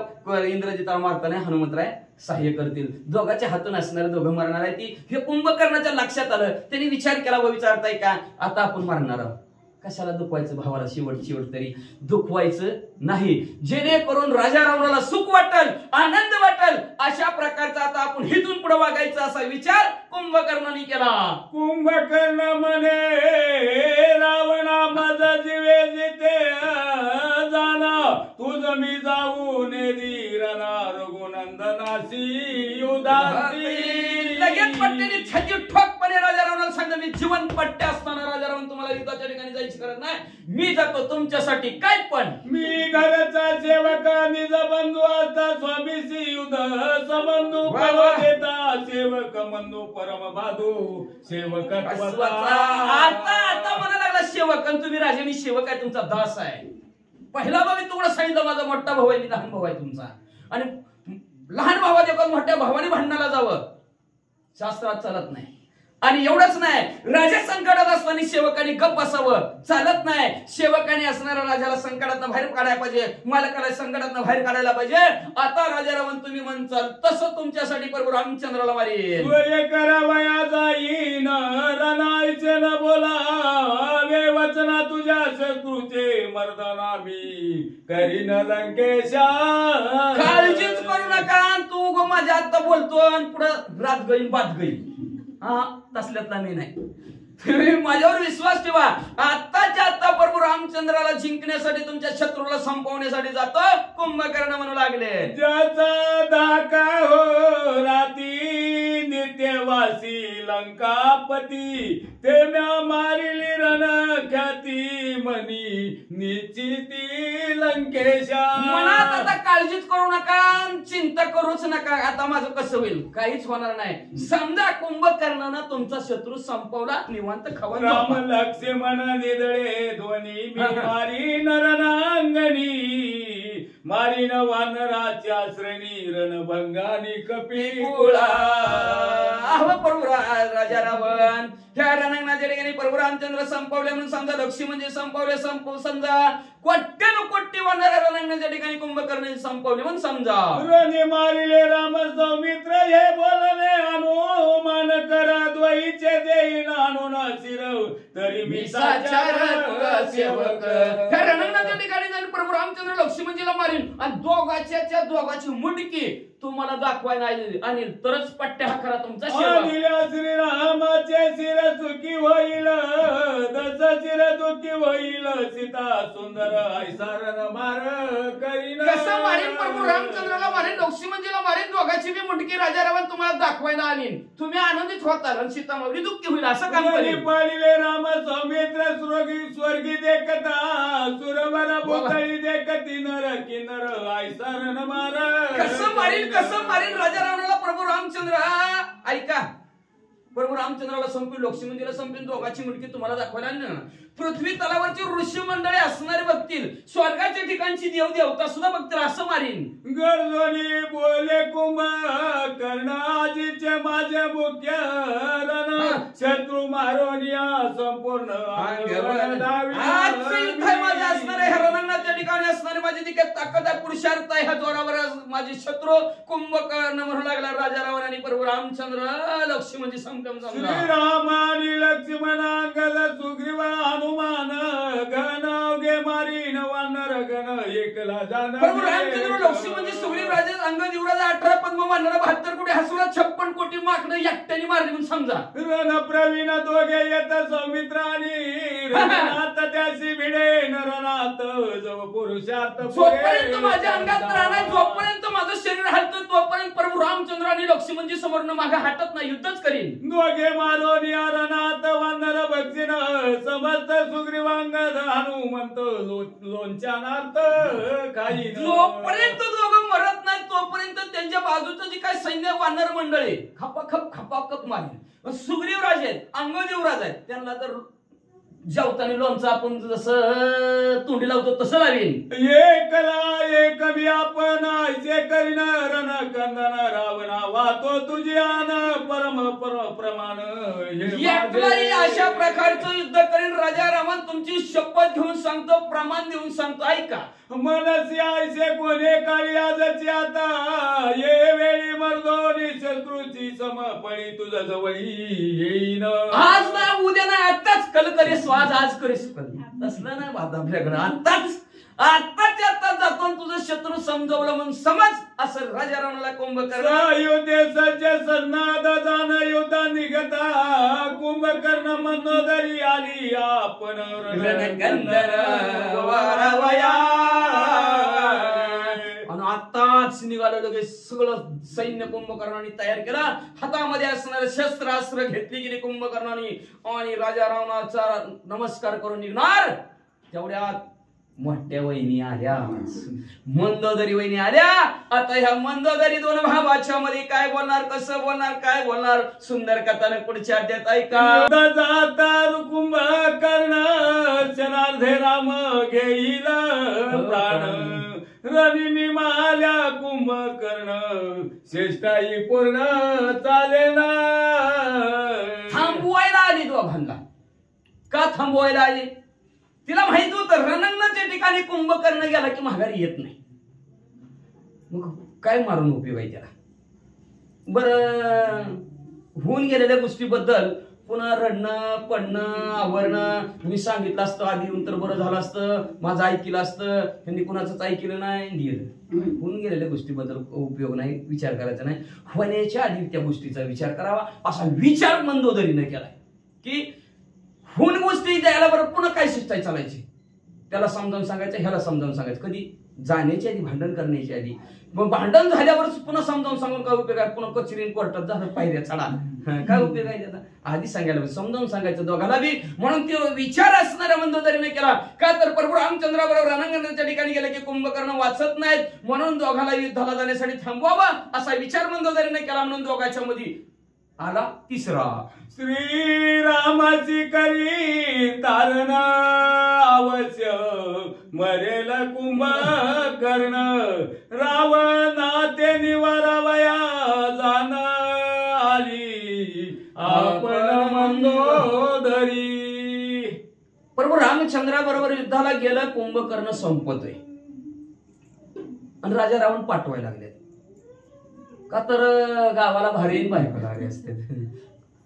इंद्रजिताला मारताना हनुमंतराय सहाय्य करतील. दोघांच्या हातून असणारे दोघं मरणार आहे. ती हे कुंभकर्णाच्या लक्षात आलं. त्यांनी विचार केला, व विचारताय का आता आपण मरणार आहोत, कशाला दुखवायचं भावाला, शेवट तरी दुखवायचं नाही, जेणेकरून राजा रावणाला सुख वाटल, आनंद वाटल, अशा प्रकारचा आता आपण हिथून पुढे वागायचा असा विचार कुंभकर्णाने केला. कुंभकर्ण म्हणे रावणा माझा जीवे जिथे जाना, तुझ मी जाऊन धीरणा रघुनंदनासी युधासी. लगेच पट्ट्याने छाती ठोकपणे राजा रावणाला सांगलं, मी जिवंत पट्ट्या असताना राजा रावण तुम्हाला युद्धाच्या ठिकाणी जायची गरज नाही, मी जातो तुमच्यासाठी काय पण. मी घरचा सेवक निज बंधू आता स्वामीसी युद्ध सबंधू देता सेवक बंधू परम बाधू सेवक. आता मला लागला सेवक, आणि तुम्ही राजा मी सेवक आहे, तुमचा दास आहे. पहिला भाऊ मी तुम्हाला सांगितलं, माझा मोठा भाऊ आहे, मी लहान भाऊ आहे तुमचा, आणि लहान भावा देखील मोठ्या भावाने भांडणाला जावं शास्त्रात चालत नाही. आणि एवढंच नाही, राजा संकटात असताना सेवकांनी गप्प बसावं चालत नाही. सेवकांनी असणाऱ्या राजाला संकटात बाहेर काढायला पाहिजे, मालकाला संकटात बाहेर काढायला पाहिजे. आता राजा रावण तुम्ही म्हणचाल तसं तुमच्यासाठी प्रभू रामचंद्राला मारेल. करावया जाईन रणायचे न बोलावे वचना तुझ्या शत्रूचे मर्दना मी करीन लंकेशा. काळजीच करू नका, तू माझ्या आता बोलतो आणि पुढं रात गई बात गई, हा तसल्यातला मी नाही. तुम्ही माझ्यावर विश्वास ठेवा. आत्ताच्या आता प्रभू रामचंद्राला जिंकण्यासाठी तुमच्या शत्रूला संपवण्यासाठी जातो. कुंभकर्ण म्हणू लागले, ज्याचा धाका हो राती नित्यवासी लंकापती, ते म्या मारिली रण ख्याती मनी निश्चिती लंकेशा. मनात आता काळजीच करू नका, चिंता करूच नका. आता माझं कसं होईल, काहीच होणार नाही. समजा कुंभकर्णानं तुमचा शत्रू संपवला, निवांत खावा. राम लक्ष्मण निदळे ध्वनी मी मारी नरनांगणी, मारीन वानराच्या श्रेणी रणभंगानी कपिकुळा. प्रभू राजा रावण ह्या रणांगणाच्या ठिकाणी प्रभू रामचंद्र संपवले म्हणून समजा, लक्ष्मण संपवले समजा, कोट्यानुकोटी वानर रणांगणाच्या ठिकाणी कुंभकर्ण संपवले म्हणून समजा. रणे मारिले राम सौमित्र हे बोलणे अनुमान करा, द्वैचे देईन आणून शिरव तरी मी साचार सेवक. ह्या रणांगणाच्या ठिकाणी जाऊन प्रभू रामचंद्र लक्ष्मणजीला मारीन, आणि दोघाची मुंडकी तुम्हाला दाखवायला आणि तरच पट्ट्या हा खरा तुमचा सेवक. श्रीरामाचे शिर सुखी होईल, दस शिर दुखी होईल, सीता सुंदर ऐसारन मार करीन. कसं मारीन प्रभू रामचंद्राला मारीन, लक्ष्मणजीला मारीन, दोघांची बी मुंडकी राजा रावण तुम्हाला दाखवायला आणीन. तुम्ही आनंदित होताल आणि सीता मावली दुःखी होईल, असं काम करेल. पाळिले राम सौमित्र स्वर्गी देखता, सुरवर भूतळी देखती नर किन्नर ऐसारन मार. कसं मारीन राजा रावणाला प्रभू रामचंद्र. ऐका, प्रभू रामचंद्राला संपीन, लक्ष्मणजीला संपीन, दोघांची मुंडकी तुम्हाला दाखवायला आणली ना. पृथ्वी तलावरची ऋषी मंडळी असणारे बघतील, स्वर्गाच्या ठिकाणची देव देवता सुद्धा बघतील, असं मारीन. गर्जनी बोले कुंभकर्णाजीचे माझे मुख्य रण, शत्रू मारोनिया संपूर्ण माझे असणारे ह्या रणांगणाच्या ठिकाणी असणारे माझी जी काही ताकद आहे, पुरुषार्थ आहे, ह्या जोरावर माझे शत्रू कुंभकर्ण म्हणू लागला राजा रावण आणि प्रभू रामचंद्र लक्ष्मणजी संगम. श्रीरामानी लक्ष्मणांगद सुग्रीव हनुमान गण गे मारीन वानर गण एकला जाण. प्रभू रामचंद्र लक्ष्मणजी सुग्रीव राजे अंगद युवराज 18 पद्म वानर 72 कोटी हसुरा 56 कोटी माकडं एकट्याने मारली म्हणून समजा. रण प्रवीण दोघे येत सौमित्र आणि रणात त्याशी भिडे नरनाथ जव पुरुषार्थ. जोपर्यंत माझ्या अंगात राहणार, जोपर्यंत माझं शरीर हलतं, तोपर्यंत प्रभू रामचंद्र आणि लक्ष्मणजी समोरनं मागे हटत नाही, युद्धच करीन. दोघे मारून या रणात वानर बक्षीन, समस्त सुग्रीवांगद हनुमंत लोणच्यानार्थ काही. जोपर्यंत दोघं मरत नाही तोपर्यंत त्यांच्या बाजूचं जे काय सैन्य वानर मंडळी खपाखप मारेल. सुग्रीव राजे आहेत, अंगद युवराज आहेत, त्यांना तर जेवताना लोणचं आपण जसं तोंडी लावतो तसं लावीन. एकला एक मी आपण ऐसे करीन रण कंदन रावणा वातो तुझी आन परम प्रमाण. एकलाही अशा प्रकारचं युद्ध करीन राजा रावण. तुमची शपथ घेऊन सांगतो, प्रमाण देऊन सांगतो, ऐका. मनसी ऐसे कोणे काळी आजची आता ये वेळी मर्दोनी शत्रूची समपळी तुझ्या जवळी येईन. आज ना उद्या ना आताच कल करेस आज, आज करेस कल. तसलं नाही बात आपल्याकडे. आताच जातो तुझं शत्रू समजवलं म्हणून समज. असं राजा रावणाला कुंभकर्ण युद्धे सज्ज सन्नाद जाण युद्ध निघता कुंभकर्ण मनोदरी आली आपण रणकंदर वारावया. आणि आताच निघालं लगेच सगळं सैन्य कुंभकर्णाने तयार केला. हातामध्ये असणारे शस्त्रास्त्र घेतली गेली कुंभकर्णाने आणि राजा रावणाचा नमस्कार करून निघणार. तेवढ्यात मोठ्या वहिनी आल्या, मंदोदरी वहिनी आल्या. आता ह्या मंदोदरी दोन भावाच्या मध्ये काय बोलणार, कसं बोलणार, काय बोलणार, सुंदर कथान पुढच्या अध्यायात ऐका. जाता कुंभकर्ण क्षणार्धे राम घेईल प्राण रणी माल्या कुंभकर्ण श्रेष्ठाई पूर्ण चालेना. थांबवायला आली दोघांना. का थांबवायला आली? तिला माहित होतं रणंगणाच्या ठिकाणी कुंभकर्ण गेला की माघारी येत नाही. मग काय मारून उपयोग आहे त्याला? बरं, होऊन गेलेल्या गोष्टीबद्दल पुन्हा रडणं पडणं आवरणं मी सांगितलं असतं आधी येऊन तर बरं झालं असतं, माझं ऐकलं असतं. त्यांनी कुणाचंच ऐकलं नाही, गेलं. होऊन गेलेल्या गोष्टीबद्दल उपयोग नाही, विचार करायचा नाही. होण्याच्या आधी त्या गोष्टीचा विचार करावा असा विचार मंदोदरीने केलाय की होऊन गोष्टी द्यायला बरं पुन्हा काय शिष्टाई चालायची. त्याला समजावून सांगायचं, ह्याला समजावून सांगायचं. कधी जाण्याच्या आधी, भांडण करण्याच्या आधी. मग भांडण झाल्यावर पुन्हा समजावून सांगून काय उपयोग आहे? पुन्हा कचेरीन कोर्टात झालं पायऱ्या चढा, काय उपयोग आहे त्याचा? आधी सांगायला समजावून सांगायचं दोघाला बी. म्हणून तो विचार असणाऱ्या मंदोदरीने केला. का तर प्रभू रामचंद्राबरोबर रणांगणाच्या ठिकाणी गेले की कुंभकर्ण वाचत नाहीत, म्हणून दोघाला युद्धाला जाण्यासाठी थांबवावं असा विचार मंदोदरीने केला. म्हणून दोघांच्या मध्ये आला तिसरा. श्रीरामाची करी तारण अवश्य मरेल कुंभकर्ण रावणा ते निवारावया जाण आली आपण मंदोदरी. प्रभू रामचंद्राबरोबर युद्धाला गेलं, कुंभकर्ण संपतोय आणि राजा रावण पाठवायला लागले. का तर गावाला भारी बायको लागले असते.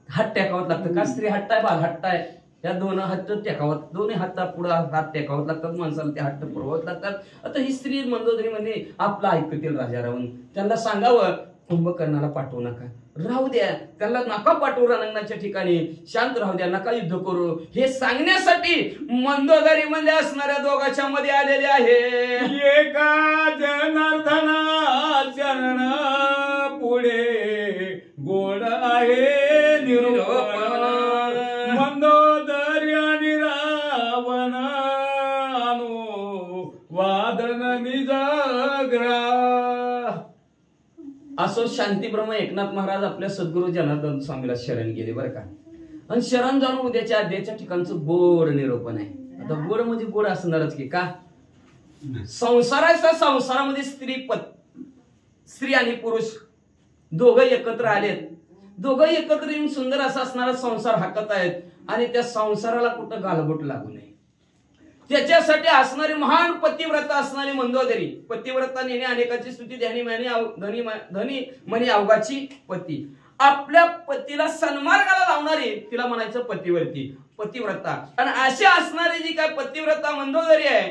हात टेकावत लागतं. का स्त्री हट्टाय बाग हट्टाय, या दोन हात टेकावत, दोन्ही हात पुढे हात टेकावत लागतात माणसाला, ते हट्ट पुरवत लागतात. आता ही स्त्री मंदोदरी म्हणजे आपलं ऐकतील राजा रावण. त्यांना सांगावं कुंभकर्णाला पाठवू नका, राहू द्या, त्याला नका पाठवू रणांगणाच्या ठिकाणी, शांत राहू द्या, नका युद्ध करू, हे सांगण्यासाठी मंदोदरी मध्ये असणाऱ्या दोघांच्या मध्ये आलेले आहे. एका जनार्दना चरण पुढे गोड आहे निरूपण मंदोदरी आणि रावण अनु वादन निजग्रा. असो शांतीब्रह्म एकनाथ महाराज आपल्या सद्गुरू जनार्दन स्वामीला शरण गेले बरं का. आणि शरण जाऊन उद्याच्या अध्यायाच्या ठिकाणचं गोड निरूपण आहे. आता गोड म्हणजे गोड असणारच की. का संसाराच्या संसारामध्ये स्त्री आणि पुरुष दोघं एकत्र आलेत. दोघं एकत्र येऊन सुंदर असा असणारा संसार हाकत आहेत आणि त्या संसाराला कुठं गालबोट लागू नये त्याच्यासाठी असणारी महान पतिव्रता असणारी मंदोदरी. पतिव्रता नेणे अनेकाची स्तुती, धनी म्हणे अवघाची पती. आपल्या पतीला सन्मार्गाला लावणारी तिला म्हणायचं पतिव्रता. आणि अशी असणारी जी काय पतिव्रता मंदोदरी आहे,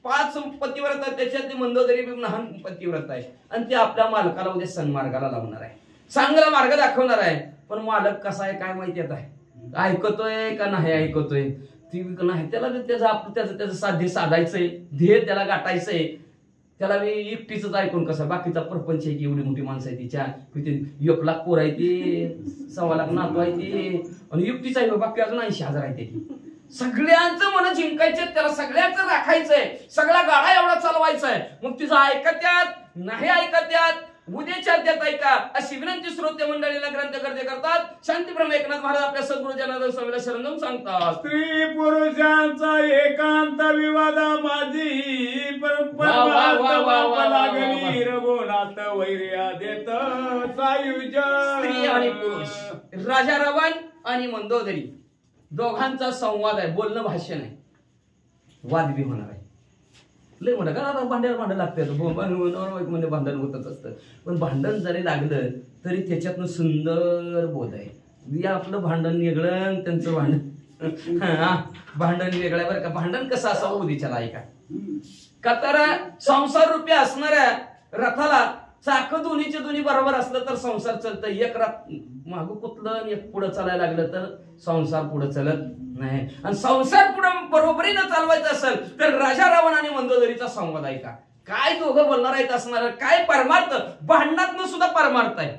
5 पतिव्रता त्याच्यात मंदोदरी लहान पतिव्रता आहे. आणि ती आपल्या मालकाला उद्या सन्मार्गाला लावणार आहे, चांगला मार्ग दाखवणार आहे. पण मालक कसा आहे काय माहिती आहे, ऐकतोय का नाही ऐकतोय ती नाही, त्याला त्याचं साध्य साधायचंय, ध्येय त्याला गाठायचंय. त्याला एकटीच ऐकून कसं, बाकीचा प्रपंच आहे की एवढी मोठी माणसं आहे तिच्या, 1 लाख पोर आहे ती, 1.25 लाख नातू आहे ती, आणि एकटीच आहे, बाकी अजून 80,000 आहे ती. सगळ्यांचं मन जिंकायचंय, त्याला सगळ्यांचं राखायचंय, सगळा गाडा एवढा चालवायचा आहे. मग तिचं ऐकत्यात नाही ऐकत्यात उद्याच्या अध्यात ऐका अशी विनंती श्रोते मंडळीला ग्रंथकर्ते करतात. शांतीप्रभू एकनाथ महाराज आपल्या सद्गुरुजनार्दन स्वामीला शरण जाऊन सांगतात. स्त्री पुरुषांचा एकांत विवादा माझी परंपरा लागली रघुनाथ वैर्या देत सायुज. स्त्री आणि पुरुष, राजा रावण आणि मंदोदरी दोघांचा संवाद आहे. बोलणं भाष्य नाही, वाद बी होणार आहे. लय म्हणा का आता भांडण लागतं म्हणजे भांडण होतच असतं. पण भांडण जरी लागलं तरी त्याच्यातनं सुंदर बोध आहे. या आपलं भांडण वेगळं, त्यांचं भांडण वेगळं बरं का. भांडण कसं असावं उद्याच्याला ऐका. का तर संसार रूपी असणाऱ्या रथाला चाक दोन्हीचे दोन्ही बरोबर असलं तर संसार चालतं. एक रथ मागं कुठलं आणि एक पुढं चालायला लागलं तर संसार पुढे चालत नाही. आणि संसार पुढे बरोबरीनं चालवायचं असेल तर राजा रावण आणि मंदोदरीचा संवाद ऐका. काय दोघं बोलणार आहेत असणार, काय परमार्थ. भांडणातनं सुद्धा परमार्थ आहे.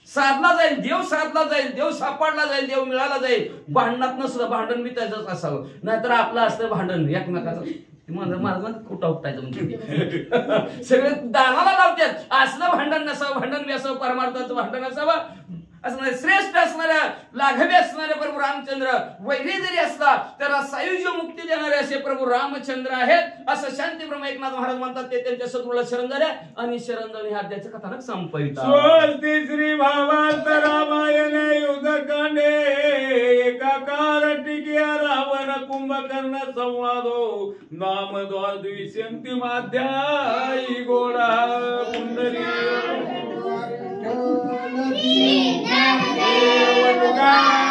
साधला जाईल देव, साधला जाईल देव, सापडला जाईल देव, मिळाला जाईल. भांडणातनं सुद्धा भांडण बी त्याचंच असावं. नाहीतर आपलं असतं भांडण एकमेकाचं माझं कुठं उपटायचं म्हणजे सगळे दानाला लावतात. असलं भांडण नसावं, भांडण बी असावं, परमार्थाचं भांडण असावं. असणारे श्रेष्ठ असणाऱ्या लाघवी असणारे प्रभू रामचंद्र वैरी जरी असला तर सायुज्य मुक्ती देणारे असे प्रभू रामचंद्र आहेत असं शांतीप्रभू एकनाथ महाराज म्हणतात. ते त्यांच्या सद्गुरूला शरण झाल्या आणि शरण जाऊन ह्या अध्यायाचं कथानक संपवितात. स्वस्ति श्री भावांत रामायण युद्धकांडे एकाकार टिकिया रावण कुंभकर्ण संवादो नाम द्वादशंतिमाध्यायी गोडा पुंडरी Deus,